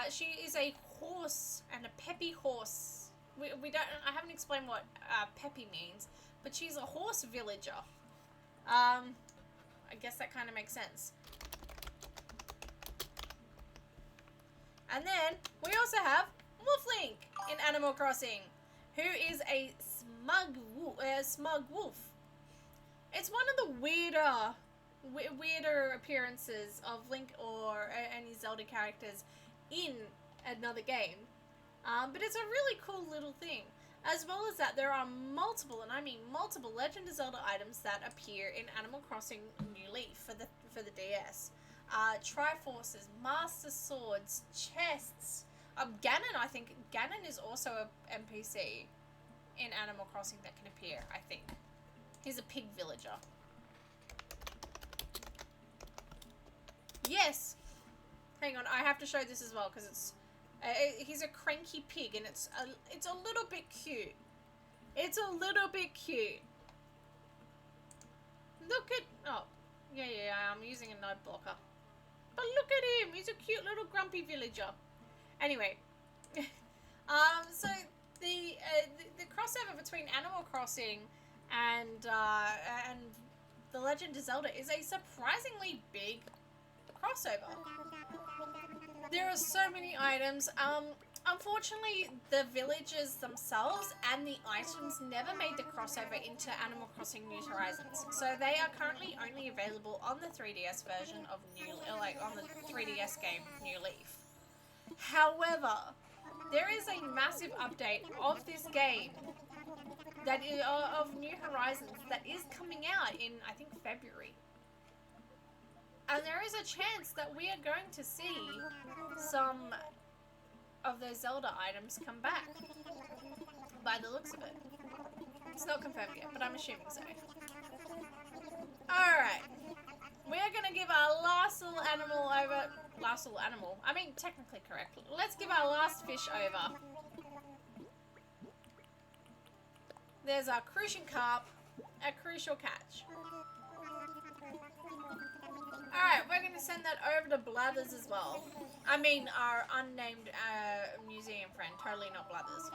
She is a horse, and a peppy horse. I haven't explained what peppy means, but she's a horse villager. I guess that kind of makes sense. And then we also have Wolf Link in Animal Crossing, who is a smug wolf. It's one of the weirder appearances of Link or any Zelda characters in another game. But it's a really cool little thing. As well as that, there are multiple, and I mean multiple, Legend of Zelda items that appear in Animal Crossing New Leaf for the DS. Triforces, Master Swords, chests. Ganon, I think. Ganon is also an NPC in Animal Crossing that can appear, I think. He's a pig villager. Yes! Hang on, I have to show this as well, because it's... he's a cranky pig, and it's a little bit cute. It's a little bit cute. Look at... Oh, yeah, I'm using a note blocker. But look at him! He's a cute little grumpy villager. Anyway. So, the crossover between Animal Crossing and The Legend of Zelda is a surprisingly big crossover. There are so many items. Unfortunately, the villages themselves and the items never made the crossover into Animal Crossing New Horizons. So they are currently only available on the 3DS version of on the 3DS game New Leaf. However, there is a massive update of this game that is of New Horizons that is coming out in, I think, February. And there is a chance that we are going to see some of those Zelda items come back, by the looks of it. It's not confirmed yet, but I'm assuming so. Alright. We're gonna give our last little animal over... Last little animal? I mean, technically correct. Let's give our last fish over. There's our crucian carp, a crucial catch. Alright, we're going to send that over to Blathers as well. I mean, our unnamed museum friend, totally not Blathers.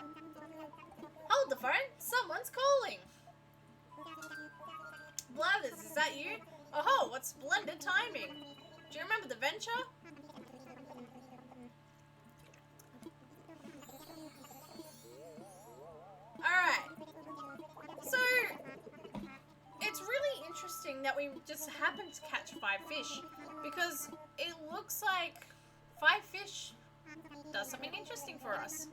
Hold the phone, someone's calling. Blathers, is that you? Oh, what splendid timing. Do you remember the venture? Alright. So, it's really interesting that we just happened to catch 5 fish, because it looks like 5 fish does something interesting for us.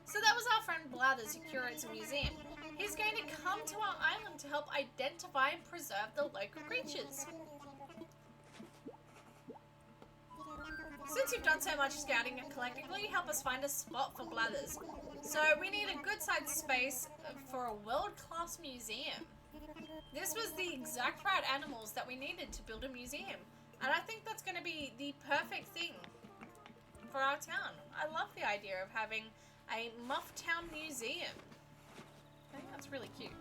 So that was our friend Blathers, who curates a museum. He's going to come to our island to help identify and preserve the local creatures. Since you've done so much scouting and collecting, will you help us find a spot for Blathers? So we need a good sized space for a world-class museum. This was the exact right animals that we needed to build a museum. And I think that's going to be the perfect thing for our town. I love the idea of having a Muffintown museum. I think that's really cute.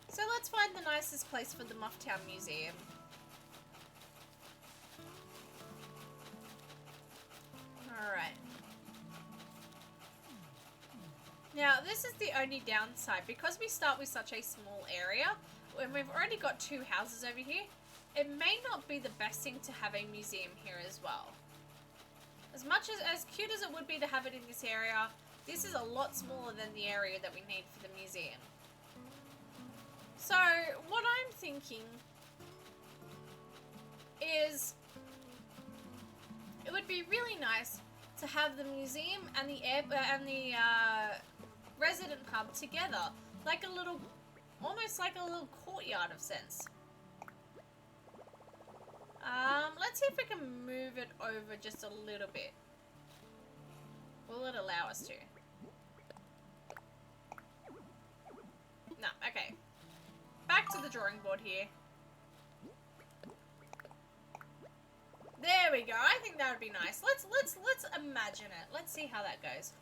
So let's find the nicest place for the Muffintown museum. Alright. Now, this is the only downside. Because we start with such a small area, and we've already got 2 houses over here, it may not be the best thing to have a museum here as well. As much as cute as it would be to have it in this area, this is a lot smaller than the area that we need for the museum. So, what I'm thinking is it would be really nice to have the museum and the resident hub together, like a little, almost like a little courtyard of sense. Let's see if we can move it over just a little bit. Will it allow us to? No, okay. Back to the drawing board here. There we go. I think that would be nice. Let's imagine it. Let's see how that goes.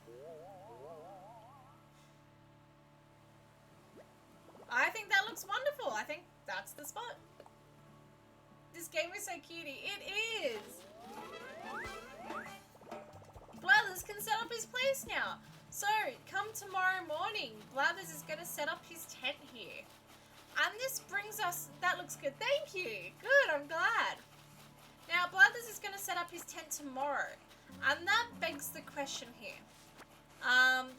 I think that looks wonderful. I think that's the spot. This game is so cutie. It is. Blathers can set up his place now. So, come tomorrow morning, Blathers is going to set up his tent here. And this brings us... That looks good. Thank you. Good, I'm glad. Now, Blathers is going to set up his tent tomorrow. And that begs the question here.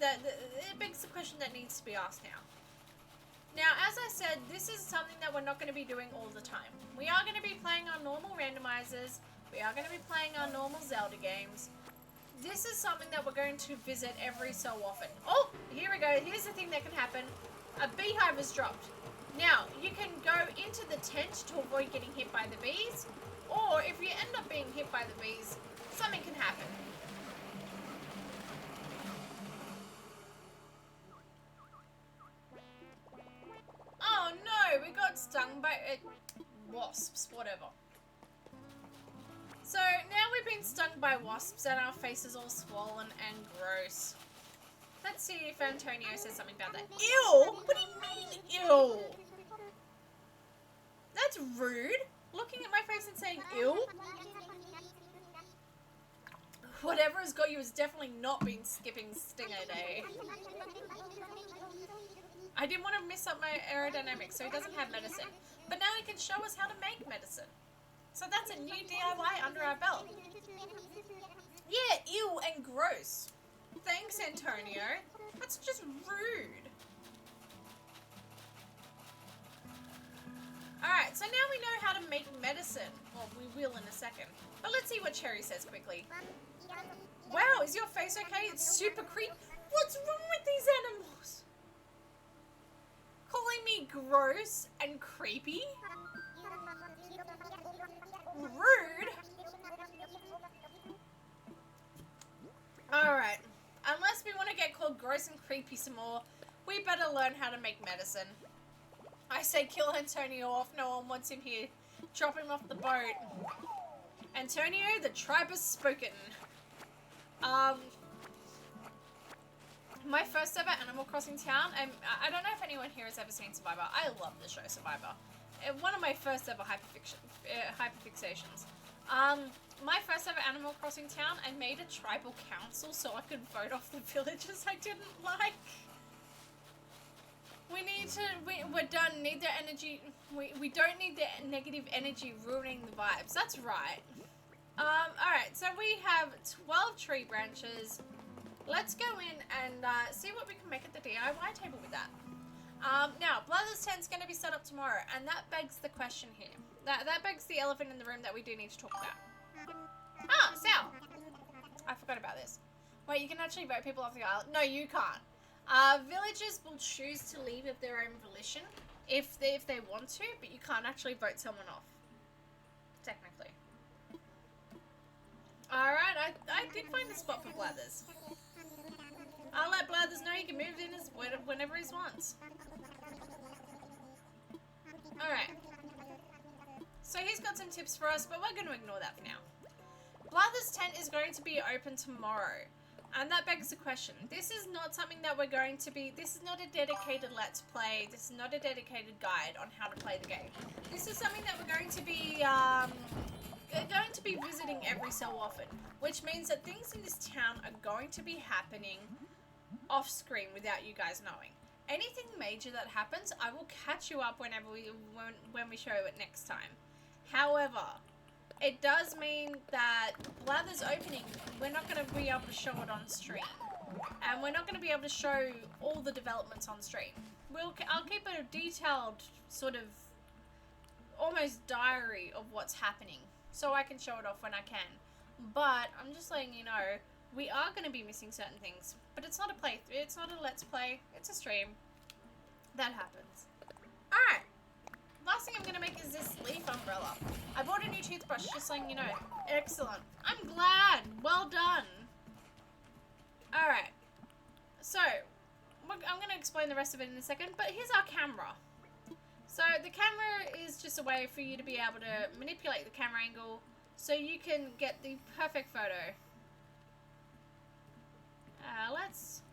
It begs the question that needs to be asked now. Now, as I said, this is something that we're not going to be doing all the time. We are going to be playing our normal randomizers. We are going to be playing our normal Zelda games. This is something that we're going to visit every so often. Oh, here we go. Here's the thing that can happen. A beehive is dropped. Now, you can go into the tent to avoid getting hit by the bees. Or, if you end up being hit by the bees, something can happen. Oh no, we got stung by wasps, whatever. So now we've been stung by wasps and our face is all swollen and gross. Let's see if Antonio says something about that. Ew! What do you mean, ew? That's rude. Looking at my face and saying ew? Whatever has got you has definitely not been skipping Stinger Day. I didn't want to mess up my aerodynamics, so he doesn't have medicine. But now he can show us how to make medicine. So that's a new DIY under our belt. Yeah, ew and gross. Thanks, Antonio. That's just rude. Alright, so now we know how to make medicine. Well, we will in a second. But let's see what Cherry says quickly. Wow, is your face okay? It's super creepy. What's wrong with these animals? Calling me gross and creepy? Rude. Alright. Unless we want to get called gross and creepy some more, we better learn how to make medicine. I say kill Antonio off. No one wants him here. Drop him off the boat. Antonio, the tribe has spoken. My first ever Animal Crossing town, and I don't know if anyone here has ever seen Survivor. I love the show Survivor. One of my first ever hyperfixations. My first ever Animal Crossing town, I made a tribal council so I could vote off the villagers I didn't like. We need to, we're done, need their energy, we don't need the negative energy ruining the vibes. That's right. Alright, so we have 12 tree branches. Let's go in and see what we can make at the DIY table with that. Now, Blother's tent's going to be set up tomorrow, and that begs the question here. That begs the elephant in the room that we do need to talk about. Ah, Sal! I forgot about this. Wait, you can actually vote people off the island? No, you can't. Villagers will choose to leave of their own volition if they want to, but you can't actually vote someone off. Technically. Alright, I did find a spot for Blathers. I'll let Blathers know he can move in whenever he wants. Alright. So he's got some tips for us, but we're going to ignore that for now. Blathers' tent is going to be open tomorrow. And that begs the question. This is not something that we're going to be... This is not a dedicated Let's Play. This is not a dedicated guide on how to play the game. This is something that we're going to be visiting every so often. Which means that things in this town are going to be happening off screen without you guys knowing. Anything major that happens, I will catch you up when we show it next time. However... It does mean that Blather's opening, we're not going to be able to show it on stream. And we're not going to be able to show all the developments on stream. I'll keep a detailed sort of almost diary of what's happening. So I can show it off when I can. But I'm just letting you know, we are going to be missing certain things. But it's not a playthrough, it's not a Let's Play, it's a stream. That happens. Alright. Last thing I'm going to make is this leaf umbrella. I bought a new toothbrush, just letting you know. Excellent. I'm glad. Well done. Alright. So, I'm going to explain the rest of it in a second, but here's our camera. So, the camera is just a way for you to be able to manipulate the camera angle so you can get the perfect photo. Let's...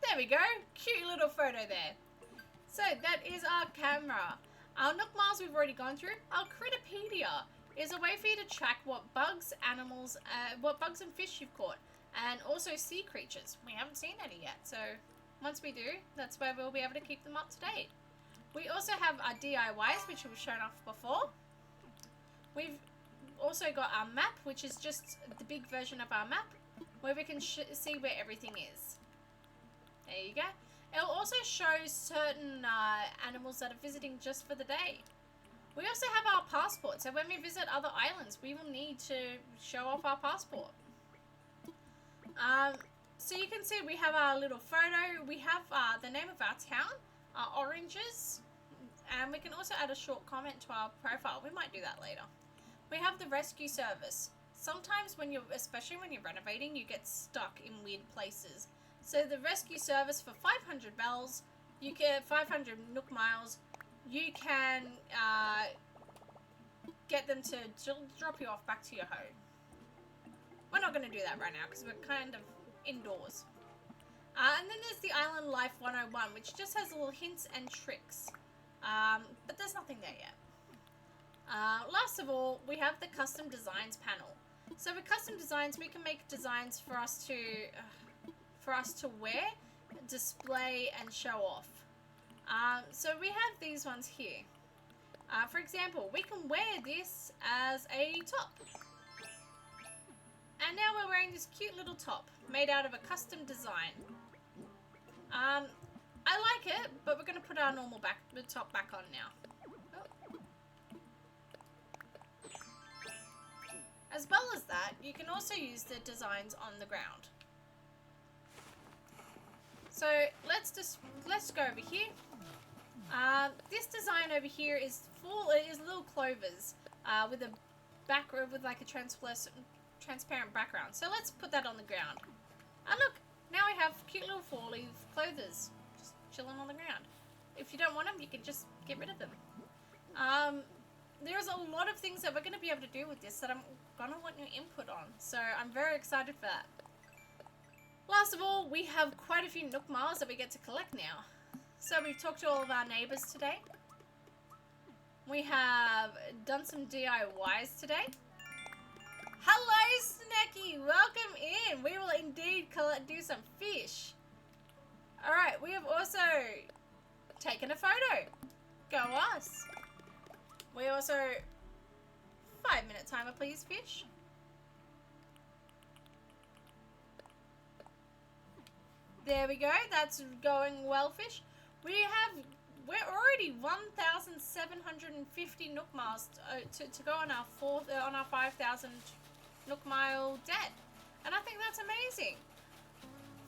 There we go. Cute little photo there. So that is our camera. Our Nook Miles we've already gone through. Our Critterpedia is a way for you to track what bugs, animals, what bugs and fish you've caught. And also sea creatures. We haven't seen any yet. So once we do, that's where we'll be able to keep them up to date. We also have our DIYs, which we've shown off before. We've also got our map, which is just the big version of our map, where we can see where everything is. There you go. It'll also show certain animals that are visiting just for the day. We also have our passport, so when we visit other islands, we will need to show off our passport. So you can see we have our little photo. We have the name of our town, our oranges, and we can also add a short comment to our profile. We might do that later. We have the rescue service. Sometimes especially when you're renovating, you get stuck in weird places. So the rescue service for 500 bells, you get 500 Nook Miles, you can get them to drop you off back to your home. We're not going to do that right now because we're kind of indoors. And then there's the Island Life 101, which just has little hints and tricks. But there's nothing there yet. Last of all, we have the custom designs panel. So with custom designs, we can make designs for us to wear display and show off. So we have these ones here. For example, we can wear this as a top. And now we're wearing this cute little top made out of a custom design. I like it, but we're going to put our normal top back on now. Oh. As well as that, you can also use the designs on the ground. So let's go over here. This design over here is little clovers with like a transparent background. So let's put that on the ground. And look, now we have cute little 4-leaf clovers just chilling on the ground. If you don't want them, you can just get rid of them. There's a lot of things that we're going to be able to do with this that I'm going to want your input on. So I'm very excited for that. Last of all, we have quite a few Nook Miles that we get to collect now. So we've talked to all of our neighbours today. We have done some DIYs today. Hello, Snacky! Welcome in! We will indeed do some fish. Alright, we have also taken a photo. Go us. We also... 5-minute timer, please, fish. There we go. That's going well, fish. We're already 1,750 Nook Miles to go on our 5,000 Nook Mile debt, and I think that's amazing.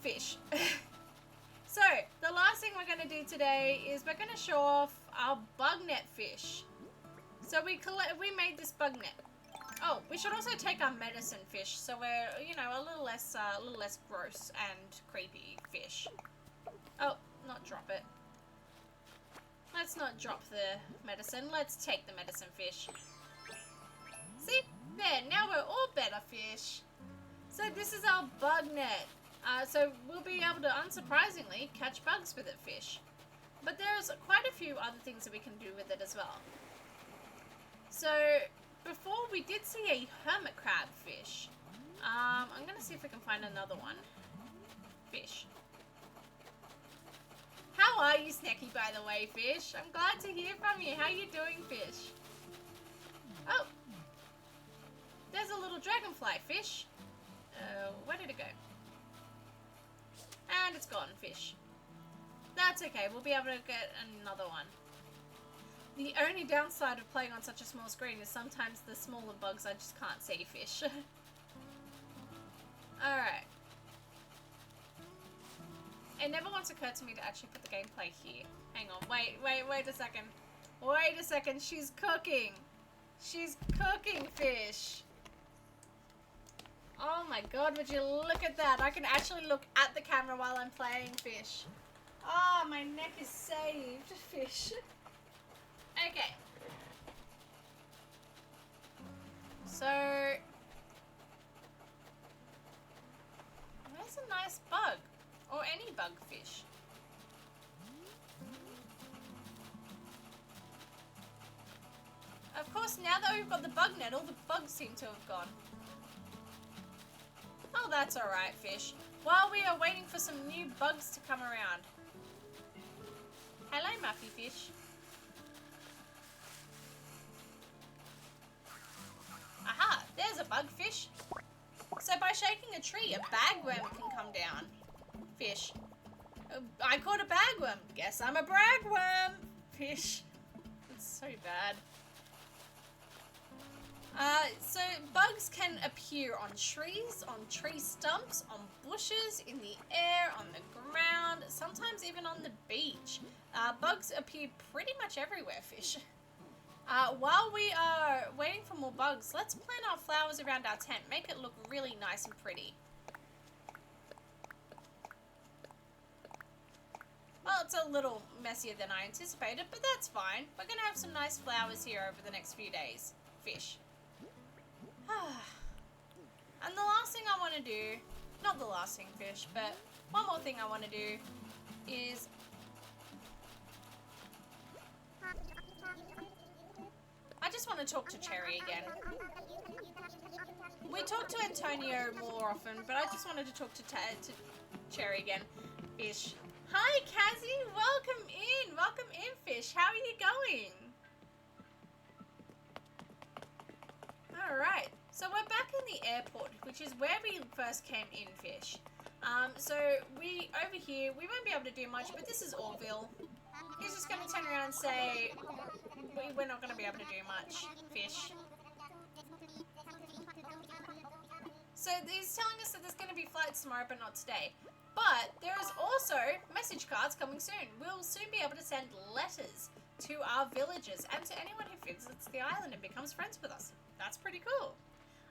Fish. So the last thing we're going to do today is we're going to show off our bug net fish. So we made this bug net. Oh, we should also take our medicine fish, so we're, you know, a little less gross and creepy fish. Oh, not drop it. Let's not drop the medicine. Let's take the medicine fish. See? There, now we're all better fish. So this is our bug net. So we'll be able to, unsurprisingly, catch bugs with it, fish. But there's quite a few other things that we can do with it as well. So... before, we did see a hermit crab fish. I'm going to see if we can find another one. Fish. How are you, Snacky, by the way, fish? I'm glad to hear from you. How you doing, fish? Oh. There's a little dragonfly fish. Where did it go? And it's gone, fish. That's okay. We'll be able to get another one. The only downside of playing on such a small screen is sometimes the smaller bugs I just can't see, fish. Alright. It never once occurred to me to actually put the gameplay here. Hang on, wait a second. Wait a second, she's cooking. She's cooking, fish. Oh my god, would you look at that? I can actually look at the camera while I'm playing, fish. Oh, my neck is saved, fish. Okay. So, where's a nice bug? Or any bug fish? Of course, now that we've got the bug net, all the bugs seem to have gone. Oh, that's alright, fish. While we are waiting for some new bugs to come around. Hello, Muffy fish. Aha, there's a bug fish. So by shaking a tree, a bagworm can come down. Fish. I caught a bagworm. Guess I'm a bragworm. Fish. It's so bad. So bugs can appear on trees, on tree stumps, on bushes, in the air, on the ground, sometimes even on the beach. Bugs appear pretty much everywhere, fish. While we are waiting for more bugs, let's plant our flowers around our tent. Make it look really nice and pretty. Well, it's a little messier than I anticipated, but that's fine. We're going to have some nice flowers here over the next few days. Fish. And the last thing I want to do, not the last thing, fish, but one more thing I want to do is... I just want to talk to Cherry again. We talk to Antonio more often, but I just wanted to talk to Cherry again Fish. Hi, Kazzy. Welcome in. Welcome in, Fish. How are you going? Alright. So we're back in the airport, which is where we first came in, Fish. So over here, we won't be able to do much, but this is Orville. He's just going to turn around and say, we're not going to be able to do much, Fish. So he's telling us that there's going to be flights tomorrow, but not today. But there is also message cards coming soon. We'll soon be able to send letters to our villagers and to anyone who visits the island and becomes friends with us. That's pretty cool.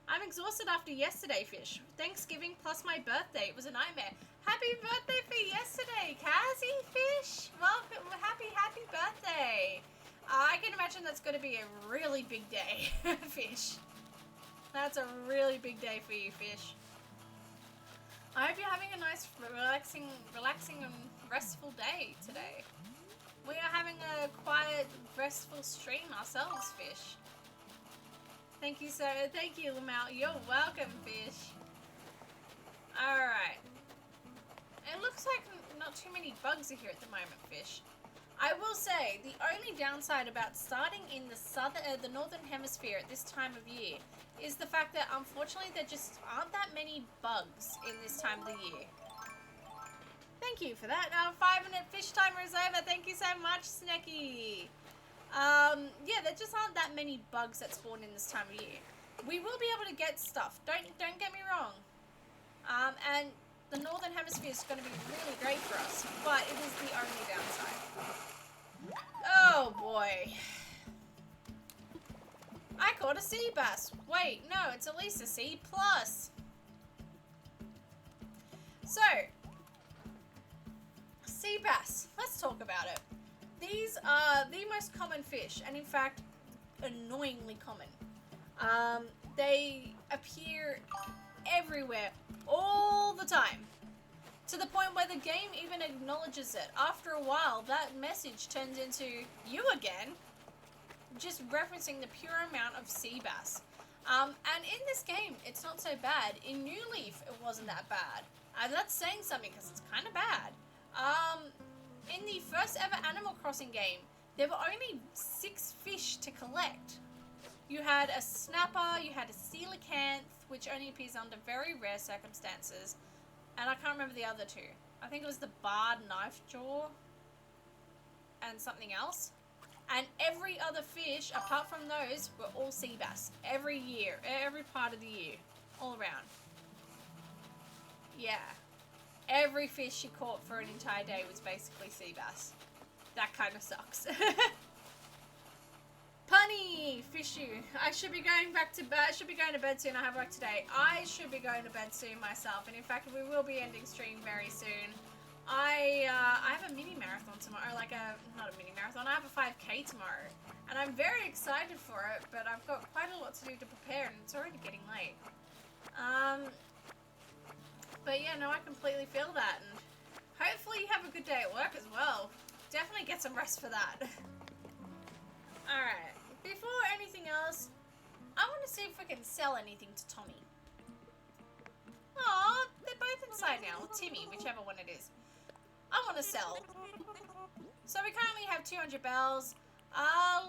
I'm exhausted after yesterday, Fish. Thanksgiving plus my birthday. It was a nightmare. Happy birthday for yesterday, Kazzy, Fish. Welcome. Happy birthday. I can imagine that's going to be a really big day, Fish. That's a really big day for you, Fish. I hope you're having a nice, relaxing and restful day today. We are having a quiet, restful stream ourselves, Fish. Thank you, sir. Thank you, Lamau. You're welcome, Fish. Alright. It looks like not too many bugs are here at the moment, Fish. I will say, the only downside about starting in the northern hemisphere at this time of year is the fact that, unfortunately, there just aren't that many bugs in this time of the year. Thank you for that. 5-minute fish timer is over. Thank you so much, Snecky. Yeah, there just aren't that many bugs that spawn in this time of year. We will be able to get stuff. Don't get me wrong. And the northern hemisphere is going to be really great for us, but it is the only downside. Oh boy. I caught a sea bass. Wait, no, it's at least a C+. So, sea bass. Let's talk about it. These are the most common fish, and in fact, annoyingly common. They appear everywhere, all the time. To the point where the game even acknowledges it. After a while, that message turns into, you again? Just referencing the pure amount of sea bass. And in this game, it's not so bad. In New Leaf, it wasn't that bad. That's saying something, because it's kind of bad. In the first ever Animal Crossing game, there were only 6 fish to collect. You had a snapper, you had a coelacanth, which only appears under very rare circumstances, and I can't remember the other 2. I think it was the barred knife jaw and something else. And every other fish, apart from those, were all sea bass. Every year, every part of the year, all around. Yeah. Every fish she caught for an entire day was basically sea bass. That kind of sucks. Punny! Fishu. I should be going back to bed. I should be going to bed soon. I have work today. I should be going to bed soon myself. And in fact, we will be ending stream very soon. I have a mini marathon tomorrow. Not a mini marathon. I have a 5K tomorrow. And I'm very excited for it. But I've got quite a lot to do to prepare. And it's already getting late. But yeah, no, I completely feel that, and hopefully you have a good day at work as well. Definitely get some rest for that. Alright, before anything else, I want to see if we can sell anything to Tommy. Aw, they're both inside now, or Timmy, whichever one it is. I want to sell. So we currently have 200 bells.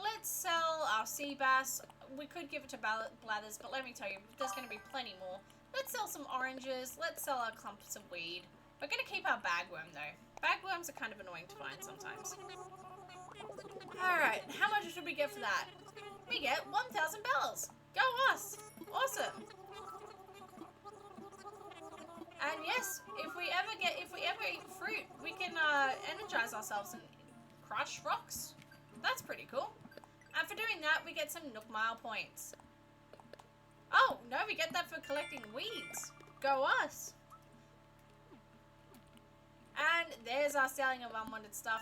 Let's sell our sea bass. We could give it to Blathers, but let me tell you, there's going to be plenty more. Let's sell some oranges. Let's sell our clumps of weed. We're going to keep our bagworm, though. Bagworms are kind of annoying to find sometimes. Alright, how much should we get for that? We get 1,000 bells. Go us. Awesome. And yes, if we ever eat fruit, we can energize ourselves and crush rocks. That's pretty cool. And for doing that, we get some Nook Mile points. Oh, no, we get that for collecting weeds. Go us. And there's our selling of unwanted stuff.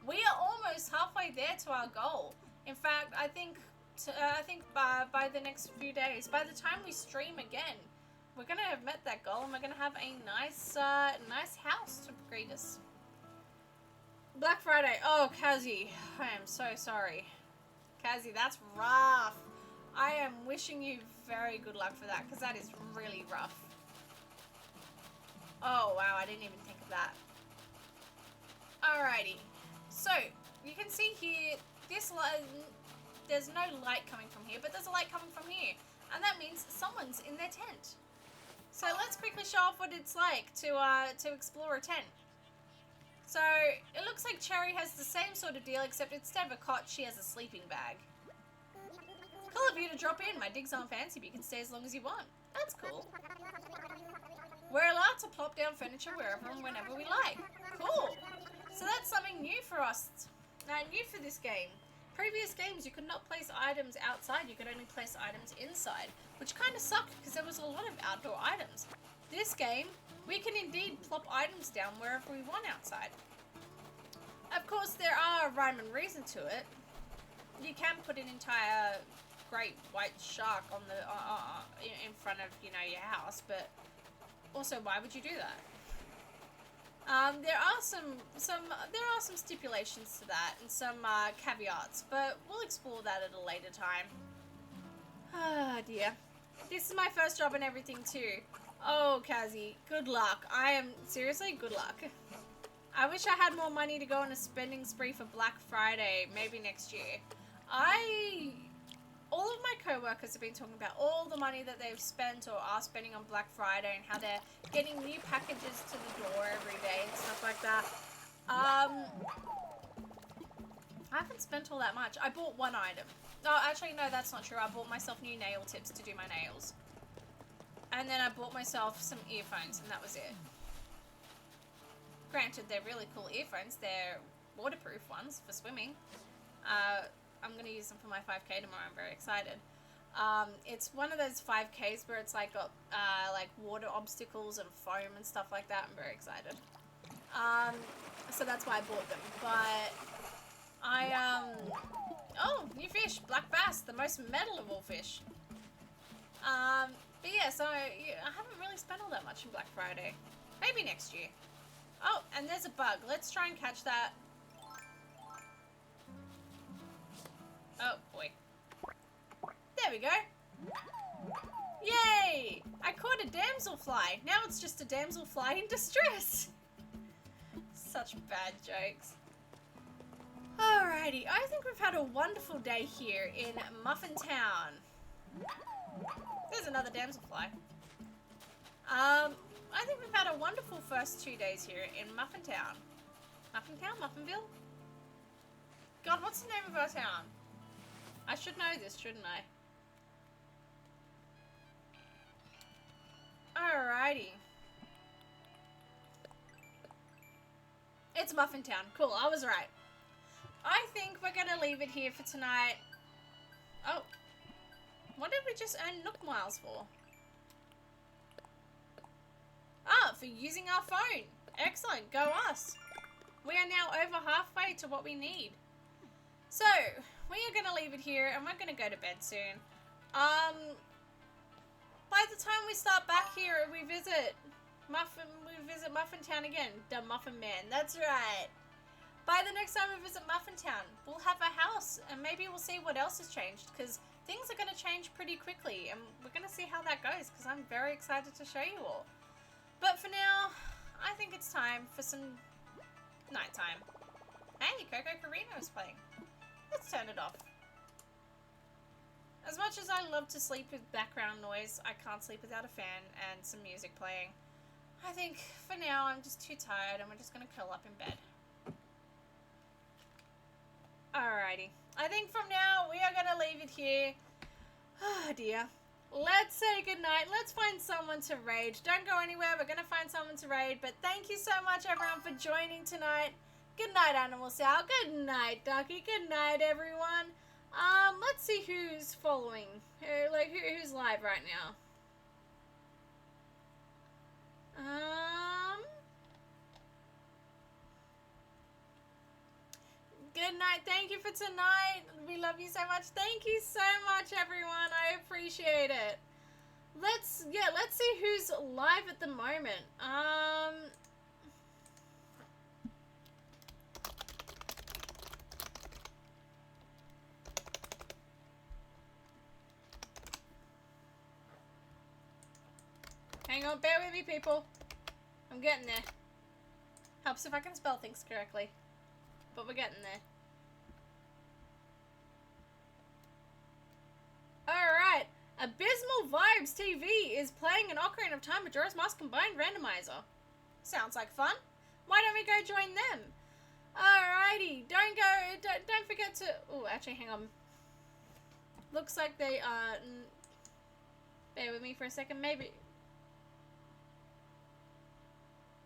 We are almost halfway there to our goal. In fact, I think by the next few days, by the time we stream again, we're going to have met that goal, and we're going to have a nice house to greet us. Black Friday. Oh, Kazzy, I am so sorry. Kazzy, that's rough. I am wishing you very good luck for that, because that is really rough. Oh, wow, I didn't even think of that. Alrighty. So, you can see here, this light, there's no light coming from here, but there's a light coming from here. And that means someone's in their tent. So let's quickly show off what it's like to explore a tent. So, it looks like Cherry has the same sort of deal, except instead of a cot, she has a sleeping bag. Cool of you to drop in. My digs aren't fancy, but you can stay as long as you want. That's cool. We're allowed to plop down furniture wherever and whenever we like. Cool. So that's something new for us. New for this game. Previous games, you could not place items outside. You could only place items inside, which kind of sucked because there was a lot of outdoor items. This game, we can indeed plop items down wherever we want outside. Of course, there are rhyme and reason to it. You can put an entire great white shark on the in front of, you know, your house, but also, why would you do that? There are some stipulations to that and some caveats, but we'll explore that at a later time. Ah, dear. This is my first job and everything too. Oh, Kazzy, good luck. Seriously, good luck. I wish I had more money to go on a spending spree for Black Friday, maybe next year. All of my co-workers have been talking about all the money that they've spent or are spending on Black Friday and how they're getting new packages to the door every day and stuff like that. I haven't spent all that much. I bought one item. Oh, actually, no, that's not true. I bought myself new nail tips to do my nails. And then I bought myself some earphones, and that was it. Granted, they're really cool earphones. They're waterproof ones for swimming. I'm going to use them for my 5K tomorrow. I'm very excited. It's one of those 5Ks where it's like got like water obstacles and foam and stuff like that. I'm very excited. So that's why I bought them. But oh, new fish, black bass, the most metal of all fish. But yeah, so I haven't really spent all that much on Black Friday. Maybe next year. Oh, and there's a bug. Let's try and catch that. Oh, boy. There we go. Yay! I caught a damselfly. Now it's just a damselfly in distress. Such bad jokes. Alrighty, I think we've had a wonderful day here in Muffintown. There's another damselfly. I think we've had a wonderful first 2 days here in Muffintown. Muffintown? Muffinville? God, what's the name of our town? I should know this, shouldn't I? Alrighty. It's Muffintown. Cool, I was right. I think we're gonna leave it here for tonight. Oh. What did we just earn Nook Miles for? Ah, for using our phone. Excellent, go us. We are now over halfway to what we need. So, we are going to leave it here and we're going to go to bed soon. By the time we start back here, we visit Muffintown again. The Muffin Man, that's right. By the next time we visit Muffintown, we'll have a house and maybe we'll see what else has changed because things are going to change pretty quickly and we're going to see how that goes because I'm very excited to show you all. But for now, I think it's time for some nighttime. Hey, Coco Carino is playing. Let's turn it off. As much as I love to sleep with background noise, I can't sleep without a fan and some music playing. I think for now I'm just too tired and we're just going to curl up in bed. Alrighty. I think from now we are going to leave it here. Oh dear. Let's say goodnight. Let's find someone to raid. Don't go anywhere. We're going to find someone to raid. But thank you so much everyone for joining tonight. Good night, Animal Sal. Good night, Ducky. Good night, everyone. Let's see who's following. Who's live right now. Good night. Thank you for tonight. We love you so much. Thank you so much, everyone. I appreciate it. Let's see who's live at the moment. Hang on, bear with me, people. I'm getting there. Helps if I can spell things correctly. But we're getting there. Alright. Abysmal Vibes TV is playing an Ocarina of Time Majora's Mask Combined Randomizer. Sounds like fun. Why don't we go join them? Alrighty. Don't forget to... Oh, actually, hang on. Looks like they are... Bear with me for a second. Maybe...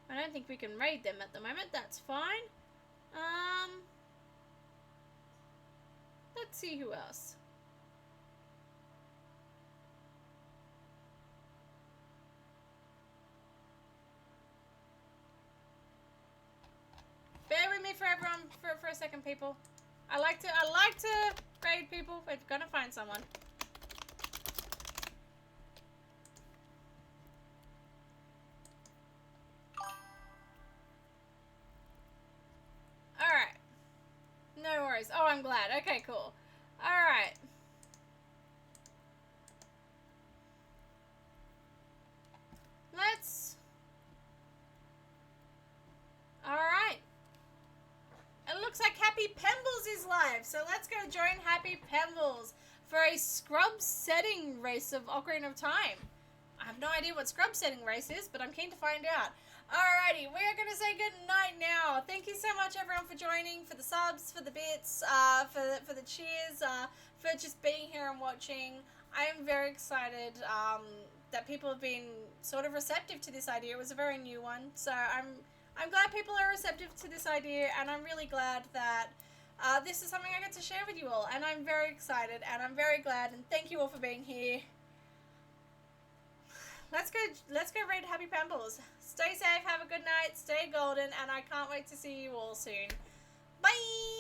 I don't think we can raid them at the moment. That's fine. Let's see who else. Bear with me for everyone for a second, people. I like to raid people. We're gonna find someone. Alright. No worries. Oh, I'm glad. Okay, cool. Alright. Let's... Alright. It looks like Happy Pembles is live, so let's go join Happy Pembles for a scrub setting race of Ocarina of Time. I have no idea what scrub setting race is, but I'm keen to find out. Alrighty, we are going to say good night now. Thank you so much, everyone, for joining, for the subs, for the bits, for the cheers, for just being here and watching. I am very excited that people have been sort of receptive to this idea. It was a very new one, so I'm glad people are receptive to this idea, and I'm really glad that this is something I get to share with you all, and I'm very excited, and I'm very glad, and thank you all for being here. Let's go raid Happy Pembles. Stay safe, have a good night, stay golden, and I can't wait to see you all soon. Bye!